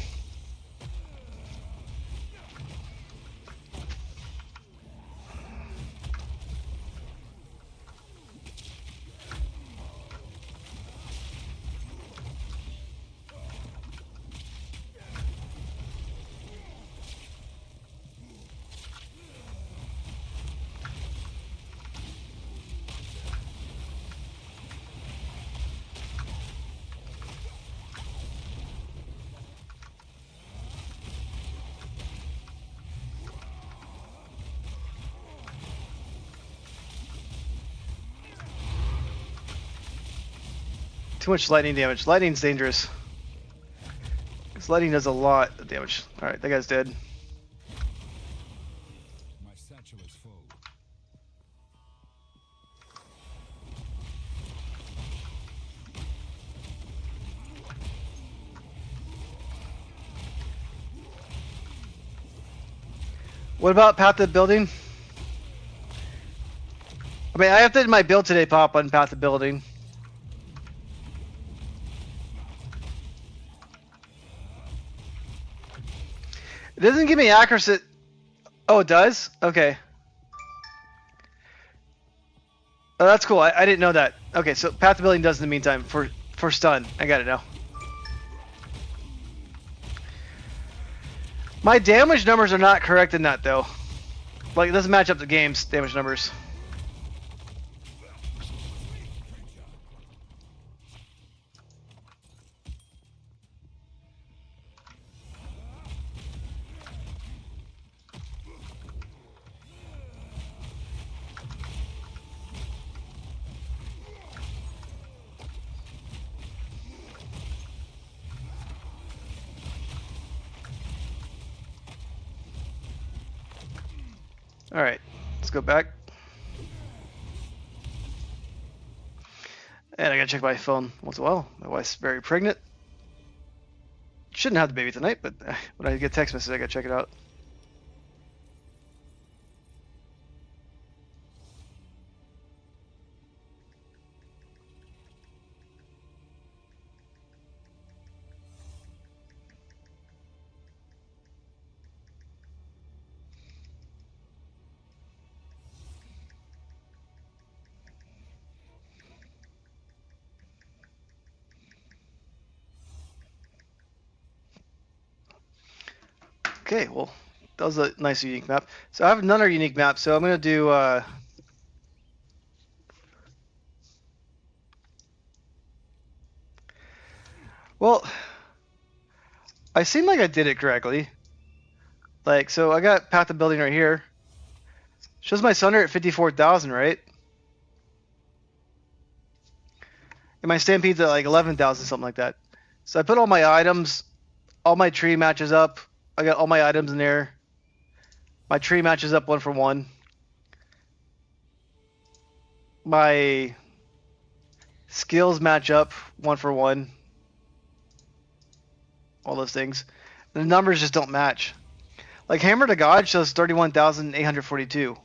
Too much lightning damage. Lightning's dangerous. This lightning does a lot of damage. Alright, that guy's dead. My satchel is full. What about Path to Building? I mean, I updated my build today, Pop, on Path to Building. It doesn't give me accuracy. Oh, it does? Okay. Oh, that's cool. I didn't know that. Okay, so Path to Building does in the meantime for stun. I got it now. My damage numbers are not correct in that, though. Like, it doesn't match up the game's damage numbers. Alright, let's go back. And I gotta check my phone once in a while. My wife's very pregnant. Shouldn't have the baby tonight, but when I get text message, I gotta check it out. Okay, well, that was a nice unique map. So I have another unique map, so I'm gonna do well, I seem like I did it correctly. Like, so I got path of building right here. Shows my sunder at 54,000, right? And my stampede's at like 11,000, something like that. So I put all my items, all my tree matches up. I got all my items in there. My tree matches up 1 for 1. My skills match up 1 for 1. All those things. The numbers just don't match. Like Hammer to God shows 31,842.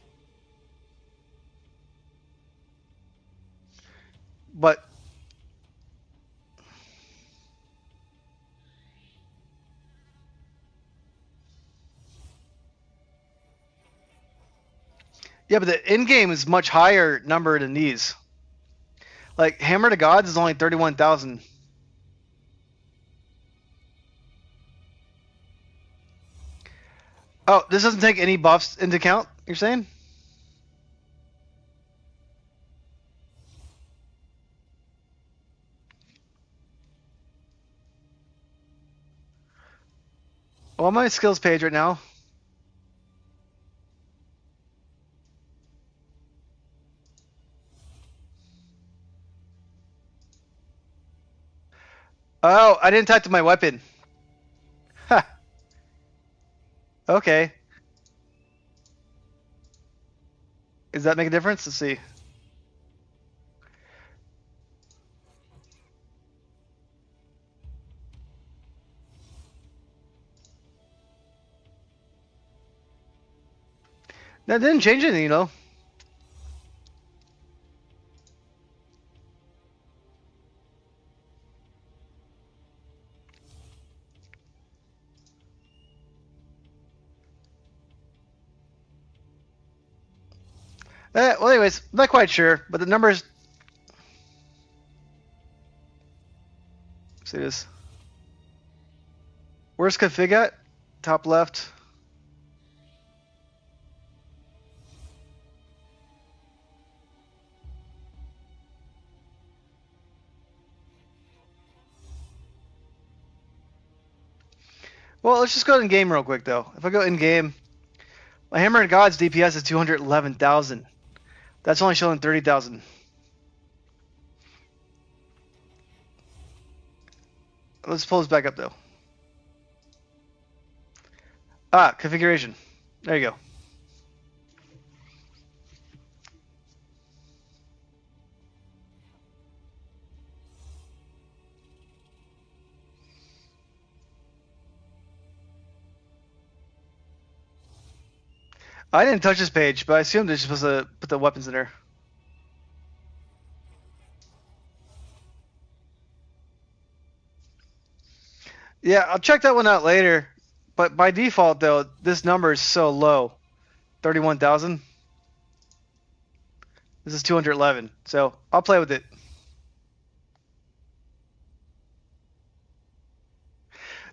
But yeah, but the in-game is much higher number than these. Like Hammer to Gods is only 31,000. Oh, this doesn't take any buffs into account, you're saying? Well, I'm on my skills page right now. Oh, I didn't type to my weapon. Ha. Okay. Does that make a difference? Let's see. That didn't change anything, you know. Well, anyways, not quite sure, but the numbers. See this. Where's config at? Top left. Well, let's just go in game real quick though. If I go in game, my Hammer and God's DPS is 211,000. That's only showing 30,000. Let's pull this back up though. Ah, configuration. There you go. I didn't touch this page, but I assumed they're supposed to put the weapons in there. Yeah, I'll check that one out later. But by default, though, this number is so low. 31,000. This is 211. So I'll play with it.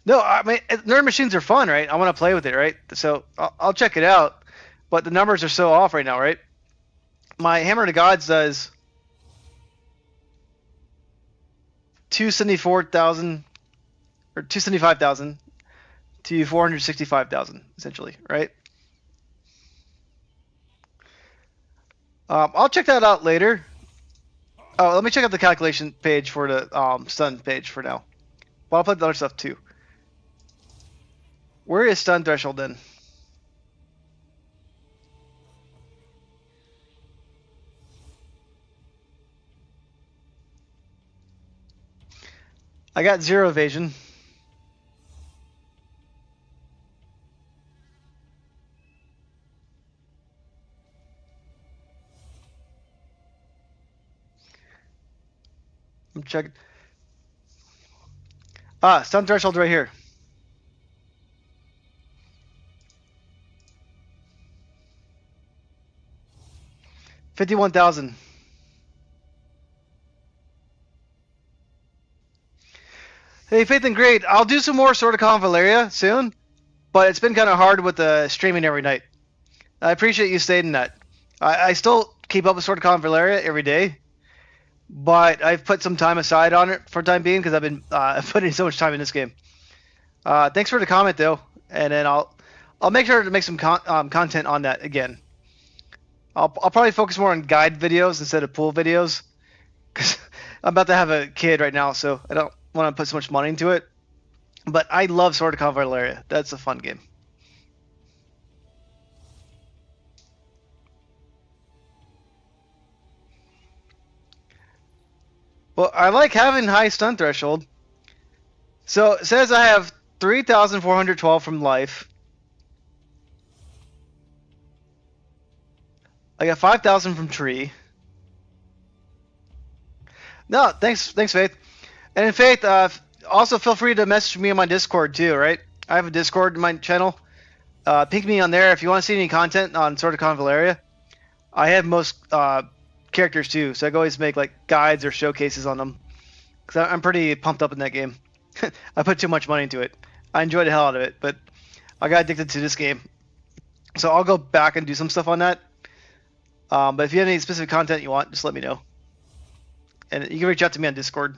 No, I mean, nerd machines are fun, right? I want to play with it, right? So I'll check it out. But the numbers are so off right now, right? My Hammer to Gods does 274,000 or 275,000 to 465,000, essentially, right? I'll check that out later. Oh, let me check out the calculation page for the stun page for now. But I'll play the other stuff too. Where is stun threshold then? I got 0 evasion. I'm checking. Ah, stun threshold right here. $51,000. Hey, Faith and Great. I'll do some more Sword of Convalaria soon, but it's been kind of hard with the streaming every night. I appreciate you stating that. I still keep up with Sword of Convalaria every day, but I've put some time aside on it for the time being because I've been putting so much time in this game. Thanks for the comment though, and then I'll make sure to make some content on that again. I'll probably focus more on guide videos instead of pool videos because I'm about to have a kid right now, so I don't want to put so much money into it. But I love Sword of Convalaria. That's a fun game. Well, I like having high stun threshold. So it says I have 3,412 from life. I got 5,000 from tree. No, thanks, Faith. And in Faith, also feel free to message me on my Discord too, right? I have a Discord in my channel. Ping me on there if you want to see any content on Sword of Convalaria. I have most characters too, so I can always make like guides or showcases on them. Because I'm pretty pumped up in that game. I put too much money into it. I enjoy the hell out of it, but I got addicted to this game. So I'll go back and do some stuff on that. But if you have any specific content you want, just let me know. And you can reach out to me on Discord.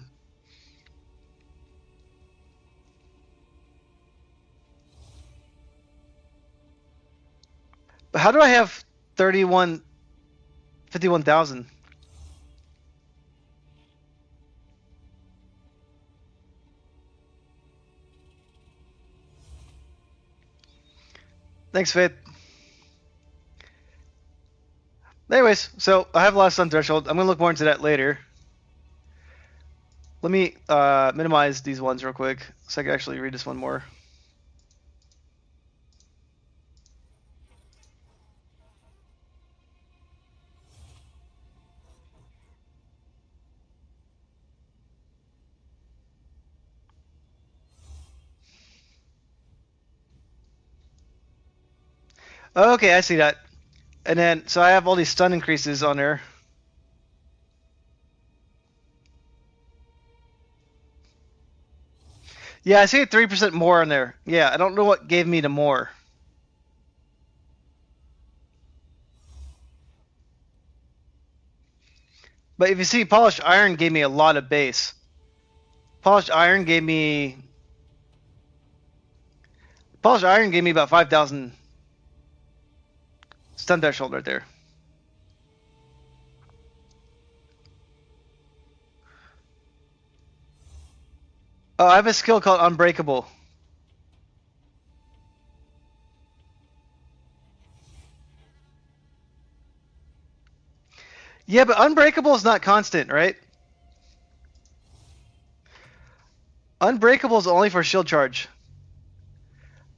But how do I have 51,000? Thanks, Faith. Anyways, so I have a lot of stun threshold. I'm going to look more into that later. Let me minimize these ones real quick so I can actually read this one more. Okay, I see that. And then, so I have all these stun increases on there. Yeah, I see 3% more on there. Yeah, I don't know what gave me the more. But if you see, Polished Iron gave me a lot of base. Polished Iron gave me about 5,000 stun threshold right there. Oh, I have a skill called Unbreakable. Yeah, but Unbreakable is not constant, right? Unbreakable is only for shield charge.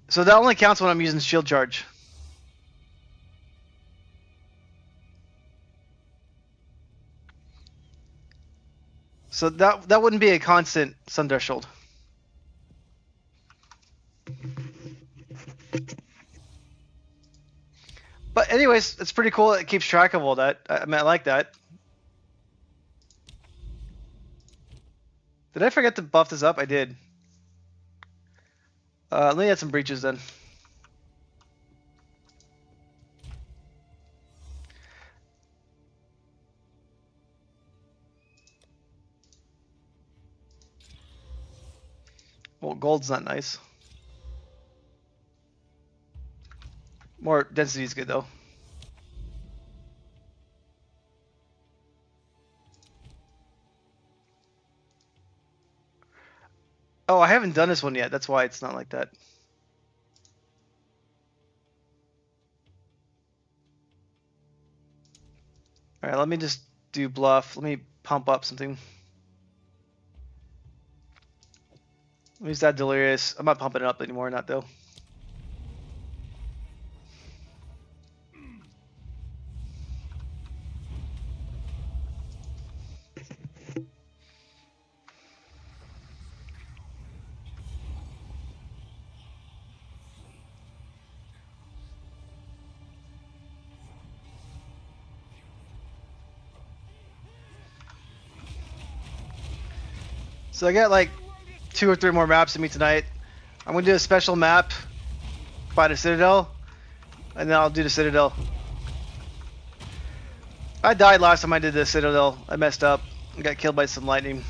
So that only counts when I'm using shield charge. So that wouldn't be a constant stun threshold. But anyways, it's pretty cool. It keeps track of all that. I mean, I like that. Did I forget to buff this up? I did. Let me add some breaches then. Well, gold's not nice. More density is good though. Oh, I haven't done this one yet. That's why it's not like that. Alright, let me just do bluff. Let me pump up something. Use that delirious. I'm not pumping it up anymore, not though. So I got like 2 or 3 more maps to meet tonight. I'm gonna do a special map by the Citadel, and then I'll do the Citadel. I died last time I did the Citadel. I messed up. I got killed by some lightning.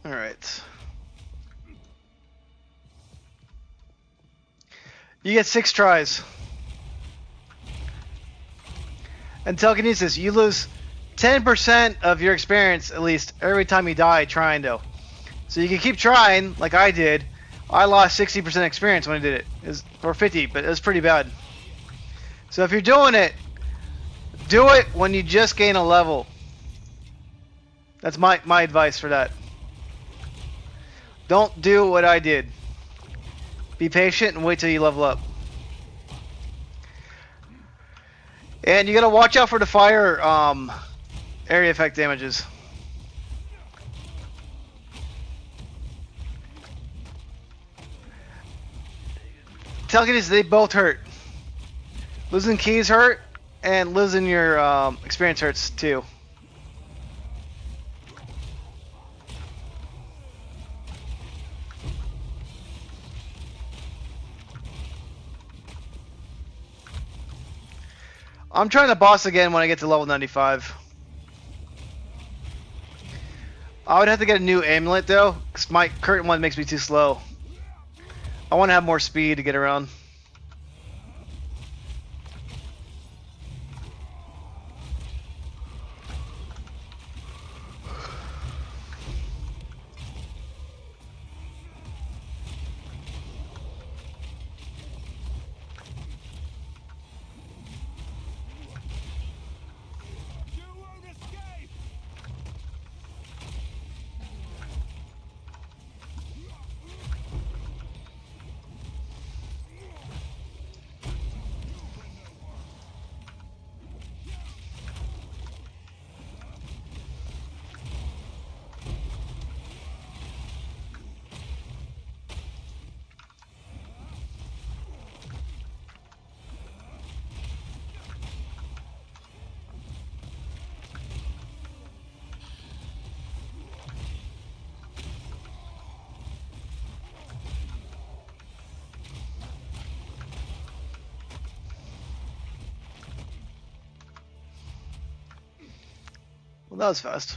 Alright. You get 6 tries. And telekinesis, you lose 10% of your experience at least every time you die trying though. So you can keep trying like I did. I lost 60% experience when I did it. Or 50, but it was pretty bad. So if you're doing it, do it when you just gain a level. That's my advice for that. Don't do what I did. Be patient and wait till you level up. And you gotta watch out for the fire area effect damages. Telekinesis, they both hurt. Losing keys hurt, and losing your experience hurts too. I'm trying to boss again when I get to level 95. I would have to get a new amulet though, because my current one makes me too slow. I want to have more speed to get around. Well, that was fast.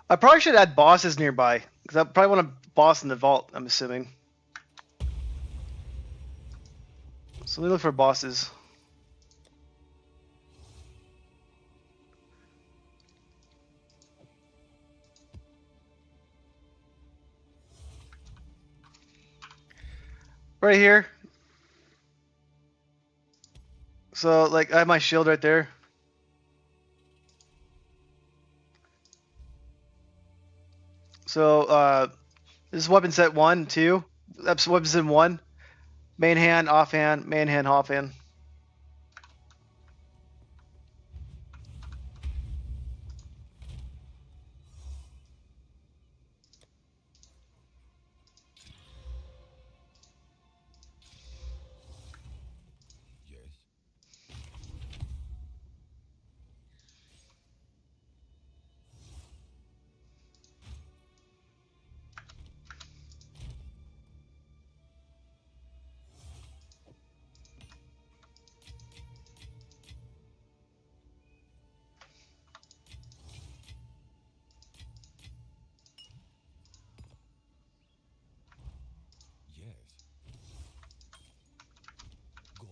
I probably should add bosses nearby, because I probably want a boss in the vault, I'm assuming. So let me look for bosses. Right here. So, like, I have my shield right there. So, this is weapon set 1, 2. That's weapon set 1. Main hand, offhand, main hand, offhand. Yes. Yes. Go.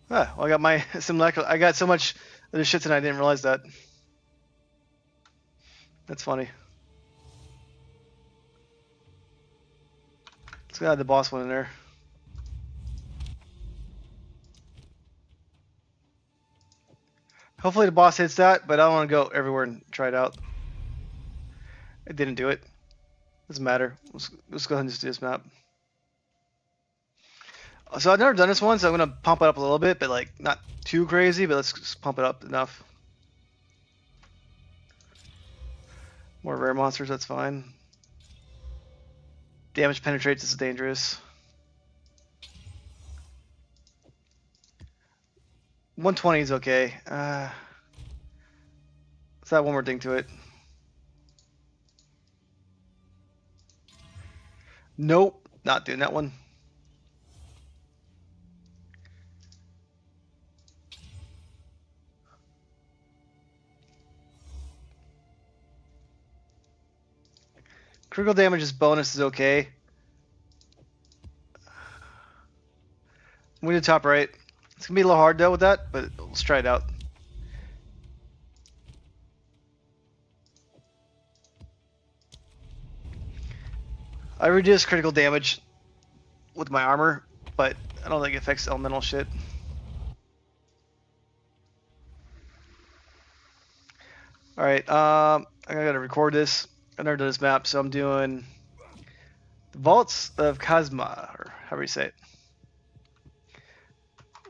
Ah, well, I got my simulacral. I got so much of this shit tonight, I didn't realize that. That's funny. Let's go add the boss one in there. Hopefully the boss hits that, but I don't want to go everywhere and try it out. It didn't do it. Doesn't matter. Let's go ahead and just do this map. So I've never done this one, so I'm gonna pump it up a little bit, but like not too crazy. But let's just pump it up enough. More rare monsters, that's fine. Damage penetrates, this is dangerous. 120 is okay. Let's add one more thing to it. Nope, not doing that one. Critical damage is bonus is okay. I'm gonna do top right. It's gonna be a little hard though with that, but let's try it out. I reduce critical damage with my armor, but I don't think it affects elemental shit. Alright, I gotta record this. I've never done this map, so I'm doing the Vaults of Kzuma, or however you say it.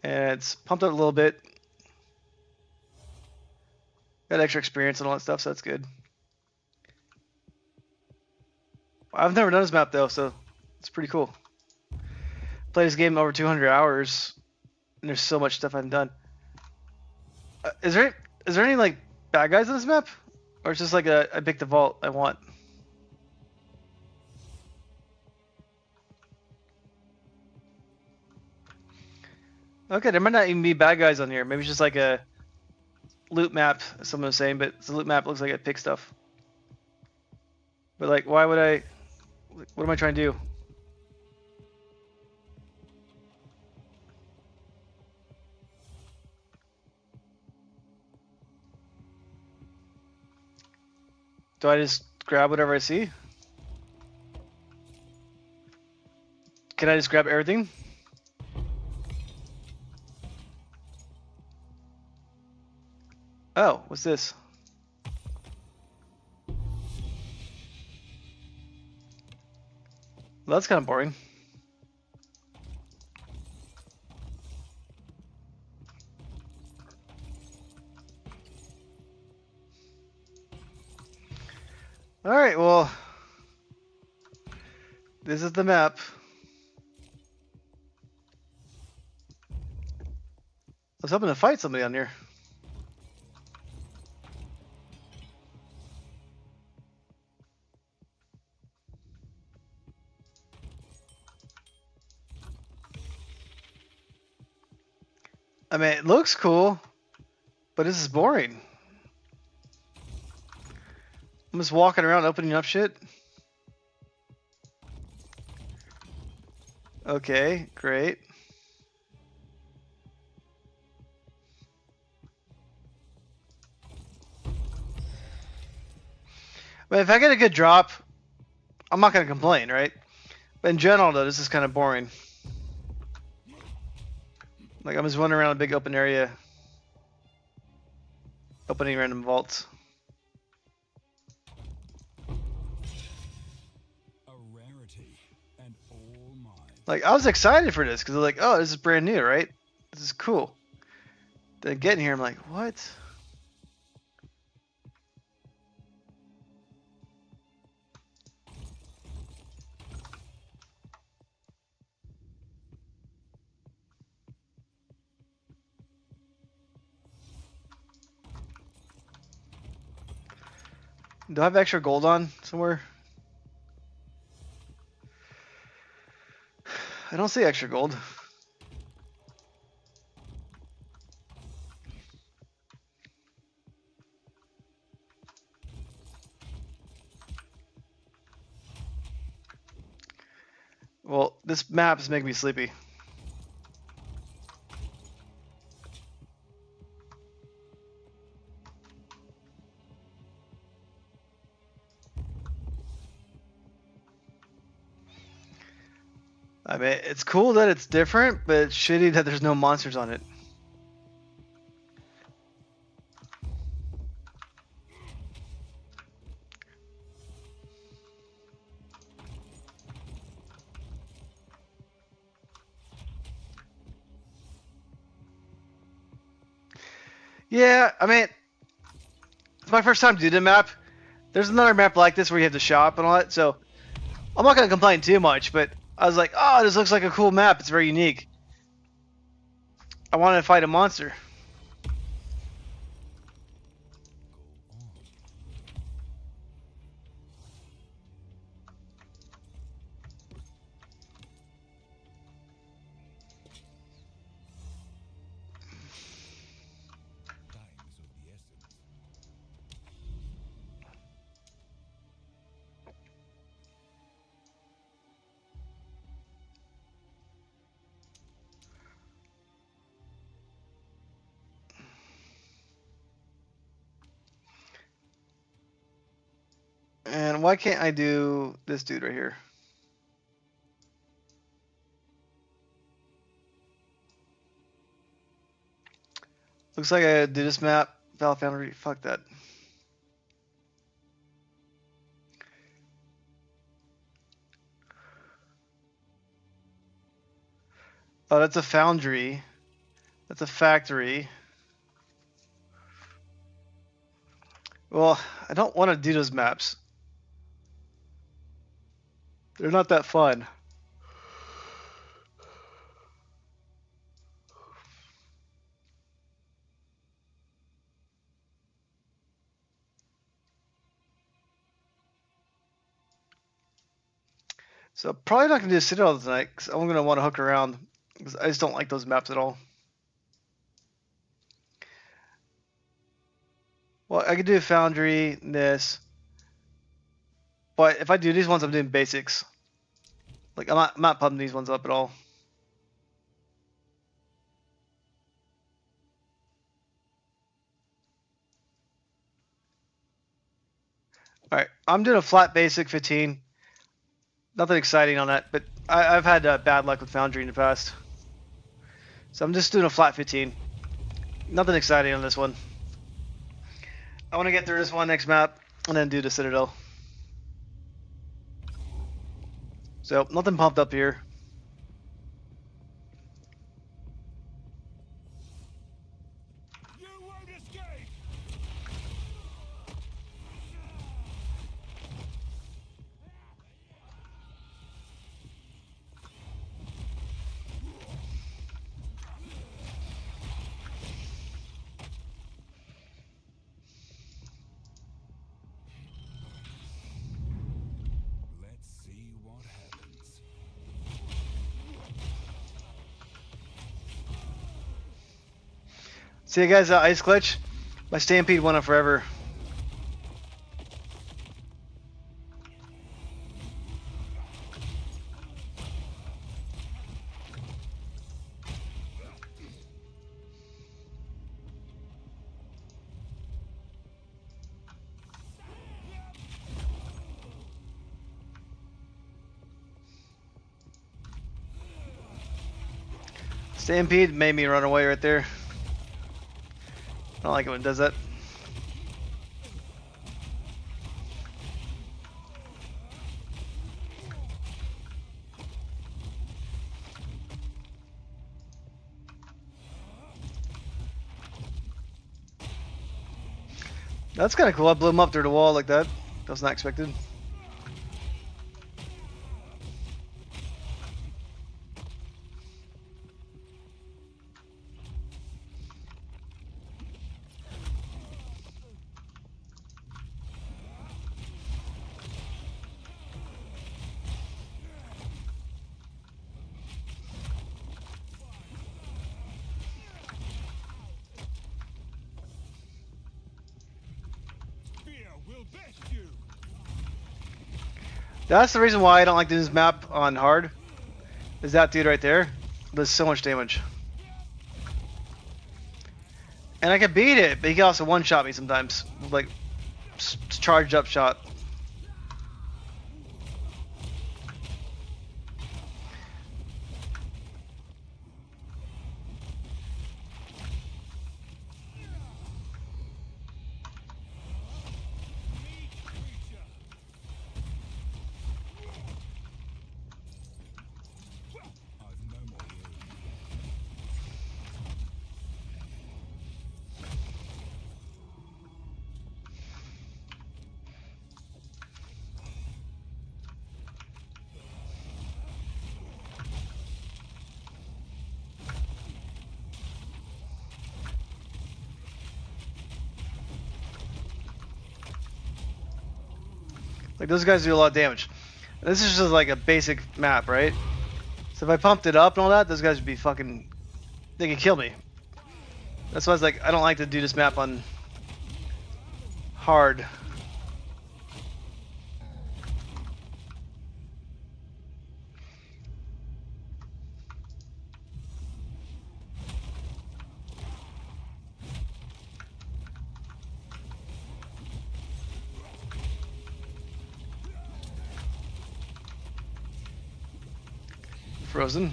And it's pumped up a little bit. Got extra experience and all that stuff, so that's good. I've never done this map though, so it's pretty cool. Played this game over 200 hours, and there's so much stuff I haven't done. Is there any like bad guys on this map, or it's just like I picked the vault I want? Okay, there might not even be bad guys on here. Maybe it's just like a loot map, as someone was saying, but it's a loot map. It looks like I pick stuff. But like, why would I? What am I trying to do? Do I just grab whatever I see? Can I just grab everything? Oh, what's this? Well, that's kind of boring. Alright, well, this is the map. I was hoping to fight somebody on here. I mean, it looks cool, but this is boring. I'm just walking around opening up shit. Okay, great. But if I get a good drop, I'm not gonna complain, right? In general, though, this is kind of boring. Like, I'm just running around a big open area, opening random vaults. A rarity and all mine. Like, I was excited for this because I was like, oh, this is brand new, right? This is cool. Then getting here, I'm like, what? Do I have extra gold on somewhere? I don't see extra gold. Well, this map is making me sleepy. I mean, it's cool that it's different, but it's shitty that there's no monsters on it. Yeah, I mean, it's my first time doing the map. There's another map like this where you have to shop and all that, so I'm not gonna complain too much. But I was like, oh, this looks like a cool map. It's very unique. I wanted to fight a monster. Times of the essence. And why can't I do this dude right here? Looks like I do this map. Foundry. Fuck that. Oh, that's a foundry. That's a factory. Well, I don't want to do those maps. They're not that fun. So probably not gonna do Citadel tonight because I'm gonna want to hook around because I just don't like those maps at all. Well, I could do Foundry, this, but if I do these ones, I'm doing basics. Like I'm not pumping these ones up at all. All right, I'm doing a flat basic 15. Nothing exciting on that, but I've had bad luck with Foundry in the past. So I'm just doing a flat 15. Nothing exciting on this one. I want to get through this one next map and then do the Citadel. So nothing pumped up here. You won't escape. Let's see what happens. See you guys, Ice Glitch. My Stampede went up forever. Stampede made me run away right there. I don't like it when it does that. That's kind of cool. I blew him up through the wall like that. That was not expected. Fear will best you. That's the reason why I don't like this map on hard. Is that dude right there? Does so much damage. And I can beat it, but he can also one-shot me sometimes. Like, charged up shot. I've no more room. Like, those guys do a lot of damage. And this is just like a basic map, right? So if I pumped it up and all that, those guys would be fucking... They could kill me. That's why I was like, I don't like to do this map on hard. Frozen.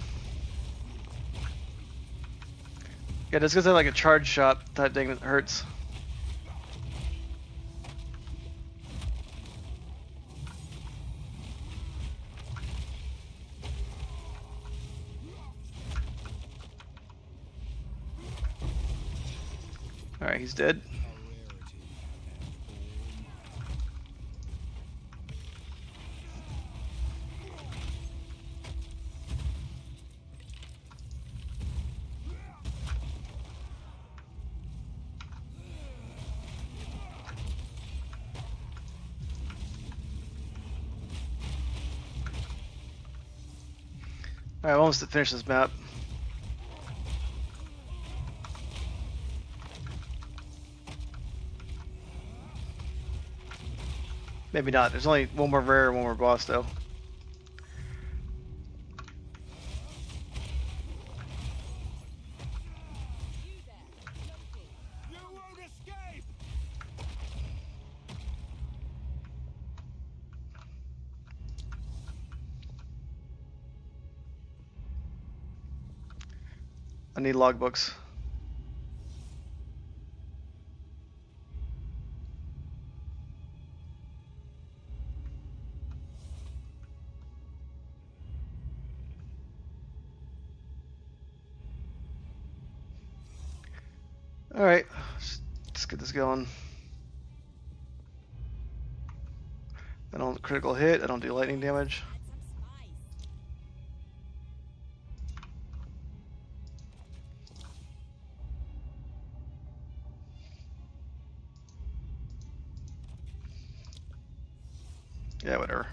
Yeah, just because I like a charge shot type thing that hurts. Alright, he's dead. A rarity. Alright, I'm almost to finish this map. Maybe not. There's only one more rare and one more boss, though. You won't escape. I need logbooks. Alright, let's get this going. I don't critical hit, I don't do lightning damage. Yeah, whatever.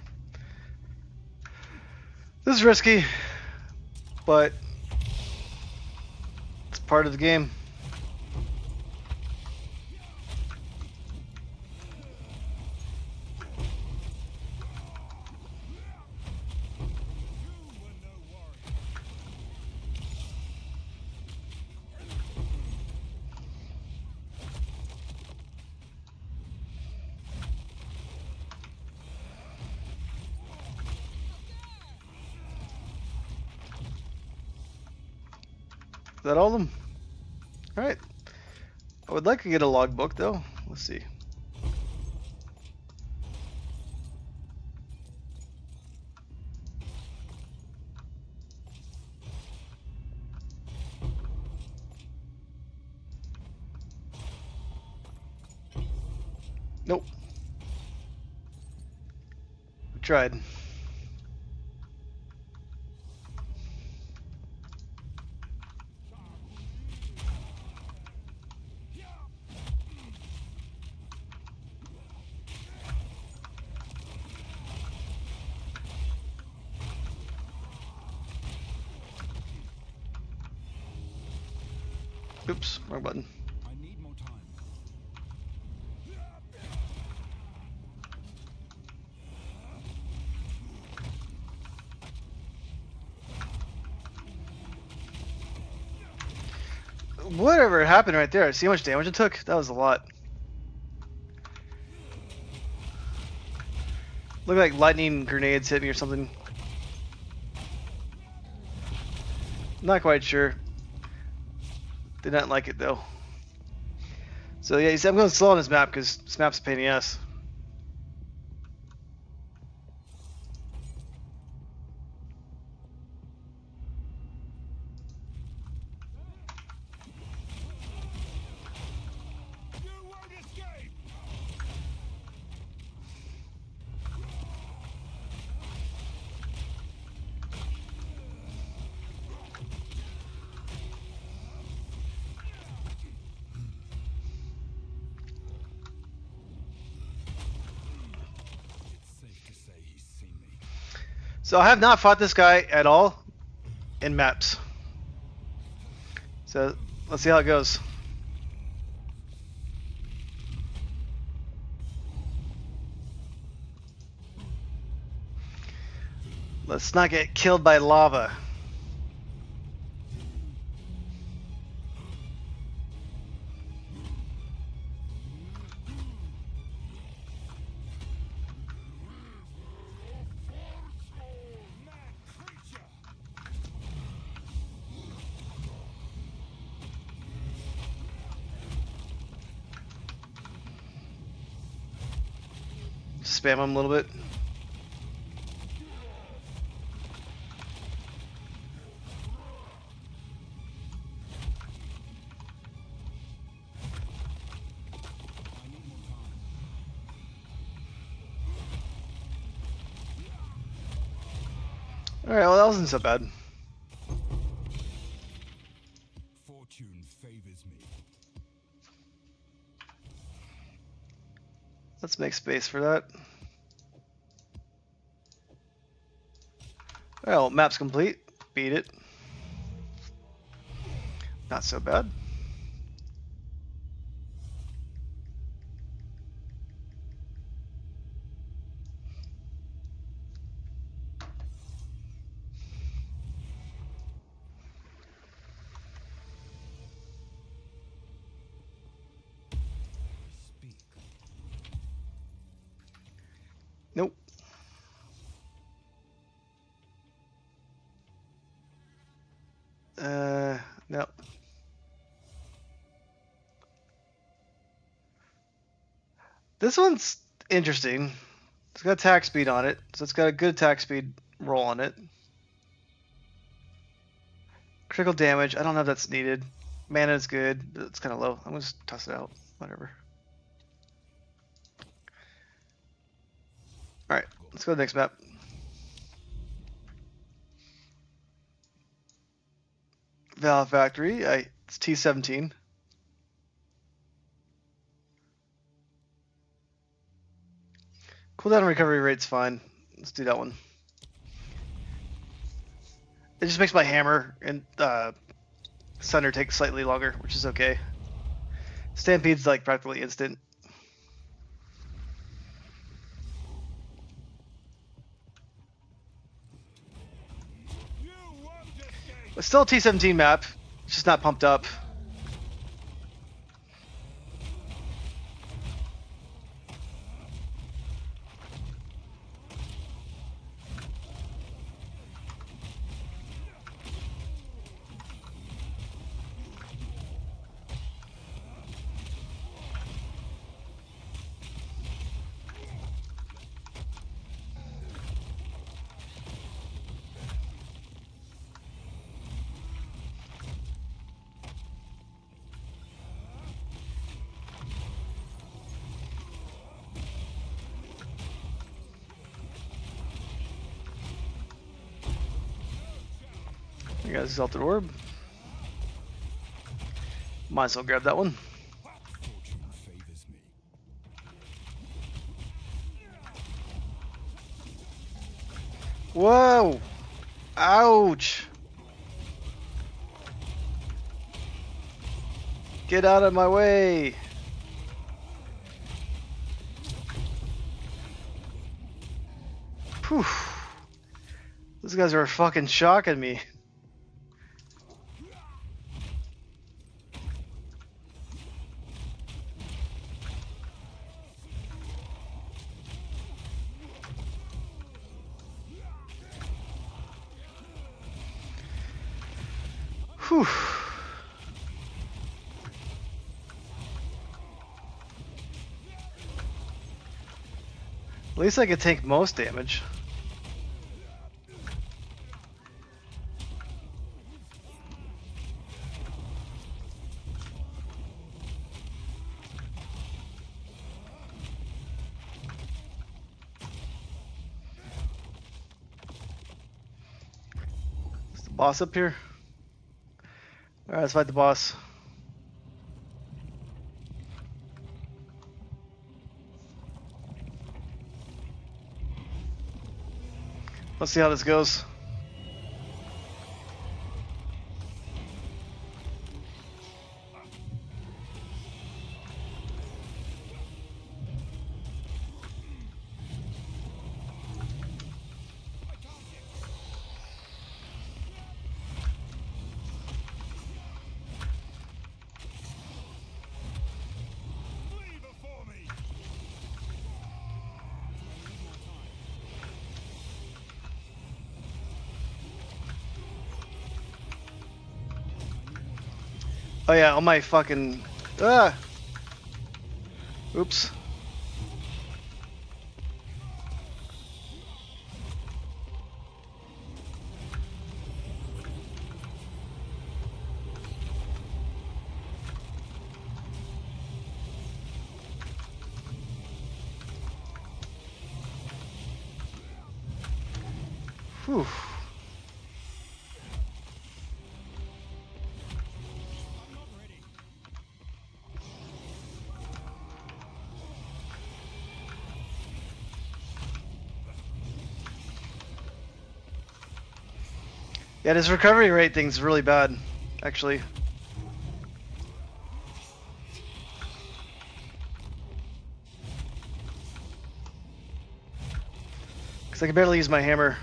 This is risky, but it's part of the game. You were no warrior. Is that all of them? Alright. I would like to get a logbook though. Let's see. Nope. We tried. Oops, wrong button. I need more time. Whatever happened right there? See how much damage it took? That was a lot. Looked like lightning grenades hit me or something. Not quite sure. Did not like it though. So yeah, I'm going slow on this map because this map's a pain in the ass. You won't escape! It's safe to say he's seen me. So I have not fought this guy at all in maps. So let's see how it goes. Let's not get killed by lava. Spam him a little bit. Alright, well that wasn't so bad. Fortune favors me. Let's make space for that. Well, map's complete. Beat it. Not so bad. Speak. Nope. No. This one's interesting. It's got attack speed on it, so it's got a good attack speed roll on it. Critical damage, I don't know if that's needed. Mana is good, but it's kind of low. I'm gonna just toss it out. Whatever. Alright, let's go to the next map. Valve Factory, it's T17. Cooldown recovery rate's fine. Let's do that one. It just makes my hammer and Sunder take slightly longer, which is okay. Stampede's like practically instant. You won't escape! It's still a T17 map, it's just not pumped up. You guys exalted orb. Might as well grab that one. Fortune favors me. Whoa! Ouch! Get out of my way! Whew. Those guys are fucking shocking me. Whew. At least I could take most damage. Is the boss up here? Alright, let's fight the boss. Let's see how this goes. Flee before me. Oh yeah, on my fucking... Ah! Oops. Whew. I'm not ready. Yeah, this recovery rate thing's really bad, actually. Because I can barely use my hammer.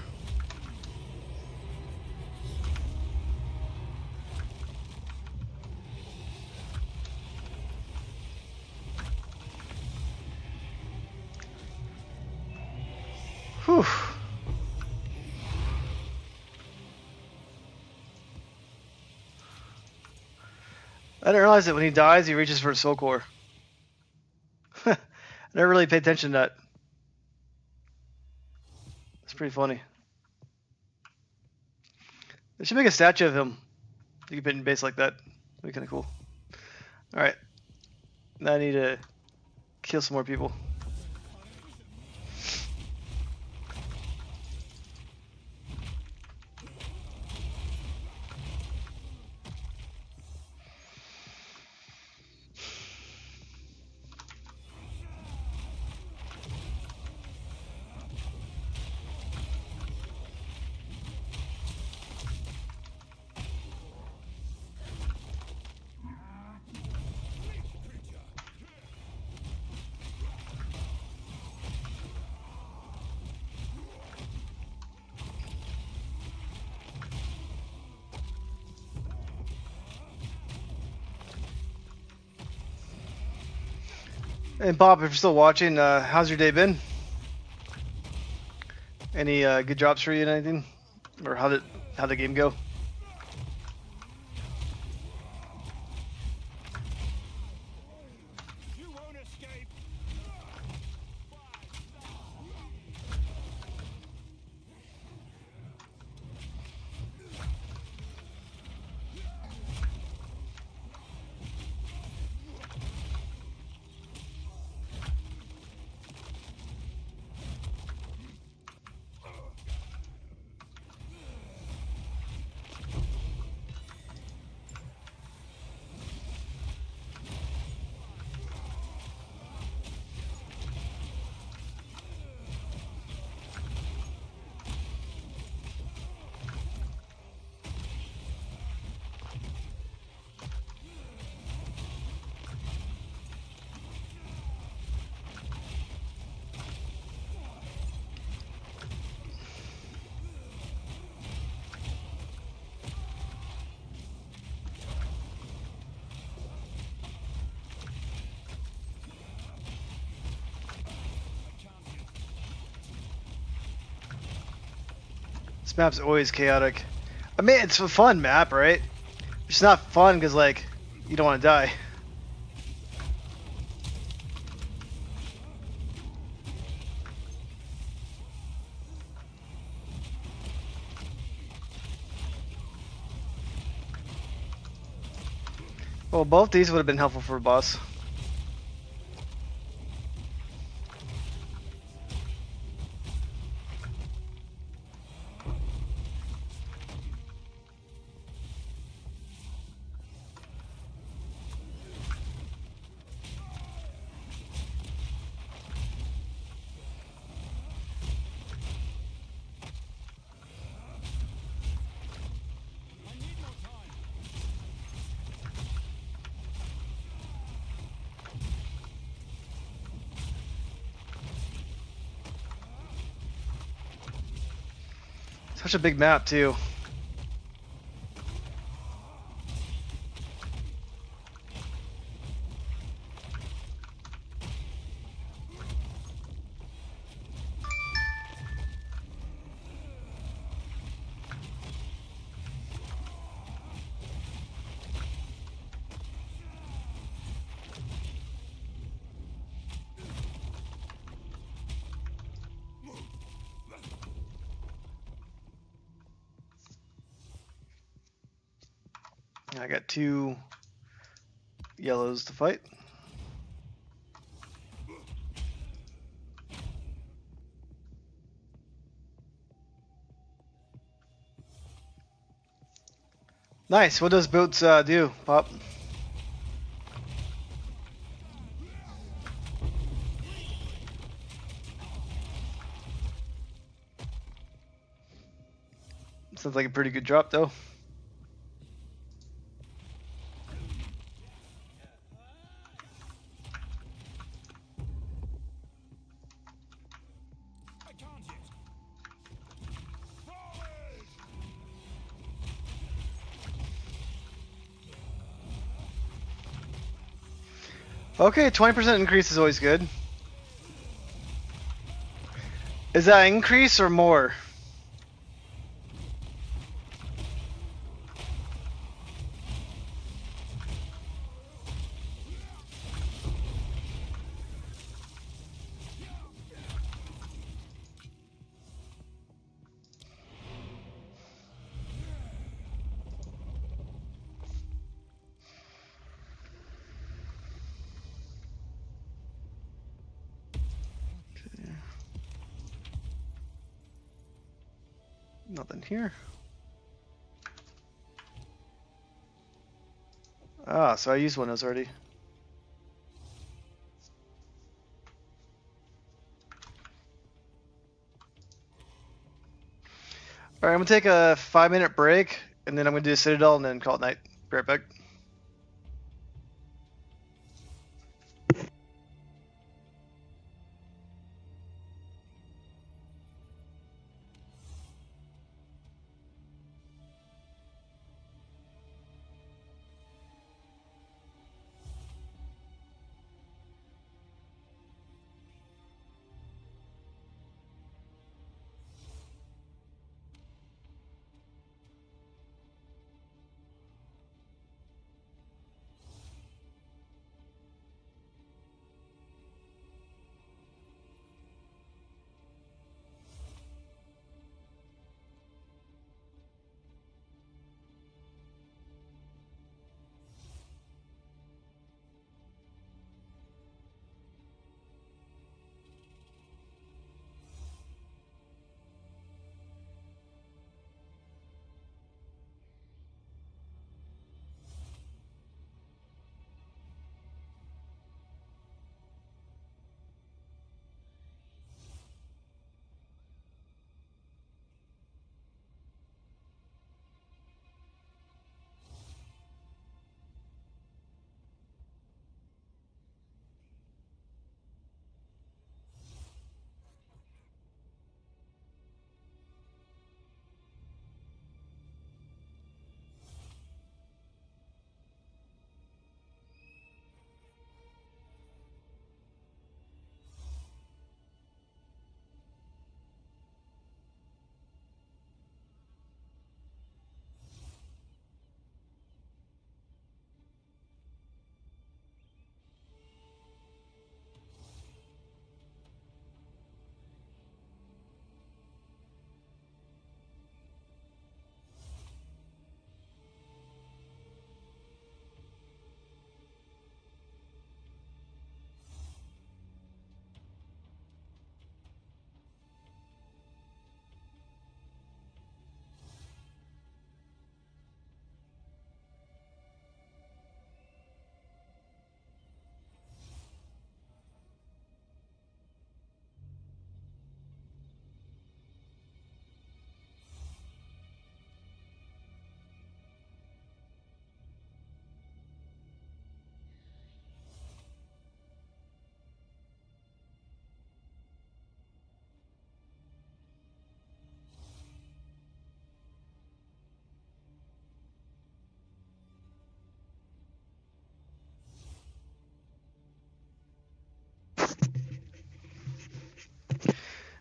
Whew. I didn't realize that when he dies, he reaches for his soul core. I never really paid attention to that. It's pretty funny. They should make a statue of him. You can put in base like that. That'd be kind of cool. Alright. Now I need to kill some more people. And Bob, if you're still watching, how's your day been? Any good jobs for you and anything? Or how'd the game go? You won't escape. This map's always chaotic. I mean, it's a fun map, right? It's not fun because, like, you don't want to die. Well, both these would have been helpful for a boss. Such a big map, too. I got 2 yellows to fight. Nice. What does boots do, Pop? Sounds like a pretty good drop, though. I can't yet. Okay, 20% increase is always good. Is that increase or more? Nothing here. Ah, so I used one of those already. Alright, I'm gonna take a 5-minute break, and then I'm gonna do a Citadel and then call it night. Be right back.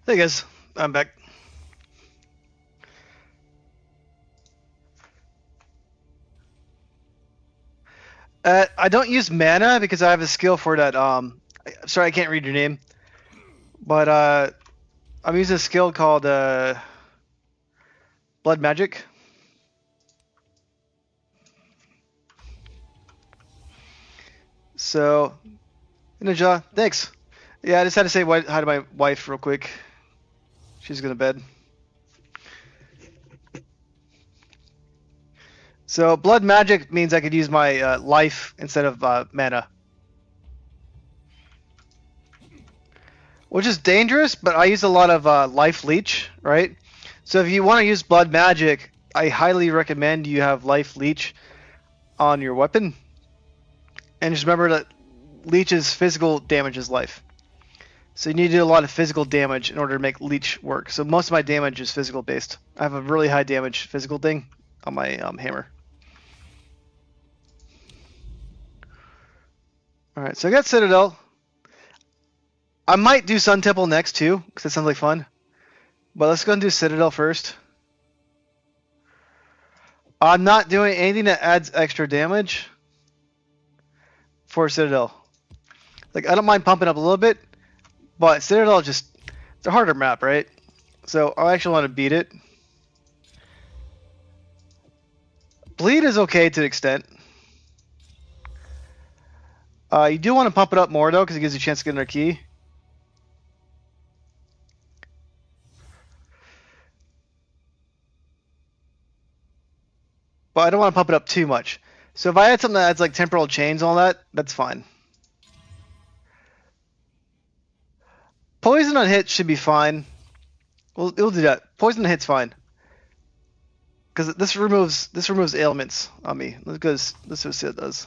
Hey guys, I'm back. I don't use mana because I have a skill for that. Sorry, I can't read your name, but I'm using a skill called Blood Magic. So, Ninja, thanks. Yeah, I just had to say hi to my wife real quick. She's going to bed. So, Blood Magic means I could use my life instead of mana. Which is dangerous, but I use a lot of life leech, right? So if you want to use Blood Magic, I highly recommend you have life leech on your weapon. And just remember that leech's physical damage is life. So you need to do a lot of physical damage in order to make leech work. So most of my damage is physical based. I have a really high damage physical thing on my hammer. Alright, so I got Citadel. I might do Sun Temple next too, because that sounds like fun. But let's go and do Citadel first. I'm not doing anything that adds extra damage for Citadel. Like, I don't mind pumping up a little bit, but Citadel just, it's a harder map, right? So I actually want to beat it. Bleed is okay to an extent. You do want to pump it up more though, because it gives you a chance to get another key. But I don't want to pump it up too much. So if I had something that adds like temporal chains and all that, that's fine. Poison on hit should be fine. We'll do that. Poison on hit's fine. Because this removes ailments on me. Because this is what it does.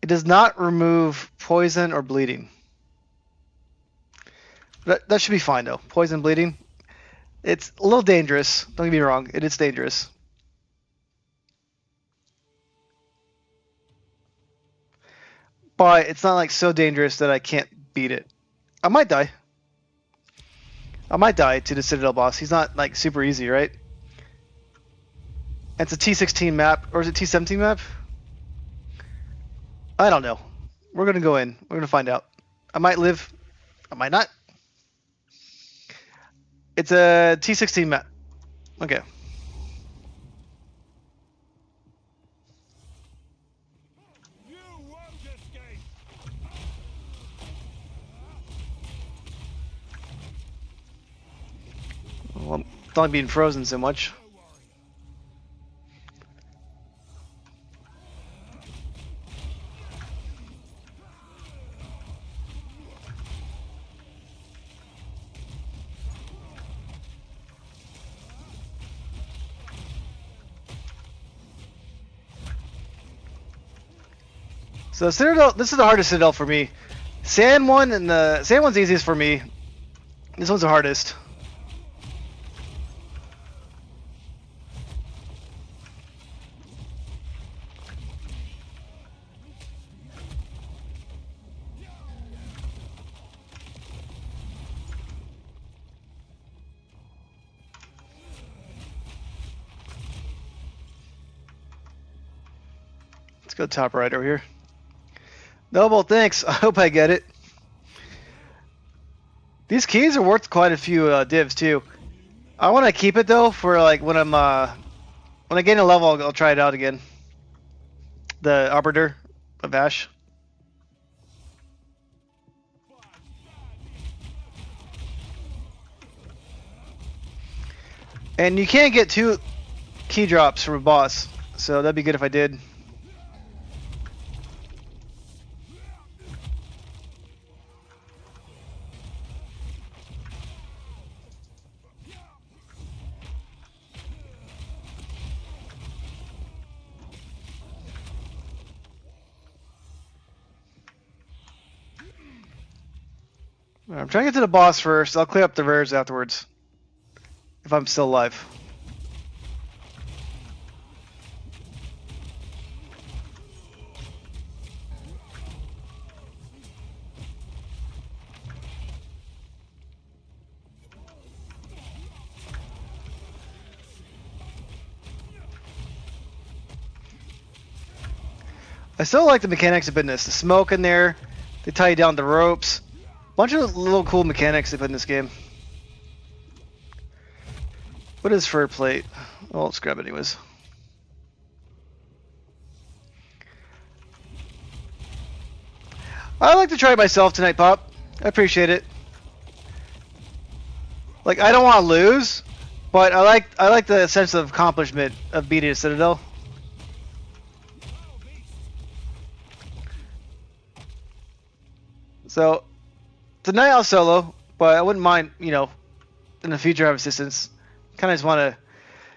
It does not remove poison or bleeding. That should be fine though. Poison, bleeding. It's a little dangerous. Don't get me wrong. It is dangerous. But it's not like so dangerous that I can't beat it. I might die. I might die to the Citadel boss. He's not like super easy, right? It's a T16 map, or is it T17 map? I don't know. We're gonna go in. We're gonna find out. I might live. I might not. It's a T16 map. Okay. You won't escape. Well, I'm not being frozen so much. So Citadel, this is the hardest Citadel for me. Sand one and the Sand one's easiest for me. This one's the hardest. Let's go top right over here. Noble, thanks. I hope I get it. These keys are worth quite a few divs too. I want to keep it though for like when I'm when I gain a level, I'll try it out again. The Arbiter of Ash. And you can't get 2 key drops from a boss, so that'd be good if I did. I'm trying to get to the boss first. I'll clear up the rares afterwards. If I'm still alive. I still like the mechanics of this. The smoke in there, they tie you down the ropes. Bunch of little cool mechanics they put in this game. What is fur plate? Well, let's grab it anyways. I like to try it myself tonight, Pop. I appreciate it. Like, I don't want to lose, but I like the sense of accomplishment of beating a Citadel. So tonight I'll solo, but I wouldn't mind, you know, in the future have assistance. Kind of just want to,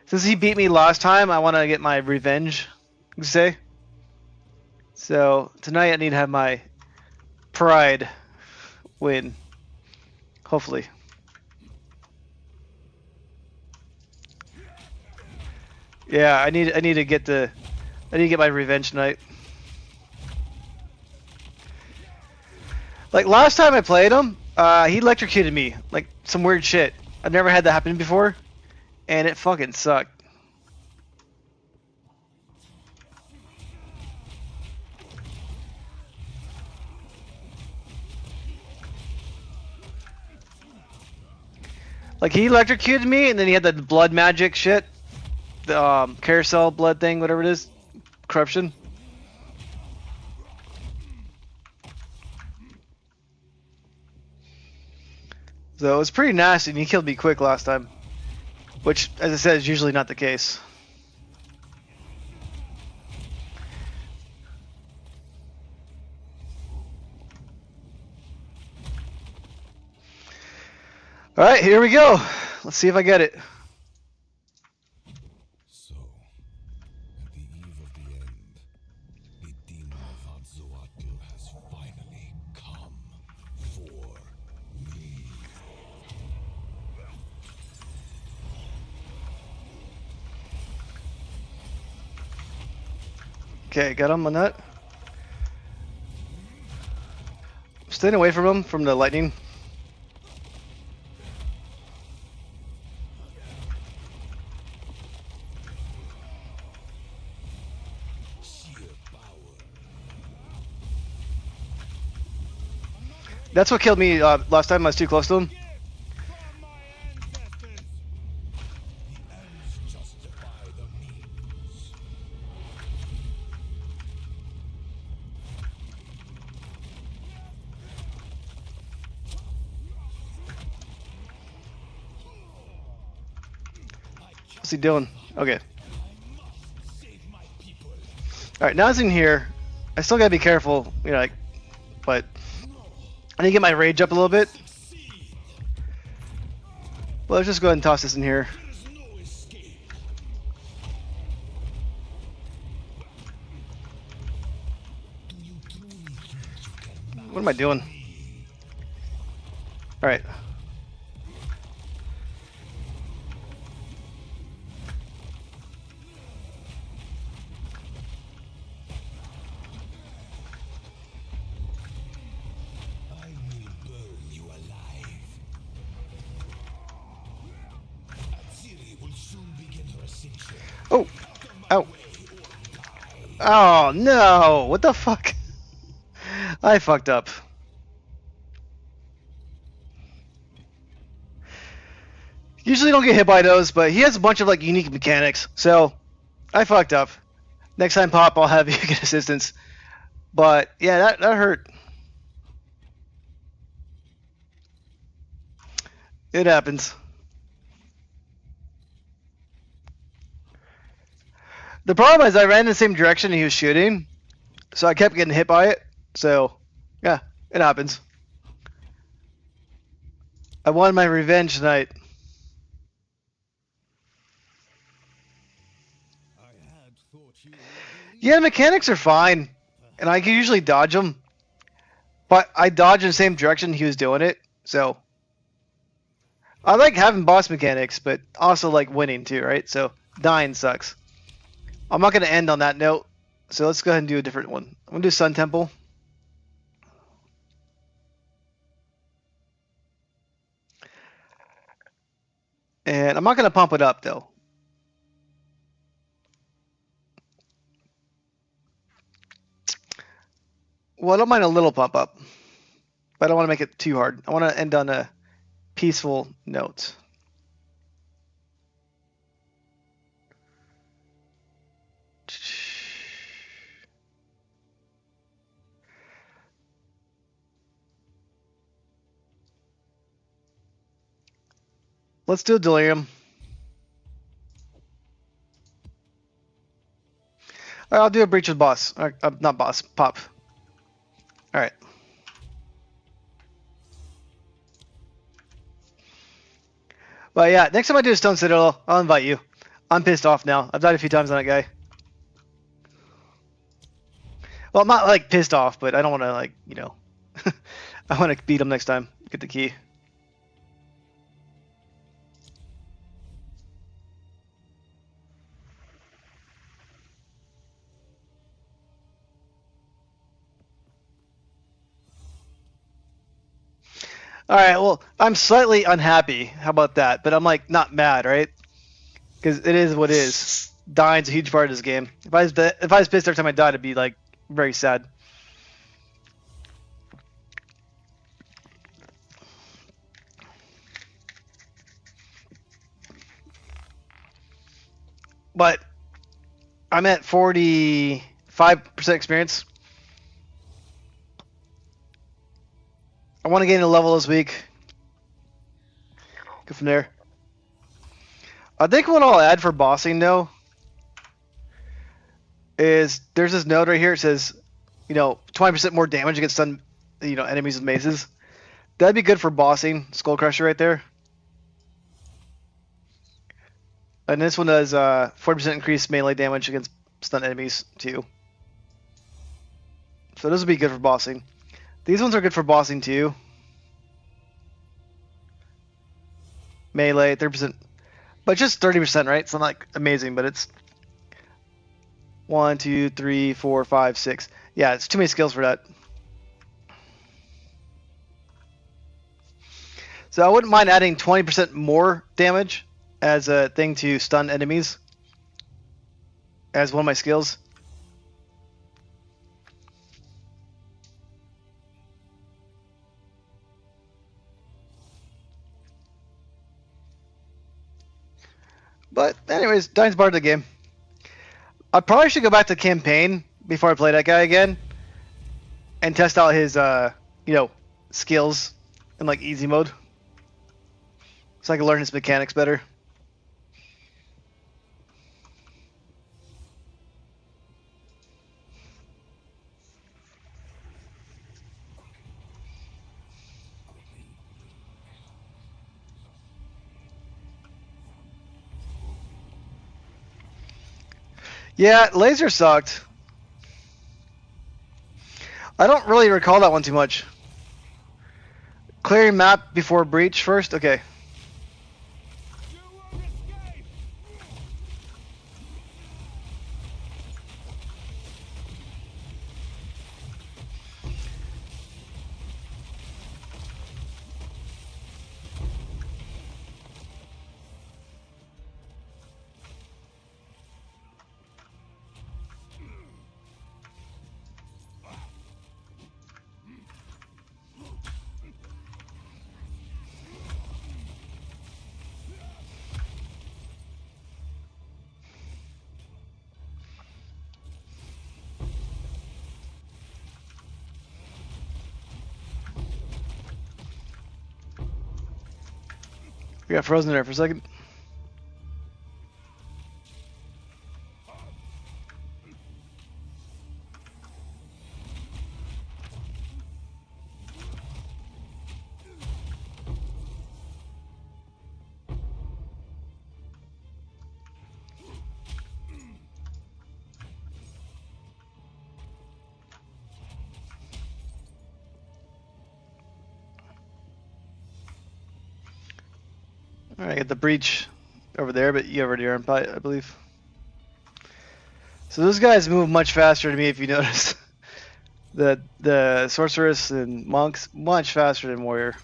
since he beat me last time, I want to get my revenge, you say. So tonight I need to have my pride win, hopefully. Yeah, I need to get my revenge tonight. Like last time I played him, he electrocuted me, like some weird shit. I've never had that happen before, and it fucking sucked. Like he electrocuted me, and then he had the blood magic shit, the carousel blood thing, whatever it is, corruption. So it was pretty nasty, and he killed me quick last time. Which, as I said, is usually not the case. Alright, here we go. Let's see if I get it. So, at the eve of the end, the demon of Atzoatl has finally come for me. Okay, got him on that. Staying away from him, from the lightning. That's what killed me last time I was too close to him. What's he doing? Okay. Alright, now it's in here. I still gotta be careful, you know, like, but I need to get my rage up a little bit. Well, let's just go ahead and toss this in here. What am I doing? Alright. Oh! Ow! Oh no! What the fuck? I fucked up. Usually don't get hit by those, but he has a bunch of like unique mechanics, so I fucked up. Next time, Pop, I'll have you get assistance. But yeah, that hurt. It happens. The problem is I ran in the same direction he was shooting, so I kept getting hit by it. So, yeah, it happens. I wanted my revenge tonight. Yeah, mechanics are fine, and I can usually dodge them. But I dodge in the same direction he was doing it, so... I like having boss mechanics, but also like winning too, right? So, dying sucks. I'm not going to end on that note, so let's go ahead and do a different one. I'm going to do Sun Temple. And I'm not going to pump it up, though. Well, I don't mind a little pump up, but I don't want to make it too hard. I want to end on a peaceful note. Let's do a delirium. All right, I'll do a breach with boss. Not boss, pop. All right. But yeah, next time I do a Stone Citadel, I'll invite you. I'm pissed off now. I've died a few times on that guy. Well, I'm not like pissed off, but I don't want to like, you know, I want to beat him next time. Get the key. All right, well, I'm slightly unhappy. How about that? But I'm like not mad, right? Because it is what it is. Dying's a huge part of this game. If I was pissed every time I died, I'd be like very sad. But I'm at 45% experience. I want to gain a level this week. Go from there. I think what I'll add for bossing though is there's this node right here. It says, you know, 20% more damage against stun, you know, enemies with maces. That'd be good for bossing. Skull Crusher right there. And this one does 40% increased melee damage against stun enemies too. So this would be good for bossing. These ones are good for bossing too. Melee, 30%. But just 30%, right? It's not like amazing, but it's 1, 2, 3, 4, 5, 6. Yeah, it's too many skills for that. So I wouldn't mind adding 20% more damage as a thing to stun enemies as one of my skills. But anyways, Dying's part of the game. I probably should go back to campaign before I play that guy again and test out his you know, skills in like easy mode, so I can learn his mechanics better. Yeah, laser sucked. I don't really recall that one too much. Clearing map before breach first? Okay. We got frozen there for a second. Alright, get the breach over there, but you already are in fight, I believe. So those guys move much faster to me if you notice. The sorceress and monks much faster than warrior.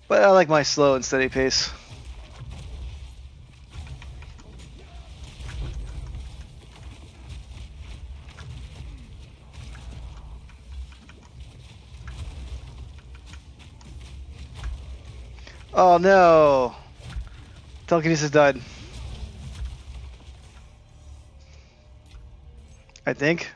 But I like my slow and steady pace. Oh no! Telekinesis died. I think.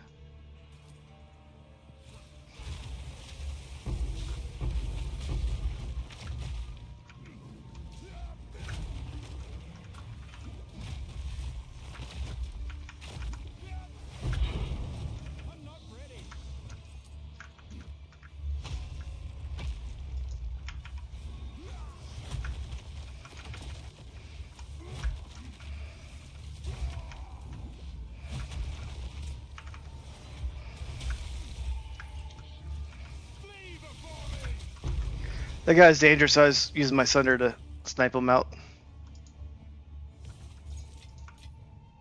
That guy's dangerous, so I was using my Sunder to snipe him out.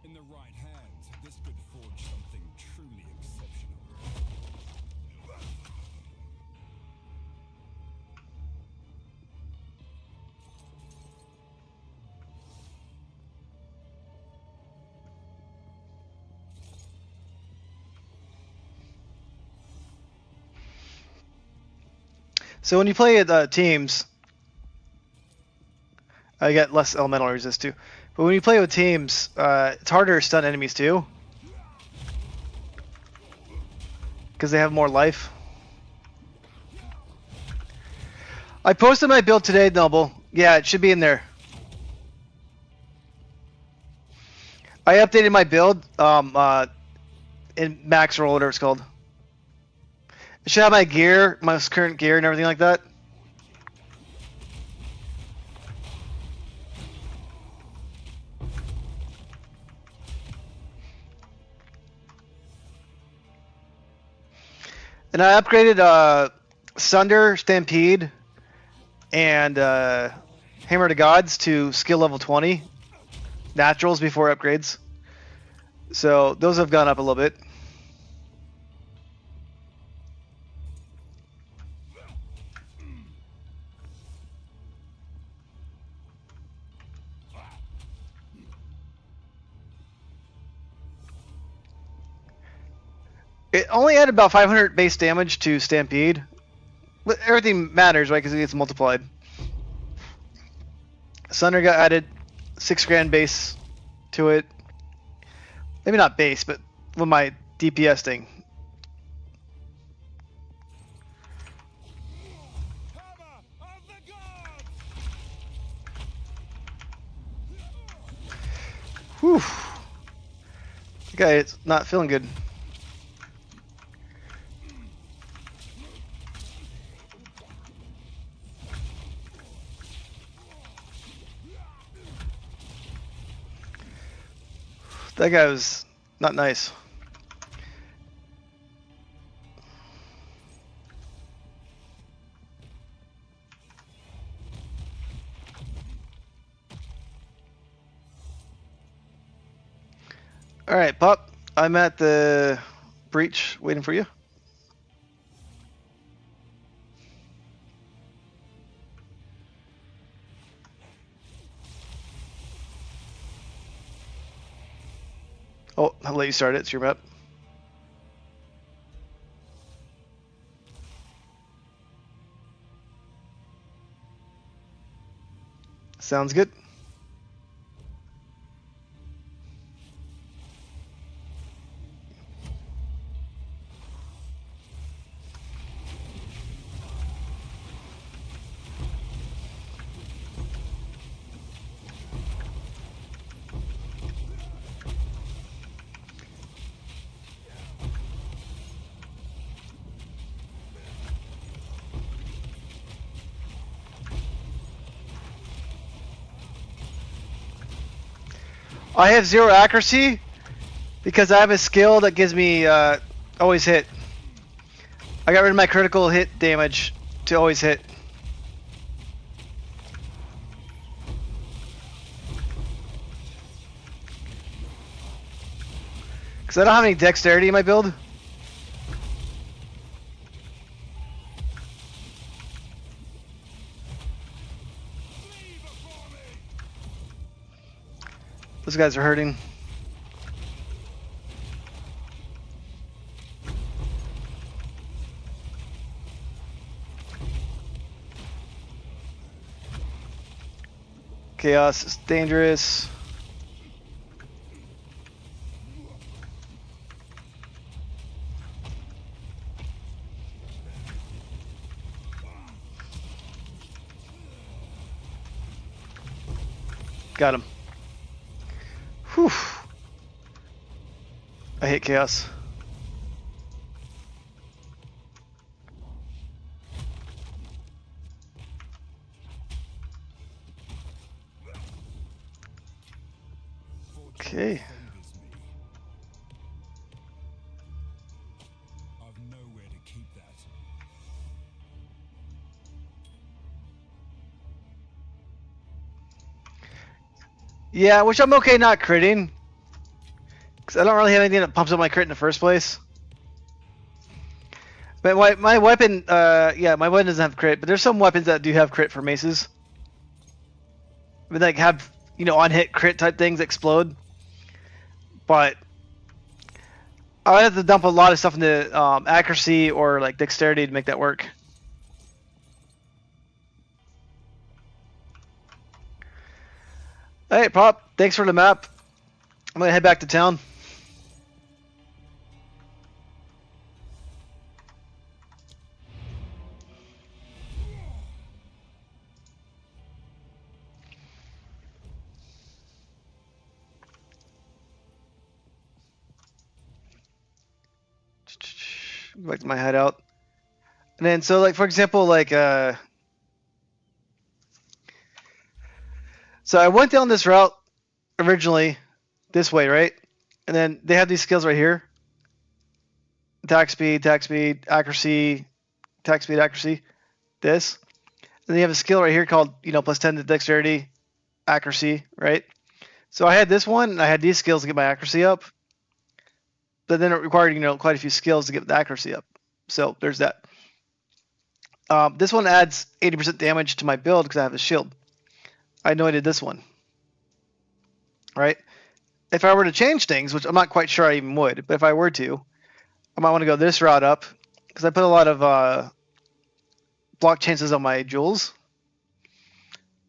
In the right hands, this could forge something truly exceptional. So when you play at teams, I get less elemental resist too. But when you play with teams, it's harder to stun enemies too, because they have more life. I posted my build today, Noble. Yeah, it should be in there. I updated my build in Max or whatever it's called. It should have my gear, my current gear and everything like that. And I upgraded Sunder, Stampede, and Hammer to Gods to skill level 20. Naturals before upgrades. So those have gone up a little bit. It only added about 500 base damage to Stampede. But everything matters, right? Because it gets multiplied. Sunder got added 6 grand base to it. Maybe not base, but with my DPS thing. Whew. The guy is not feeling good. That guy was not nice. All right, Pop. I'm at the breach waiting for you. Oh, I'll let you start it. It's your map. Sounds good. I have 0 accuracy because I have a skill that gives me always hit. I got rid of my critical hit damage to always hit. Because I don't have any dexterity in my build. Those guys are hurting. Chaos is dangerous. Got him. Whew. I hate chaos. Okay. I've nowhere to keep that. Yeah, which I'm okay not critting. Because I don't really have anything that pumps up my crit in the first place. But my weapon, yeah, my weapon doesn't have crit, but there's some weapons that do have crit for maces. But like have, you know, on hit crit type things explode. But I would have to dump a lot of stuff into accuracy or like dexterity to make that work. Hey, Pop, thanks for the map. I'm gonna head back to town. Back to my hideout. And then, so like, for example, like, so I went down this route originally this way, right? And then they have these skills right here. Attack speed, accuracy, attack speed, accuracy, this. And then you have a skill right here called, you know, plus 10 to dexterity, accuracy, right? So I had this one, and I had these skills to get my accuracy up. But then it required, you know, quite a few skills to get the accuracy up. So there's that. This one adds 80% damage to my build because I have a shield. I know I did this one. Right? If I were to change things, which I'm not quite sure I even would, but if I were to, I might want to go this route up because I put a lot of block chances on my jewels.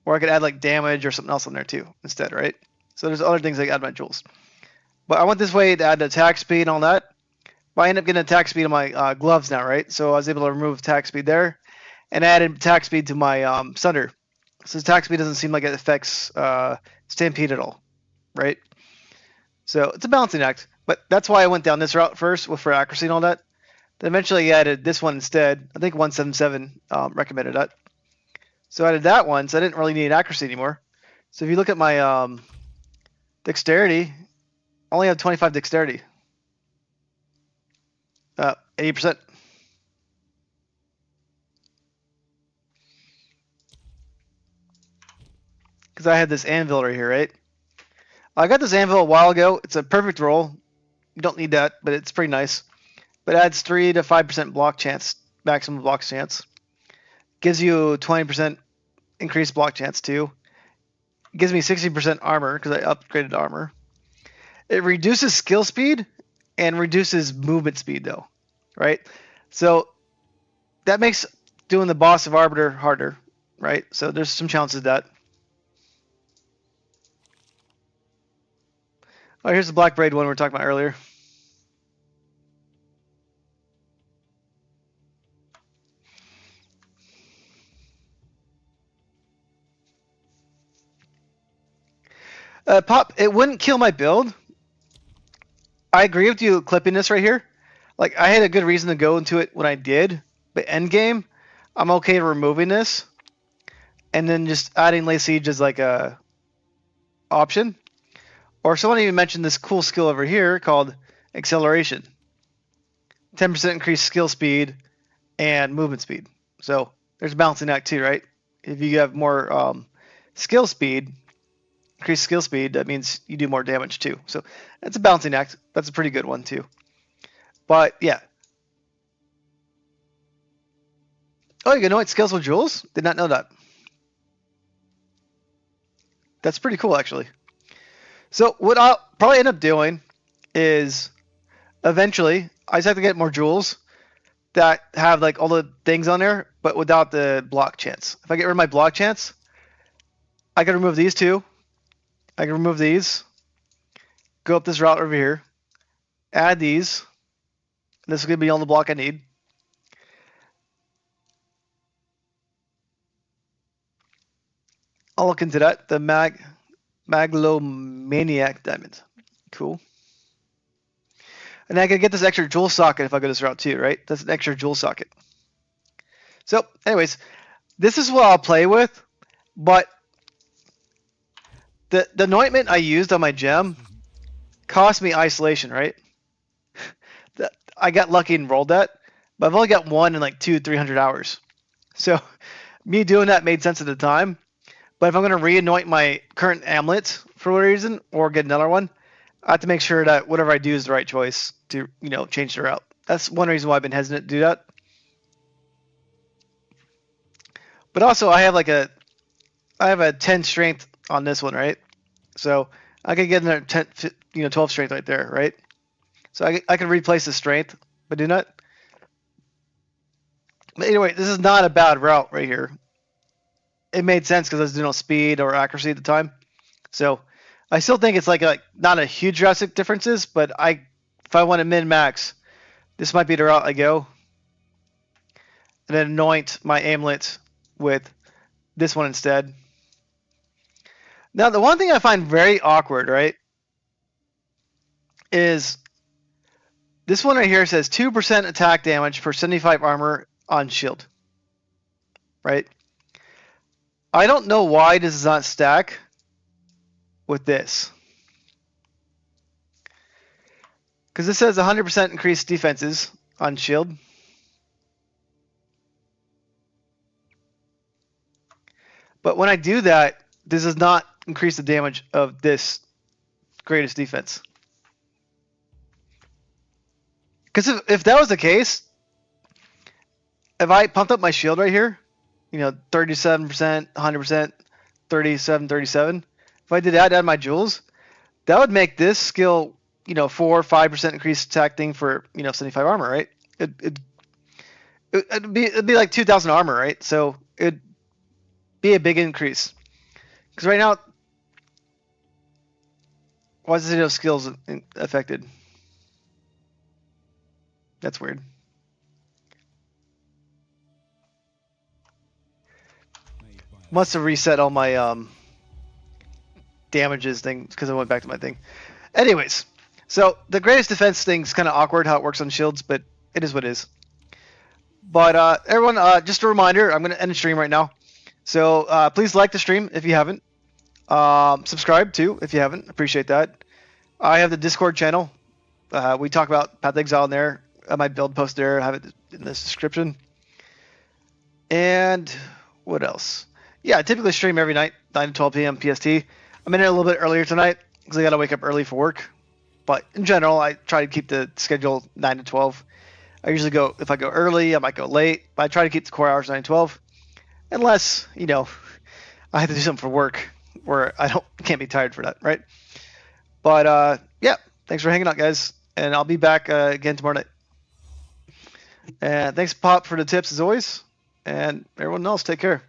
Or I could add like damage or something else on there too instead, right? So there's other things I can add to my jewels. But I went this way to add attack speed and all that. But I ended up getting attack speed on my gloves now, right? So I was able to remove attack speed there. And added attack speed to my Sunder. So attack speed doesn't seem like it affects Stampede at all, right? So it's a balancing act. But that's why I went down this route first for accuracy and all that. Then eventually I added this one instead. I think 177 recommended that. So I added that one, so I didn't really need accuracy anymore. So if you look at my dexterity, I only have 25 dexterity. 80%. Because I had this anvil right here, right? I got this anvil a while ago. It's a perfect roll. You don't need that, but it's pretty nice. But it adds 3 to 5% block chance, maximum block chance. Gives you 20% increased block chance too. It gives me 60% armor because I upgraded armor. It reduces skill speed and reduces movement speed though, right? So that makes doing the boss of Arbiter harder, right? So there's some challenges to that. Oh, here's the Black Braid one we were talking about earlier. Pop, it wouldn't kill my build. I agree with you clipping this right here. Like, I had a good reason to go into it when I did, but end game, I'm okay removing this and then just adding Lay Siege as like a option. Or someone even mentioned this cool skill over here called Acceleration. 10% increased skill speed and movement speed. So there's a balancing act too, right? If you have more skill speed, increased skill speed, that means you do more damage too. So that's a balancing act. That's a pretty good one too. But yeah. Oh, you know what? Skills with jewels? Did not know that. That's pretty cool actually. So what I'll probably end up doing is eventually I just have to get more jewels that have like all the things on there, but without the block chance. If I get rid of my block chance, I can remove these two. I can remove these. Go up this route over here. Add these. This is going to be on the block I need. I'll look into that. The Maglomaniac diamond. Cool. And I can get this extra jewel socket if I go this route too, right? That's an extra jewel socket. So, anyways, this is what I'll play with, but the anointment I used on my gem cost me isolation, right? I got lucky and rolled that, but I've only got one in like 200-300 hours. So, me doing that made sense at the time. But if I'm going to re-anoint my current amulet for whatever reason, or get another one, I have to make sure that whatever I do is the right choice to, change the route. That's one reason why I've been hesitant to do that. But also, I have a 10 strength on this one, right? So I could get another 10, 12 strength right there, right? So I can replace the strength by doing that. But anyway, this is not a bad route right here. It made sense because I was doing speed or accuracy at the time. So I still think it's like not a huge drastic differences, but if I want to min-max, this might be the route I go. And then anoint my amulet with this one instead. Now, the one thing I find very awkward, right, is this one right here says 2% attack damage for 75 armor on shield, right? I don't know why this does not stack with this. Because this says 100% increased defenses on shield. But when I do that, this does not increase the damage of this greatest defense. Because if that was the case, if I pumped up my shield right here, 37%, 100%, 37, 37. If I did add my jewels, that would make this skill, 4 or 5% increased attack thing for, 75 armor, right? It'd be like 2,000 armor, right? So it'd be a big increase. Because right now, why is the skills affected? That's weird. Must have reset all my damages thing because I went back to my thing. Anyways, so the greatest defense thing's kind of awkward how it works on shields, but it is what it is. But everyone, just a reminder, I'm going to end the stream right now. So please like the stream if you haven't. Subscribe too if you haven't. Appreciate that. I have the Discord channel. We talk about Path of Exile in there. I might build post there. I have it in this description. And what else? Yeah, I typically stream every night, 9 to 12 p.m. PST. I'm in it a little bit earlier tonight because I got to wake up early for work. But in general, I try to keep the schedule 9 to 12. I usually go, if I go early, I might go late. But I try to keep the core hours 9 to 12. Unless, I have to do something for work where can't be tired for that, right? But yeah, thanks for hanging out, guys. And I'll be back again tomorrow night. And thanks, Pop, for the tips as always. And everyone else, take care.